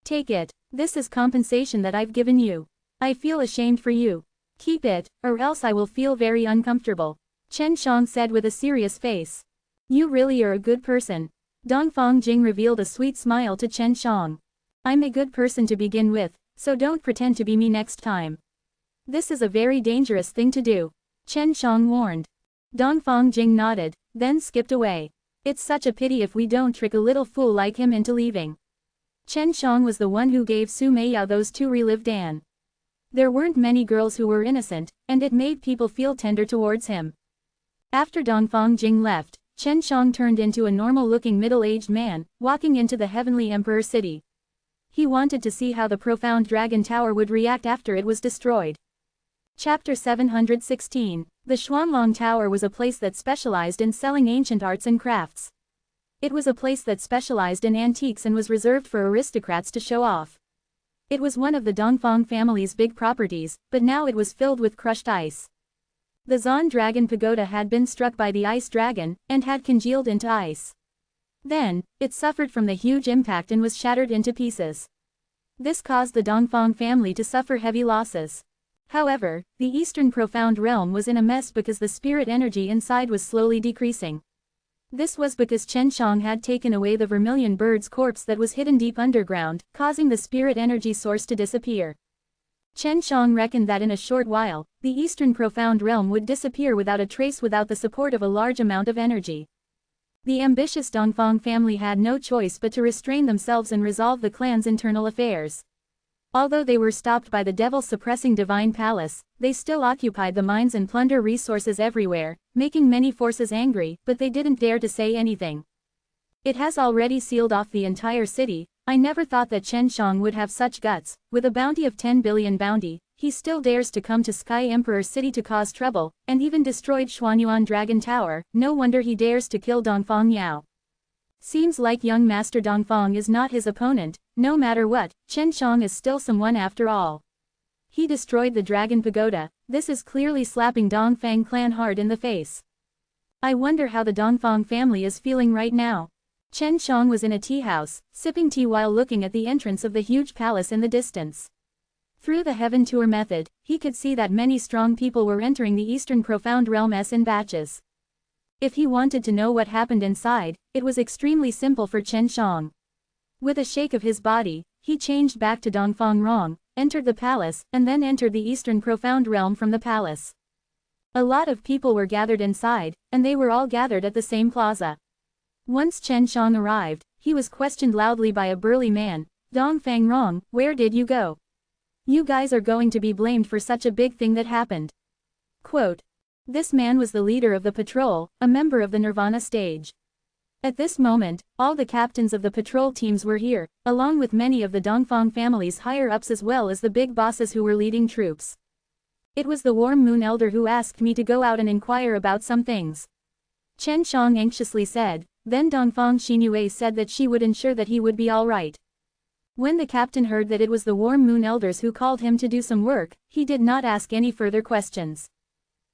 Take it, this is compensation that I've given you. I feel ashamed for you. Keep it, or else I will feel very uncomfortable. Chen Shang said with a serious face. You really are a good person. Dongfang Jing revealed a sweet smile to Chen Shang. I'm a good person to begin with, so don't pretend to be me next time. This is a very dangerous thing to do. Chen Shang warned. Dongfang Jing nodded, then skipped away. It's such a pity if we don't trick a little fool like him into leaving. Chen Shang was the one who gave Su Meiyao those 2 Relive Dan. There weren't many girls who were innocent, and it made people feel tender towards him. After Dongfang Jing left, Chen Shang turned into a normal-looking middle-aged man, walking into the Heavenly Emperor City. He wanted to see how the profound Dragon Tower would react after it was destroyed. Chapter 716. The Xuanlong Tower was a place that specialized in selling ancient arts and crafts. It was a place that specialized in antiques and was reserved for aristocrats to show off. It was one of the Dongfang family's big properties, but now it was filled with crushed ice. The Zan Dragon Pagoda had been struck by the ice dragon, and had congealed into ice. Then, it suffered from the huge impact and was shattered into pieces. This caused the Dongfang family to suffer heavy losses. However, the Eastern Profound Realm was in a mess because the spirit energy inside was slowly decreasing. This was because Chen Shang had taken away the vermilion bird's corpse that was hidden deep underground, causing the spirit energy source to disappear. Chen Shang reckoned that in a short while, the Eastern Profound Realm would disappear without a trace without the support of a large amount of energy. The ambitious Dongfang family had no choice but to restrain themselves and resolve the clan's internal affairs. Although they were stopped by the devil-suppressing divine palace, they still occupied the mines and plunder resources everywhere, making many forces angry, but they didn't dare to say anything. It has already sealed off the entire city. I never thought that Chen Shang would have such guts. With a bounty of 10 billion bounty, he still dares to come to Sky Emperor City to cause trouble, and even destroyed Xuanyuan Dragon Tower. No wonder he dares to kill Dongfang Yao. Seems like young Master Dongfang is not his opponent. No matter what, Chen Shang is still someone after all. He destroyed the Dragon Pagoda. This is clearly slapping Dongfang clan hard in the face. I wonder how the Dongfang family is feeling right now. Chen Shang was in a tea house, sipping tea while looking at the entrance of the huge palace in the distance. Through the Heaven Tour method, he could see that many strong people were entering the Eastern Profound Realm in batches. If he wanted to know what happened inside, it was extremely simple for Chen Shang. With a shake of his body, he changed back to Dongfang Rong, entered the palace, and then entered the Eastern Profound Realm from the palace. A lot of people were gathered inside, and they were all gathered at the same plaza. Once Chen Shang arrived, he was questioned loudly by a burly man. Dongfang Rong, where did you go? You guys are going to be blamed for such a big thing that happened. Quote. This man was the leader of the patrol, a member of the Nirvana stage. At this moment, all the captains of the patrol teams were here, along with many of the Dongfang family's higher-ups as well as the big bosses who were leading troops. It was the Warm Moon Elder who asked me to go out and inquire about some things. Chen Shang anxiously said. Then Dongfang Xinyue said that she would ensure that he would be all right. When the captain heard that it was the Warm Moon Elders who called him to do some work, he did not ask any further questions.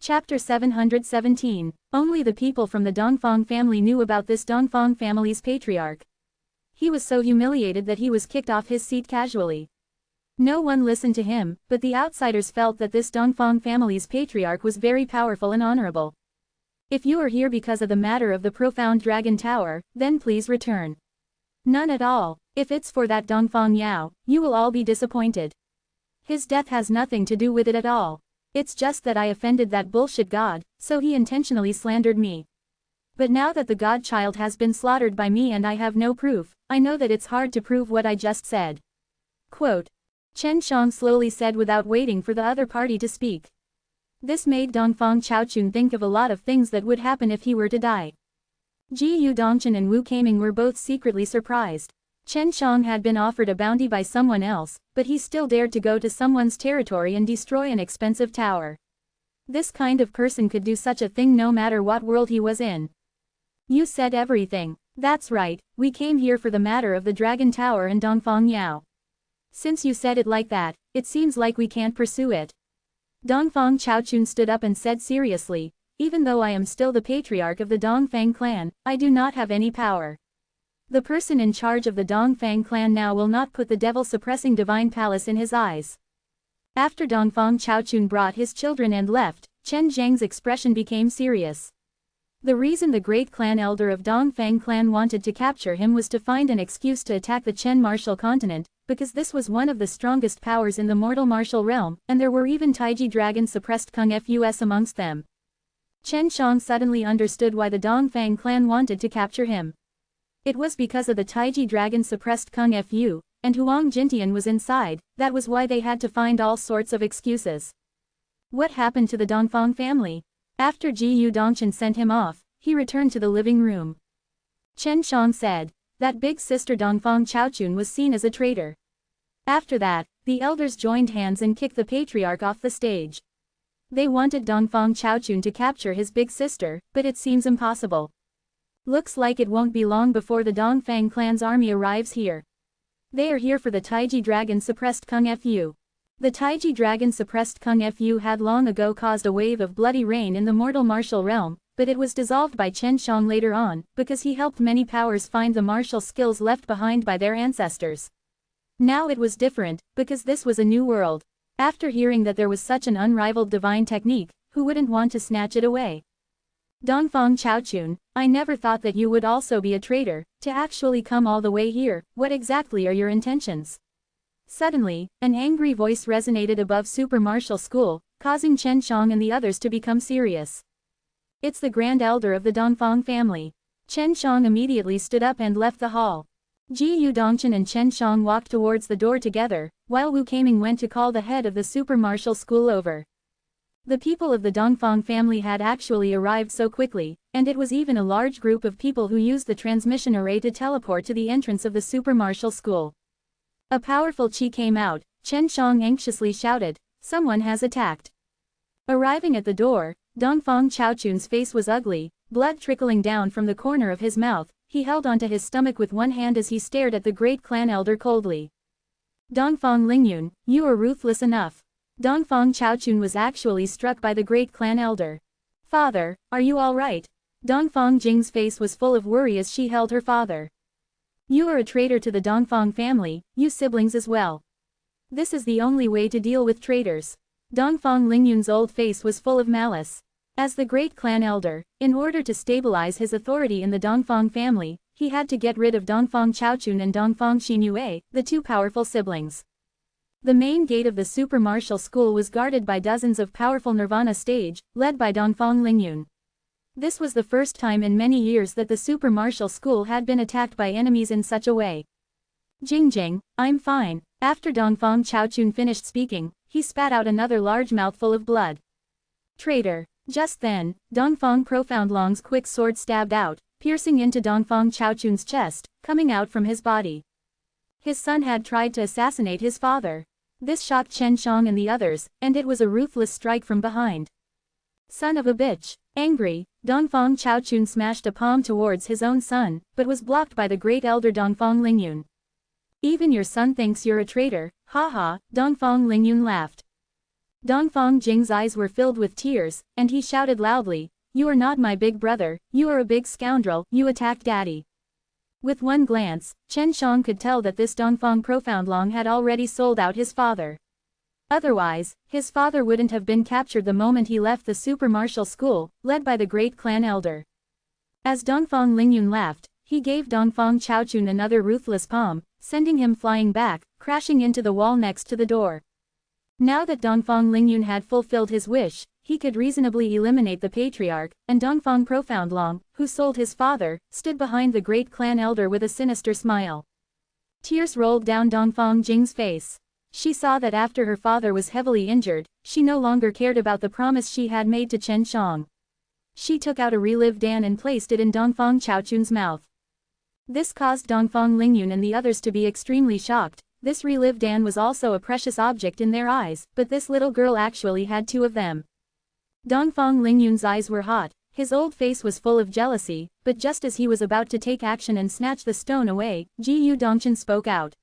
Chapter 717. Only the people from the Dongfang family knew about this Dongfang family's patriarch. He was so humiliated that he was kicked off his seat casually. No one listened to him, but the outsiders felt that this Dongfang family's patriarch was very powerful and honorable. If you are here because of the matter of the profound dragon tower, then please return. None at all. If it's for that Dongfang Yao, you will all be disappointed. His death has nothing to do with it at all. It's just that I offended that bullshit god, so he intentionally slandered me. But now that the godchild has been slaughtered by me and I have no proof, I know that it's hard to prove what I just said. Quote. Chen Shang slowly said without waiting for the other party to speak. This made Dongfang Chaochun think of a lot of things that would happen if he were to die. Ji Yu Dongchen and Wu Kaming were both secretly surprised. Chen Shang had been offered a bounty by someone else, but he still dared to go to someone's territory and destroy an expensive tower. This kind of person could do such a thing no matter what world he was in. You said everything. That's right, we came here for the matter of the Dragon Tower and Dongfang Yao. Since you said it like that, it seems like we can't pursue it. Dongfang Chaochun stood up and said seriously, even though I am still the patriarch of the Dongfang clan, I do not have any power. The person in charge of the Dongfang clan now will not put the devil-suppressing divine palace in his eyes. After Dongfang Chaochun brought his children and left, Chen Zhang's expression became serious. The reason the great clan elder of Dongfang clan wanted to capture him was to find an excuse to attack the Chen martial continent, because this was one of the strongest powers in the mortal martial realm, and there were even Taiji dragon-suppressed Kung Fus amongst them. Chen Shang suddenly understood why the Dongfang clan wanted to capture him. It was because of the Taiji dragon-suppressed Kung Fu, and Huang Jintian was inside, that was why they had to find all sorts of excuses. What happened to the Dongfang family? After Ji Yu Dongchen sent him off, he returned to the living room. Chen Shang said, that big sister Dongfang Chaochun was seen as a traitor. After that, the elders joined hands and kicked the patriarch off the stage. They wanted Dongfang Chaochun to capture his big sister, but it seems impossible. Looks like it won't be long before the Dongfang clan's army arrives here. They are here for the Taiji dragon-suppressed Kung Fu. The Taiji dragon-suppressed Kung Fu had long ago caused a wave of bloody rain in the mortal martial realm, but it was dissolved by Chen Shang later on, because he helped many powers find the martial skills left behind by their ancestors. Now it was different, because this was a new world. After hearing that there was such an unrivaled divine technique, who wouldn't want to snatch it away? Dongfang Chaochun, I never thought that you would also be a traitor, to actually come all the way here. What exactly are your intentions? Suddenly, an angry voice resonated above Super Martial School, causing Chen Shang and the others to become serious. It's the Grand Elder of the Dongfang family. Chen Shang immediately stood up and left the hall. Ji Yu Dongchen and Chen Shang walked towards the door together, while Wu Kaming went to call the head of the Super Martial School over. The people of the Dongfang family had actually arrived so quickly, and it was even a large group of people who used the transmission array to teleport to the entrance of the Super Martial School. A powerful chi came out. Chen Shang anxiously shouted, someone has attacked. Arriving at the door, Dongfang Chaochun's face was ugly, blood trickling down from the corner of his mouth. He held onto his stomach with one hand as he stared at the great clan elder coldly. Dongfang Lingyun, you are ruthless enough. Dongfang Chaochun was actually struck by the great clan elder. Father, are you all right? Dongfang Jing's face was full of worry as she held her father. You are a traitor to the Dongfang family, you siblings as well. This is the only way to deal with traitors. Dongfang Lingyun's old face was full of malice. As the great clan elder, in order to stabilize his authority in the Dongfang family, he had to get rid of Dongfang Chaochun and Dongfang Xinyue, the two powerful siblings. The main gate of the Super Martial School was guarded by dozens of powerful Nirvana stage, led by Dongfang Lingyun. This was the first time in many years that the Super Martial School had been attacked by enemies in such a way. Jingjing, I'm fine. After Dongfang Chaochun finished speaking, he spat out another large mouthful of blood. Traitor. Just then, Dongfang Profoundlong's quick sword stabbed out, piercing into Dongfang Chaochun's chest, coming out from his body. His son had tried to assassinate his father. This shocked Chen Shang and the others, and it was a ruthless strike from behind. Son of a bitch. Angry, Dongfang Chaochun smashed a palm towards his own son, but was blocked by the great elder Dongfang Lingyun. Even your son thinks you're a traitor, haha, Dongfang Lingyun laughed. Dongfang Jing's eyes were filled with tears, and he shouted loudly, "You are not my big brother, you are a big scoundrel, you attacked daddy." With one glance, Chen Shang could tell that this Dongfang Profoundlong had already sold out his father. Otherwise, his father wouldn't have been captured the moment he left the super martial school, led by the great clan elder. As Dongfang Lingyun laughed, he gave Dongfang Chaochun another ruthless palm, sending him flying back, crashing into the wall next to the door. Now that Dongfang Lingyun had fulfilled his wish, he could reasonably eliminate the patriarch, and Dongfang Profoundlong, who sold his father, stood behind the great clan elder with a sinister smile. Tears rolled down Dongfang Jing's face. She saw that after her father was heavily injured, she no longer cared about the promise she had made to Chen Shang. She took out a relive Dan and placed it in Dongfang Chaochun's mouth. This caused Dongfang Lingyun and the others to be extremely shocked. This relive Dan was also a precious object in their eyes, but this little girl actually had two of them. Dongfang Lingyun's eyes were hot, his old face was full of jealousy, but just as he was about to take action and snatch the stone away, Ji Dongchen spoke out.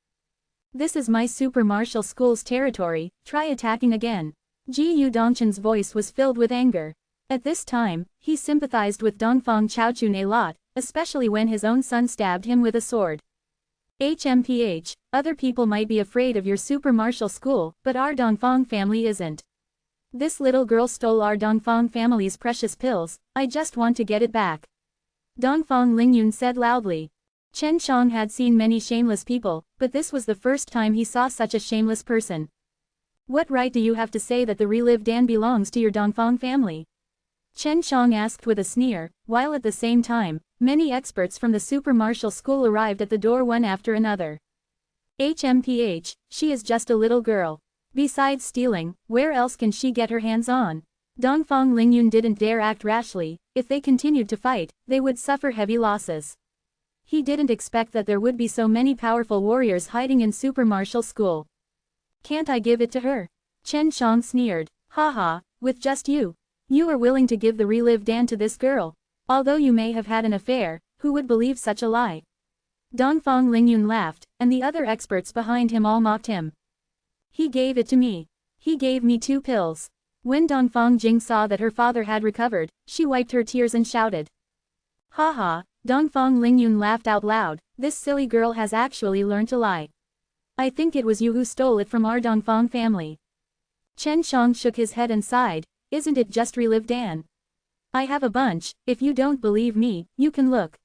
"This is my super martial school's territory, try attacking again." Ji Dongchen's voice was filled with anger. At this time, he sympathized with Dongfang Chaochun a lot, especially when his own son stabbed him with a sword. HMPH, other people might be afraid of your super martial school, but our Dongfang family isn't. This little girl stole our Dongfang family's precious pills, I just want to get it back. Dongfang Lingyun said loudly. Chen Shang had seen many shameless people, but this was the first time he saw such a shameless person. "What right do you have to say that the relive Dan belongs to your Dongfang family?" Chen Shang asked with a sneer, while at the same time, many experts from the super martial school arrived at the door one after another. HMPH, she is just a little girl. Besides stealing, where else can she get her hands on? Dongfang Lingyun didn't dare act rashly. If they continued to fight, they would suffer heavy losses. He didn't expect that there would be so many powerful warriors hiding in super martial school. "Can't I give it to her?" Chen Shang sneered. "Haha, with just you. You are willing to give the relive Dan to this girl. Although you may have had an affair, who would believe such a lie?" Dongfang Lingyun laughed, and the other experts behind him all mocked him. "He gave it to me. He gave me 2 pills. When Dongfang Jing saw that her father had recovered, she wiped her tears and shouted. "Haha," Dongfang Lingyun laughed out loud, "this silly girl has actually learned to lie. I think it was you who stole it from our Dongfang family." Chen Shang shook his head and sighed, "Isn't it just relive Dan? I have a bunch, if you don't believe me, you can look."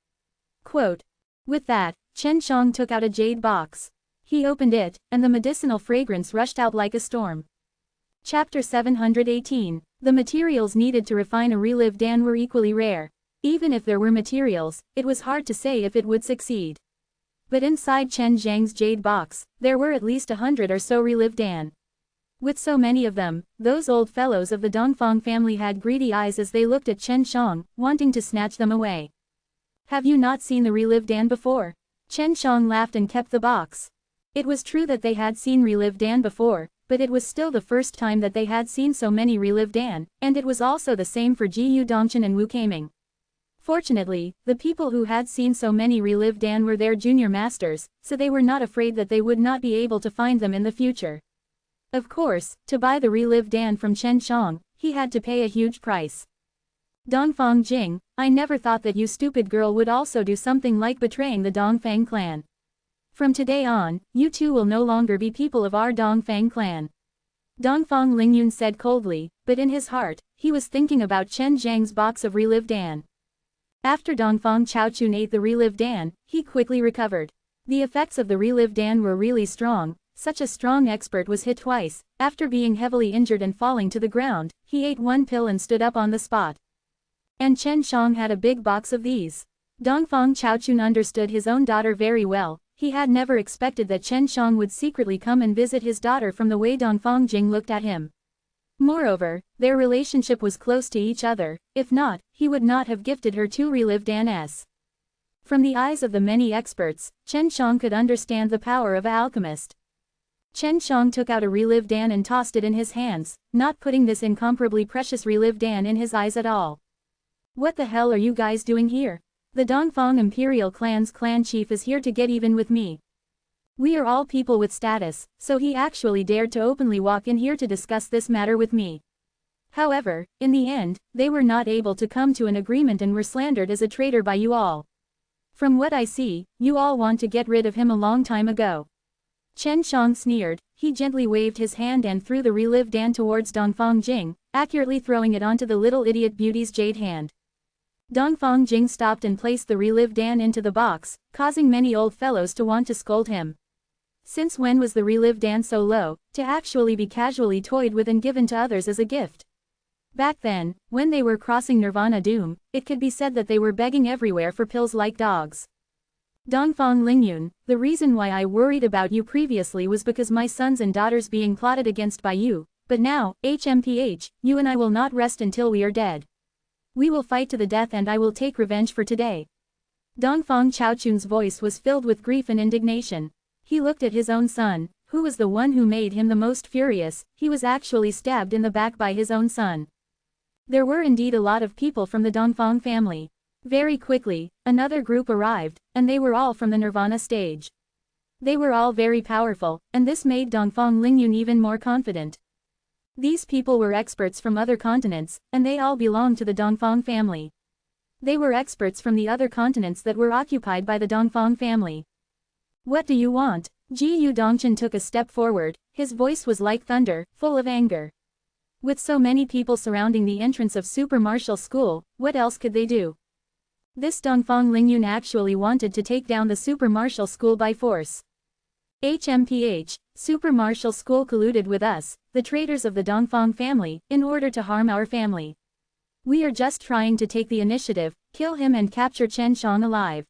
Quote. With that, Chen Shang took out a jade box. He opened it, and the medicinal fragrance rushed out like a storm. Chapter 718. The materials needed to refine a relive Dan were equally rare. Even if there were materials, it was hard to say if it would succeed. But inside Chen Zhang's jade box, there were at least 100 or so relive Dan. With so many of them, those old fellows of the Dongfang family had greedy eyes as they looked at Chen Shang, wanting to snatch them away. "Have you not seen the relive Dan before?" Chen Shang laughed and kept the box. It was true that they had seen relive Dan before, but it was still the first time that they had seen so many relive Dan, and it was also the same for Ji Dongchen and Wu Kaming. Fortunately, the people who had seen so many relive Dan were their junior masters, so they were not afraid that they would not be able to find them in the future. Of course, to buy the relive Dan from Chen Shang, he had to pay a huge price. "Dongfang Jing, I never thought that you stupid girl would also do something like betraying the Dongfang clan. From today on, you two will no longer be people of our Dongfang clan." Dongfang Lingyun said coldly, but in his heart, he was thinking about Chen Zhang's box of relive Dan. After Dongfang Chaochun ate the relive Dan, he quickly recovered. The effects of the relive Dan were really strong. Such a strong expert was hit twice. After being heavily injured and falling to the ground, he ate 1 pill and stood up on the spot. And Chen Shang had a big box of these. Dongfang Chaochun understood his own daughter very well. He had never expected that Chen Shang would secretly come and visit his daughter from the way Dongfang Jing looked at him. Moreover, their relationship was close to each other. If not, he would not have gifted her 2 relive Danes. From the eyes of the many experts, Chen Shang could understand the power of an alchemist. Chen Shang took out a relive Dan and tossed it in his hands, not putting this incomparably precious relive Dan in his eyes at all. "What the hell are you guys doing here? The Dongfang Imperial Clan's clan chief is here to get even with me." We are all people with status, so he actually dared to openly walk in here to discuss this matter with me. However, in the end, they were not able to come to an agreement and were slandered as a traitor by you all. From what I see, you all want to get rid of him a long time ago. Chen Shang sneered. He gently waved his hand and threw the relive Dan towards Dongfang Jing, accurately throwing it onto the little idiot beauty's jade hand. Dongfang Jing stopped and placed the relive Dan into the box, causing many old fellows to want to scold him. Since when was the relive Dan so low, to actually be casually toyed with and given to others as a gift? Back then, when they were crossing Nirvana Doom, it could be said that they were begging everywhere for pills like dogs. Dongfang Lingyun, the reason why I worried about you previously was because my sons and daughters being plotted against by you, but now, HMPH, you and I will not rest until we are dead. We will fight to the death and I will take revenge for today. Dongfang Chaochun's voice was filled with grief and indignation. He looked at his own son, who was the one who made him the most furious. He was actually stabbed in the back by his own son. There were indeed a lot of people from the Dongfang family. Very quickly, another group arrived, and they were all from the Nirvana stage. They were all very powerful, and this made Dongfang Lingyun even more confident. These people were experts from other continents, and they all belonged to the Dongfang family. They were experts from the other continents that were occupied by the Dongfang family. What do you want? Ji Yu Dongchen took a step forward, his voice was like thunder, full of anger. With so many people surrounding the entrance of Super Martial School, what else could they do? This Dongfang Lingyun actually wanted to take down the Super Martial School by force. HMPH, Super Martial School colluded with us, the traitors of the Dongfang family, in order to harm our family. We are just trying to take the initiative, kill him and capture Chen Shang alive.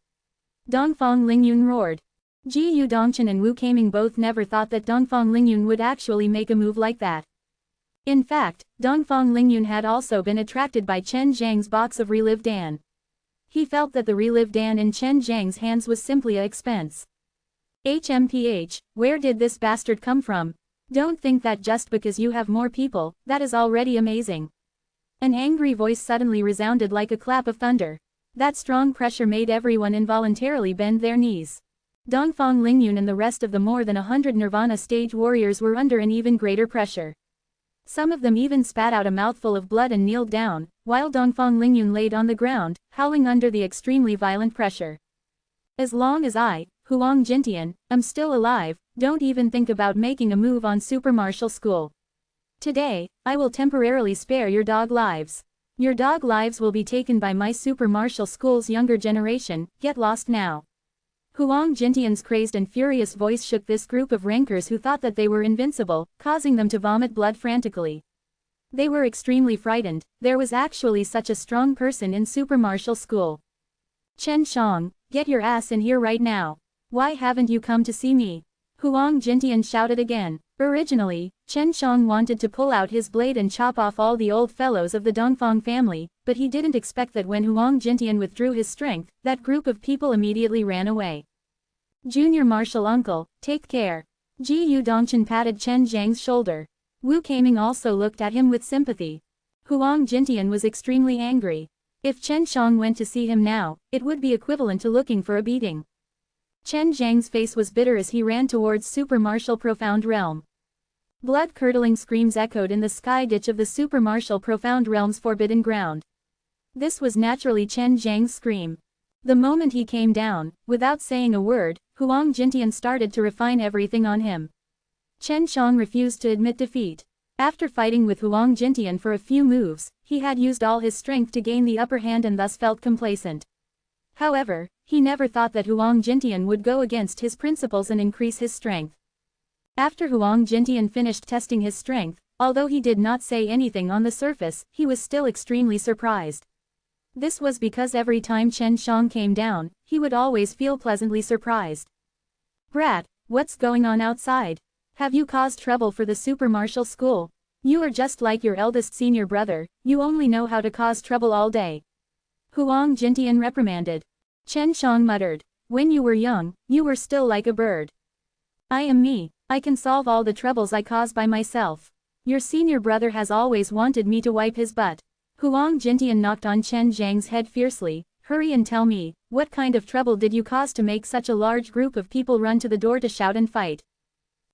Dongfang Lingyun roared. Ji Yu Dongchen and Wu Kaming both never thought that Dongfang Lingyun would actually make a move like that. In fact, Dongfang Lingyun had also been attracted by Chen Zhang's box of Relive Dan. He felt that the Relive Dan in Chen Zhang's hands was simply a expense. HMPH, where did this bastard come from? Don't think that just because you have more people, that is already amazing. An angry voice suddenly resounded like a clap of thunder. That strong pressure made everyone involuntarily bend their knees. Dongfang Lingyun and the rest of the more than 100 Nirvana stage warriors were under an even greater pressure. Some of them even spat out a mouthful of blood and kneeled down, while Dongfang Lingyun laid on the ground, howling under the extremely violent pressure. As long as I, Huang Jintian, am still alive, don't even think about making a move on Super Martial School. Today, I will temporarily spare your dog lives. Your dog lives will be taken by my Super Martial School's younger generation. Get lost now. Huang Jintian's crazed and furious voice shook this group of rankers who thought that they were invincible, causing them to vomit blood frantically. They were extremely frightened. There was actually such a strong person in Super Martial School. Chen Shang, get your ass in here right now. Why haven't you come to see me? Huang Jintian shouted again. Originally, Chen Shang wanted to pull out his blade and chop off all the old fellows of the Dongfang family, but he didn't expect that when Huang Jintian withdrew his strength, that group of people immediately ran away. Junior Martial Uncle, take care. Ji Yu Dongchen patted Chen Zhang's shoulder. Wu Kaming also looked at him with sympathy. Huang Jintian was extremely angry. If Chen Shang went to see him now, it would be equivalent to looking for a beating. Chen Zhang's face was bitter as he ran towards Super Martial Profound Realm. Blood-curdling screams echoed in the sky ditch of the Super Martial Profound Realm's forbidden ground. This was naturally Chen Zhang's scream. The moment he came down, without saying a word, Huang Jintian started to refine everything on him. Chen Shang refused to admit defeat. After fighting with Huang Jintian for a few moves, he had used all his strength to gain the upper hand and thus felt complacent. However, he never thought that Huang Jintian would go against his principles and increase his strength. After Huang Jintian finished testing his strength, although he did not say anything on the surface, he was still extremely surprised. This was because every time Chen Shang came down, he would always feel pleasantly surprised. Brat, what's going on outside? Have you caused trouble for the Super Martial School? You are just like your eldest senior brother, you only know how to cause trouble all day. Huang Jintian reprimanded. Chen Shang muttered. When you were young, you were still like a bird. I am me, I can solve all the troubles I cause by myself. Your senior brother has always wanted me to wipe his butt. Huang Jintian knocked on Chen Zhang's head fiercely, Hurry and tell me, what kind of trouble did you cause to make such a large group of people run to the door to shout and fight?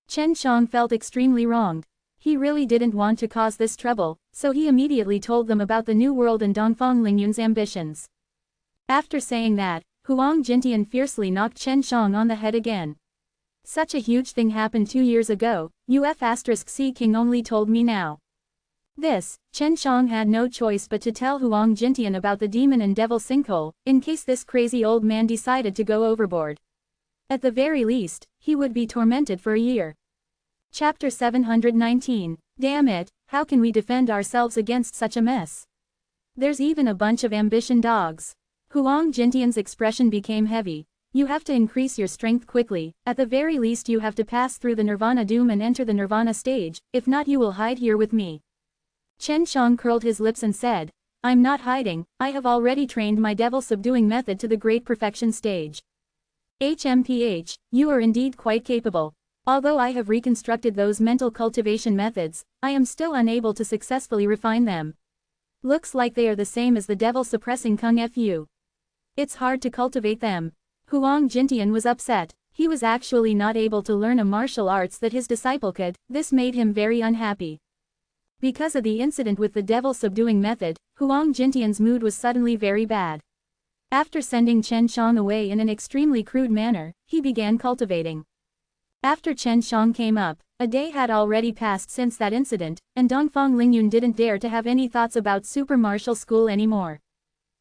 Chen Shang felt extremely wronged. He really didn't want to cause this trouble, so he immediately told them about the new world and Dongfang Lingyun's ambitions. After saying that, Huang Jintian fiercely knocked Chen Shang on the head again. Such a huge thing happened 2 years ago, UF*C King only told me now. This, Chen Shang had no choice but to tell Huang Jintian about the demon and devil sinkhole, in case this crazy old man decided to go overboard. At the very least, he would be tormented for a year. Chapter 719. Damn it, how can we defend ourselves against such a mess? There's even a bunch of ambition dogs. Huang Jintian's expression became heavy. You have to increase your strength quickly, at the very least you have to pass through the Nirvana Doom and enter the Nirvana stage, if not you will hide here with me. Chen Shang curled his lips and said, I'm not hiding, I have already trained my devil subduing method to the great perfection stage. HMPH, you are indeed quite capable. Although I have reconstructed those mental cultivation methods, I am still unable to successfully refine them. Looks like they are the same as the devil suppressing Kung Fu. It's hard to cultivate them. Huang Jintian was upset. He was actually not able to learn a martial arts that his disciple could. This made him very unhappy. Because of the incident with the devil subduing method, Huang Jintian's mood was suddenly very bad. After sending Chen Shang away in an extremely crude manner, he began cultivating. After Chen Shang came up, a day had already passed since that incident, and Dongfang Lingyun didn't dare to have any thoughts about super martial school anymore.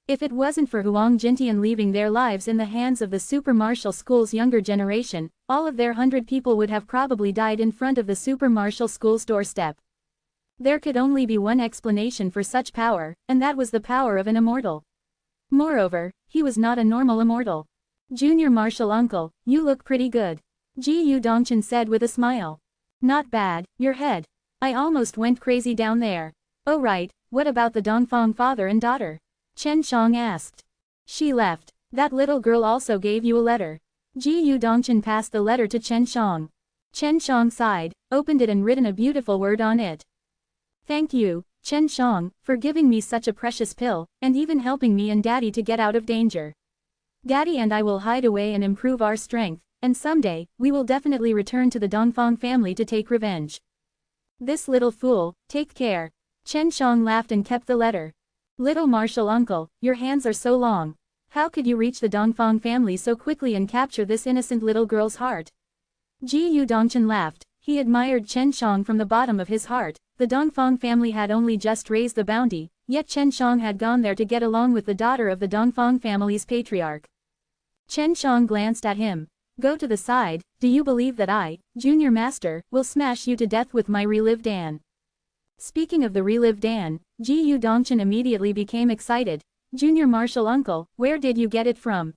If it wasn't for Huang Jintian leaving their lives in the hands of the super martial school's younger generation, all of their 100 people would have probably died in front of the super martial school's doorstep. There could only be one explanation for such power, and that was the power of an immortal. Moreover, he was not a normal immortal. Junior Martial Uncle, you look pretty good. Ji Yu Dongchen said with a smile. Not bad, your head. I almost went crazy down there. Oh right, what about the Dongfang father and daughter? Chen Shang asked. She left. That little girl also gave you a letter. Ji Yu Dongchen passed the letter to Chen Shang. Chen Shang sighed, opened it and written a beautiful word on it. Thank you, Chen Shang, for giving me such a precious pill, and even helping me and Daddy to get out of danger. Daddy and I will hide away and improve our strength, and someday, we will definitely return to the Dongfang family to take revenge. This little fool, take care. Chen Shang laughed and kept the letter. Little martial uncle, your hands are so long. How could you reach the Dongfang family so quickly and capture this innocent little girl's heart? Ji Yu Dongchen laughed. He admired Chen Shang from the bottom of his heart. The Dongfang family had only just raised the bounty, yet Chen Shang had gone there to get along with the daughter of the Dongfang family's patriarch. Chen Shang glanced at him. Go to the side, do you believe that I, Junior Master, will smash you to death with my relive Dan? Speaking of the relive Dan, Ji Yu Dongchen immediately became excited. Junior Martial Uncle, where did you get it from?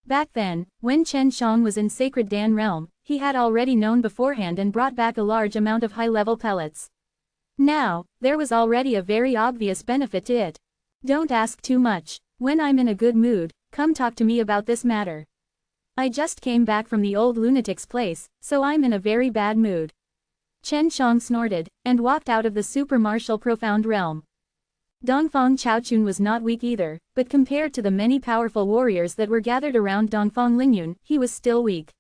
Back then, when Chen Shang was in Sacred Dan Realm, he had already known beforehand and brought back a large amount of high-level pellets. Now, there was already a very obvious benefit to it. Don't ask too much. When I'm in a good mood, come talk to me about this matter. I just came back from the old lunatic's place, so I'm in a very bad mood. Chen Shang snorted, and walked out of the super martial profound realm. Dongfang Chaochun was not weak either, but compared to the many powerful warriors that were gathered around Dongfang Lingyun, he was still weak.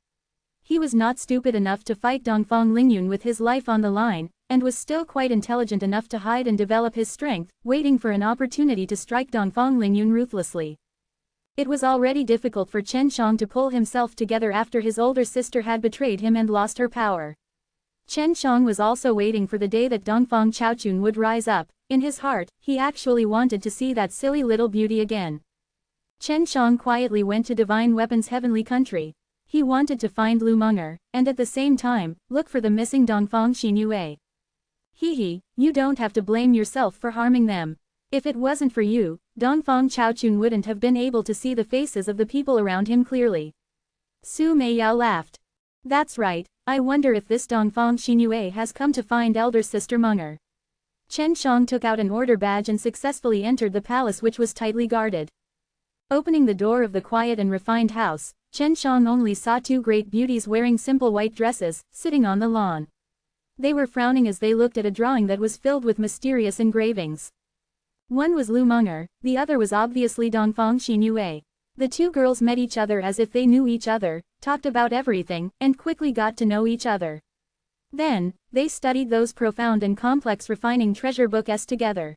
He was not stupid enough to fight Dongfang Lingyun with his life on the line, and was still quite intelligent enough to hide and develop his strength, waiting for an opportunity to strike Dongfang Lingyun ruthlessly. It was already difficult for Chen Shang to pull himself together after his older sister had betrayed him and lost her power. Chen Shang was also waiting for the day that Dongfang Chaochun would rise up. In his heart, he actually wanted to see that silly little beauty again. Chen Shang quietly went to Divine Weapon's heavenly country. He wanted to find Lu Menger, and at the same time, look for the missing Dongfang Xinyue. Hee, you don't have to blame yourself for harming them. If it wasn't for you, Dongfang Chaochun wouldn't have been able to see the faces of the people around him clearly. Su Meiyao laughed. That's right, I wonder if this Dongfang Xinyue has come to find elder sister Menger. Chen Shang took out an order badge and successfully entered the palace, which was tightly guarded. Opening the door of the quiet and refined house, Chen Shang only saw two great beauties wearing simple white dresses, sitting on the lawn. They were frowning as they looked at a drawing that was filled with mysterious engravings. One was Lu Meng'er, the other was obviously Dongfang Xinyue. The two girls met each other as if they knew each other, talked about everything, and quickly got to know each other. Then, they studied those profound and complex refining treasure books together.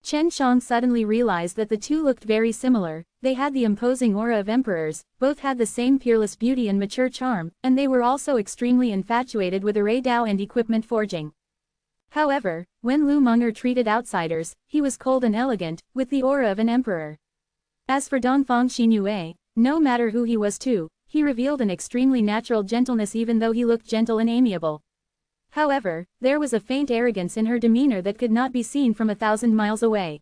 Chen Shang suddenly realized that the two looked very similar. They had the imposing aura of emperors, both had the same peerless beauty and mature charm, and they were also extremely infatuated with array Dao and equipment forging. However, when Lu Meng'er treated outsiders, he was cold and elegant, with the aura of an emperor. As for Dongfang Xinyue, no matter who he was too, he revealed an extremely natural gentleness even though he looked gentle and amiable. However, there was a faint arrogance in her demeanor that could not be seen from 1,000 miles away.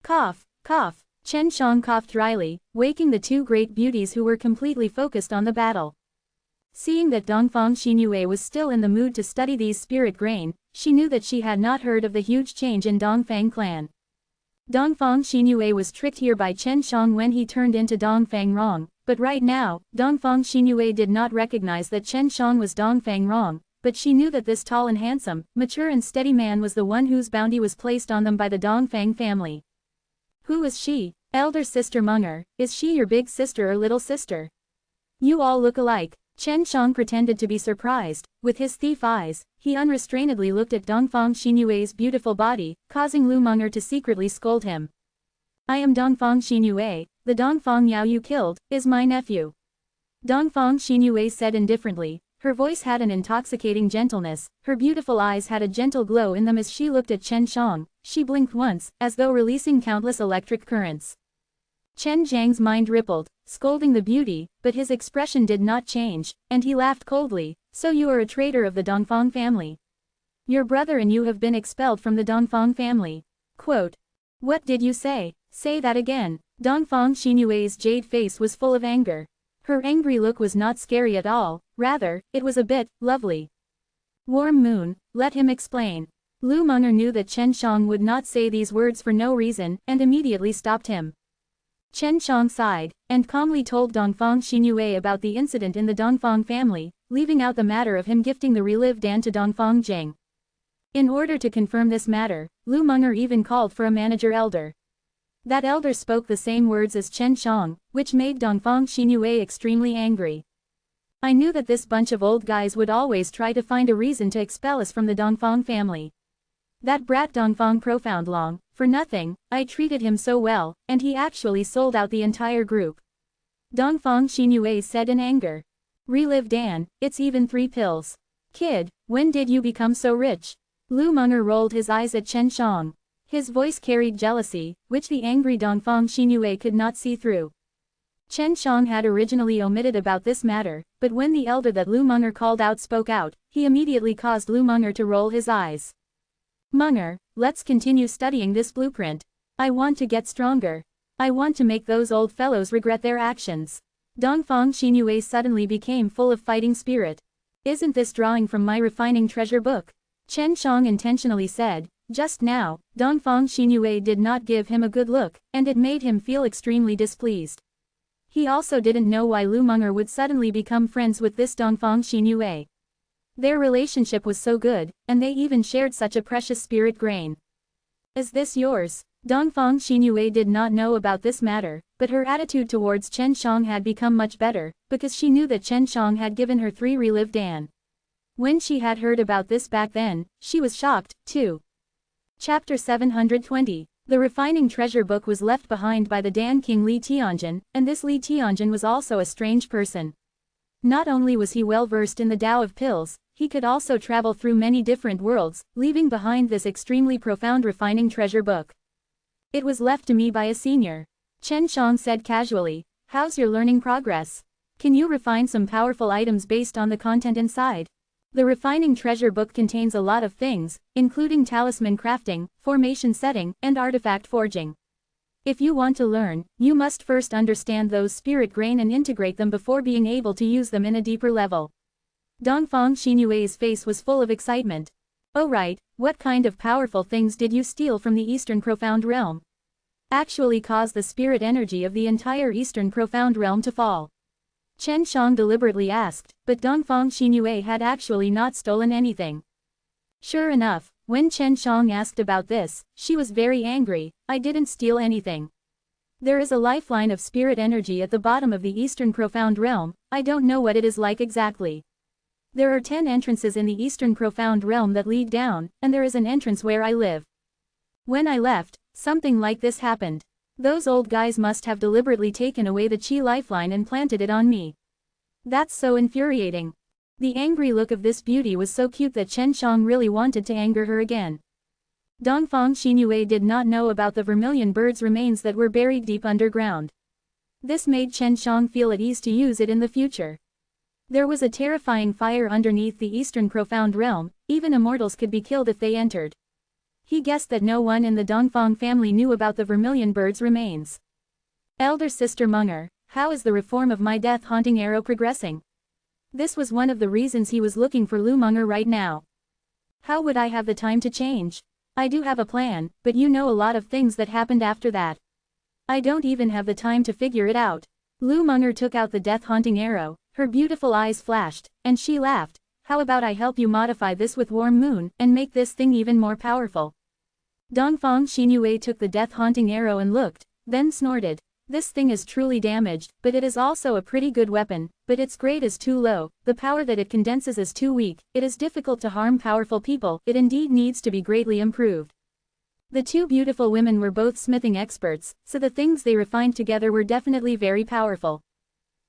Cough, cough. Chen Shang coughed dryly, waking the two great beauties who were completely focused on the battle. Seeing that Dongfang Xinyue was still in the mood to study these spirit grain, she knew that she had not heard of the huge change in Dongfang clan. Dongfang Xinyue was tricked here by Chen Shang when he turned into Dongfang Rong, but right now, Dongfang Xinyue did not recognize that Chen Shang was Dongfang Rong, but she knew that this tall and handsome, mature and steady man was the one whose bounty was placed on them by the Dongfang family. Who is she? Elder sister Meng'er, is she your big sister or little sister? You all look alike. Chen Shang pretended to be surprised. With his thief eyes, he unrestrainedly looked at Dongfang Xinyue's beautiful body, causing Lu Meng'er to secretly scold him. I am Dongfang Xinyue, the Dongfang Yao you killed, is my nephew. Dongfang Xinyue said indifferently. Her voice had an intoxicating gentleness, her beautiful eyes had a gentle glow in them as she looked at Chen Shang. She blinked once, as though releasing countless electric currents. Chen Zhang's mind rippled, scolding the beauty, but his expression did not change, and he laughed coldly. So you are a traitor of the Dongfang family. Your brother and you have been expelled from the Dongfang family. Quote. What did you say? Say that again. Dongfang Xinyue's jade face was full of anger. Her angry look was not scary at all, rather, it was a bit lovely. Warm moon, let him explain. Lu Meng'er knew that Chen Shang would not say these words for no reason, and immediately stopped him. Chen Shang sighed, and calmly told Dongfang Xinyue about the incident in the Dongfang family, leaving out the matter of him gifting the relive Dan to Dongfang Jing. In order to confirm this matter, Lu Meng'er even called for a manager elder. That elder spoke the same words as Chen Shang, which made Dongfang Xinyue extremely angry. I knew that this bunch of old guys would always try to find a reason to expel us from the Dongfang family. That brat Dongfang Profound Long, for nothing, I treated him so well, and he actually sold out the entire group. Dongfang Xinyue said in anger. Relive Dan, it's even 3 pills. Kid, when did you become so rich? Lu Meng'er rolled his eyes at Chen Shang. His voice carried jealousy, which the angry Dongfang Xinyue could not see through. Chen Shang had originally omitted about this matter, but when the elder that Lu Meng'er called out spoke out, he immediately caused Lu Meng'er to roll his eyes. Meng'er, let's continue studying this blueprint. I want to get stronger. I want to make those old fellows regret their actions. Dongfang Xinyue suddenly became full of fighting spirit. Isn't this drawing from my refining treasure book? Chen Shang intentionally said. Just now, Dongfang Xinyue did not give him a good look, and it made him feel extremely displeased. He also didn't know why Lu Meng'er would suddenly become friends with this Dongfang Xinyue. Their relationship was so good, and they even shared such a precious spirit grain. Is this yours? Dongfang Xinyue did not know about this matter, but her attitude towards Chen Shang had become much better, because she knew that Chen Shang had given her 3 relive Dan. When she had heard about this back then, she was shocked, too. Chapter 720. The refining treasure book was left behind by the Dan King Li Tianjin, and this Li Tianjin was also a strange person. Not only was he well versed in the Tao of pills, he could also travel through many different worlds, leaving behind this extremely profound refining treasure book. It was left to me by a senior. Chen Shang said casually. How's your learning progress? Can you refine some powerful items based on the content inside? The refining treasure book contains a lot of things, including talisman crafting, formation setting, and artifact forging. If you want to learn, you must first understand those spirit grain and integrate them before being able to use them in a deeper level. Dongfang Xinyue's face was full of excitement. Oh right, what kind of powerful things did you steal from the Eastern Profound Realm? Actually cause the spirit energy of the entire Eastern Profound Realm to fall. Chen Shang deliberately asked, but Dongfang Xinyue had actually not stolen anything. Sure enough, When Chen Shang asked about this, she was very angry. I didn't steal anything. There is a lifeline of spirit energy at the bottom of the Eastern Profound Realm. I don't know what it is like exactly. There are 10 entrances in the Eastern Profound Realm that lead down, and there is an entrance where I live. When I left, something like this happened. Those old guys must have deliberately taken away the Qi lifeline and planted it on me. That's so infuriating. The angry look of this beauty was so cute that Chen Shang really wanted to anger her again. Dongfang Xinyue did not know about the vermilion bird's remains that were buried deep underground. This made Chen Shang feel at ease to use it in the future. There was a terrifying fire underneath the Eastern Profound Realm, even immortals could be killed if they entered. He guessed that no one in the Dongfang family knew about the vermilion bird's remains. Elder Sister Munger, how is the reform of my death-haunting arrow progressing? This was one of the reasons he was looking for Lu Munger right now. How would I have the time to change? I do have a plan, but you know a lot of things that happened after that. I don't even have the time to figure it out. Lu Munger took out the death-haunting arrow, her beautiful eyes flashed, and she laughed. How about I help you modify this with Warm Moon, and make this thing even more powerful? Dongfang Xinyue took the death-haunting arrow and looked, then snorted. This thing is truly damaged, but it is also a pretty good weapon, but its grade is too low, the power that it condenses is too weak, it is difficult to harm powerful people, it indeed needs to be greatly improved. The two beautiful women were both smithing experts, so the things they refined together were definitely very powerful.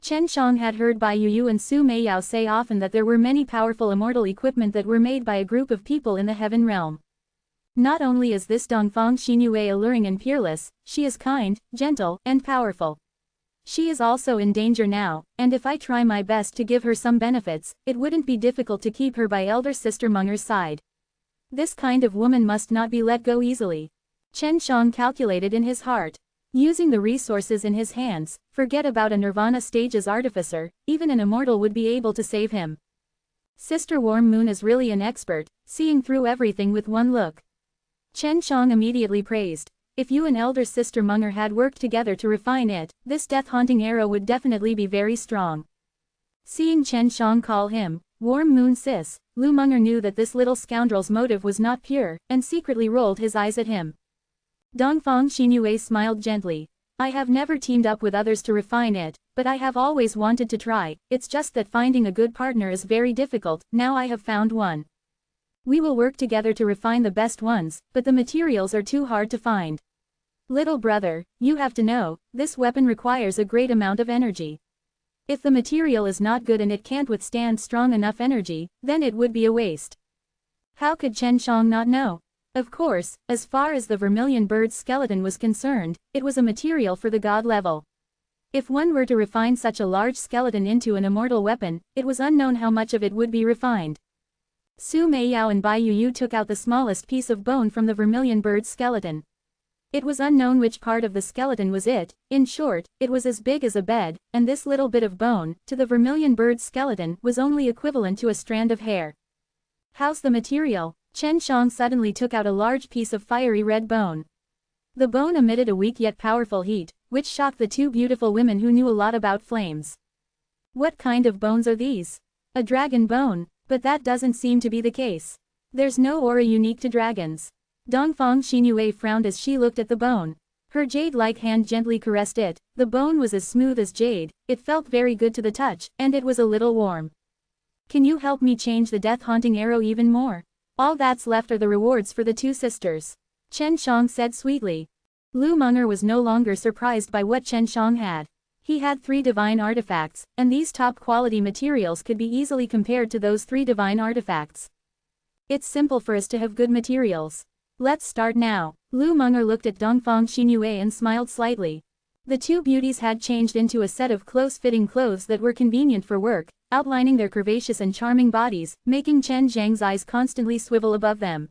Chen Shang had heard Bai Yu and Su Meiyao say often that there were many powerful immortal equipment that were made by a group of people in the heaven realm. Not only is this Dongfang Xinyue alluring and peerless, she is kind, gentle, and powerful. She is also in danger now, and if I try my best to give her some benefits, it wouldn't be difficult to keep her by elder sister Munger's side. This kind of woman must not be let go easily. Chen Shang calculated in his heart. Using the resources in his hands, forget about a Nirvana stage's artificer, even an immortal would be able to save him. Sister Warm Moon is really an expert, seeing through everything with one look. Chen Shang immediately praised. If you and elder sister Munger had worked together to refine it, this death-haunting arrow would definitely be very strong. Seeing Chen Shang call him Warm Moon Sis, Lu Munger knew that this little scoundrel's motive was not pure, and secretly rolled his eyes at him. Dongfang Xinyue smiled gently. I have never teamed up with others to refine it, but I have always wanted to try, it's just that finding a good partner is very difficult, now I have found one. We will work together to refine the best ones, but the materials are too hard to find. Little brother, you have to know, this weapon requires a great amount of energy. If the material is not good and it can't withstand strong enough energy, then it would be a waste. How could Chen Shang not know? Of course, as far as the vermilion bird's skeleton was concerned, it was a material for the god level. If one were to refine such a large skeleton into an immortal weapon, it was unknown how much of it would be refined. Su Meiyao and Bai Yu took out the smallest piece of bone from the vermilion bird's skeleton. It was unknown which part of the skeleton was it, in short, it was as big as a bed, and this little bit of bone, to the vermilion bird's skeleton, was only equivalent to a strand of hair. How's the material? Chen Shang suddenly took out a large piece of fiery red bone. The bone emitted a weak yet powerful heat, which shocked the two beautiful women who knew a lot about flames. What kind of bones are these? A dragon bone, but that doesn't seem to be the case. There's no aura unique to dragons. Dongfang Xinyue frowned as she looked at the bone. Her jade-like hand gently caressed it, the bone was as smooth as jade, it felt very good to the touch, and it was a little warm. Can you help me change the death-haunting arrow even more? All that's left are the rewards for the two sisters. Chen Shang said sweetly. Lu Munger was no longer surprised by what Chen Shang had. He had 3 divine artifacts, and these top-quality materials could be easily compared to those 3 divine artifacts. It's simple for us to have good materials. Let's start now. Lu Munger looked at Dongfang Xinyue and smiled slightly. The two beauties had changed into a set of close-fitting clothes that were convenient for work, outlining their curvaceous and charming bodies, making Chen Zhang's eyes constantly swivel above them.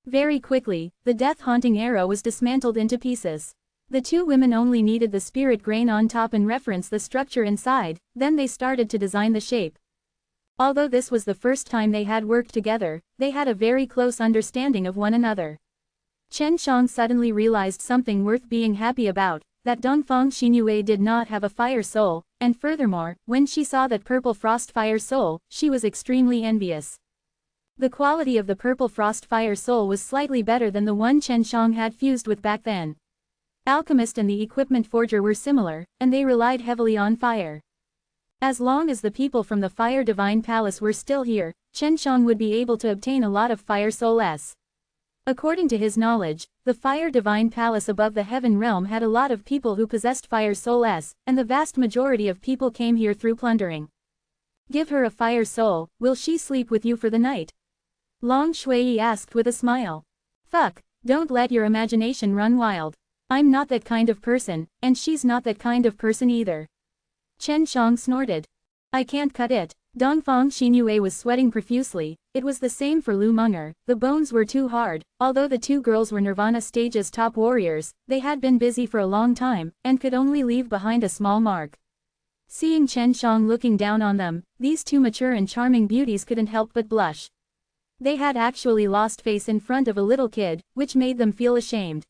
Very quickly, the death-haunting arrow was dismantled into pieces. The two women only needed the spirit grain on top and reference the structure inside, then they started to design the shape. Although this was the first time they had worked together, they had a very close understanding of one another. Chen Shang suddenly realized something worth being happy about, that Dongfang Xinyue did not have a fire soul, and furthermore, when she saw that purple frost fire soul, she was extremely envious. The quality of the purple frost fire soul was slightly better than the one Chen Shang had fused with back then. Alchemist and the equipment forger were similar, and they relied heavily on fire. As long as the people from the Fire Divine Palace were still here, Chen Shang would be able to obtain a lot of Fire Soul S. According to his knowledge, the Fire Divine Palace above the Heaven Realm had a lot of people who possessed Fire Soul S, and the vast majority of people came here through plundering. Give her a Fire Soul, will she sleep with you for the night? Long Shui asked with a smile. Fuck, don't let your imagination run wild. I'm not that kind of person, and she's not that kind of person either. Chen Shang snorted. I can't cut it. Dongfang Xinyue was sweating profusely. It was the same for Lu Munger. The bones were too hard. Although the two girls were Nirvana stage's top warriors, they had been busy for a long time, and could only leave behind a small mark. Seeing Chen Shang looking down on them, these two mature and charming beauties couldn't help but blush. They had actually lost face in front of a little kid, which made them feel ashamed.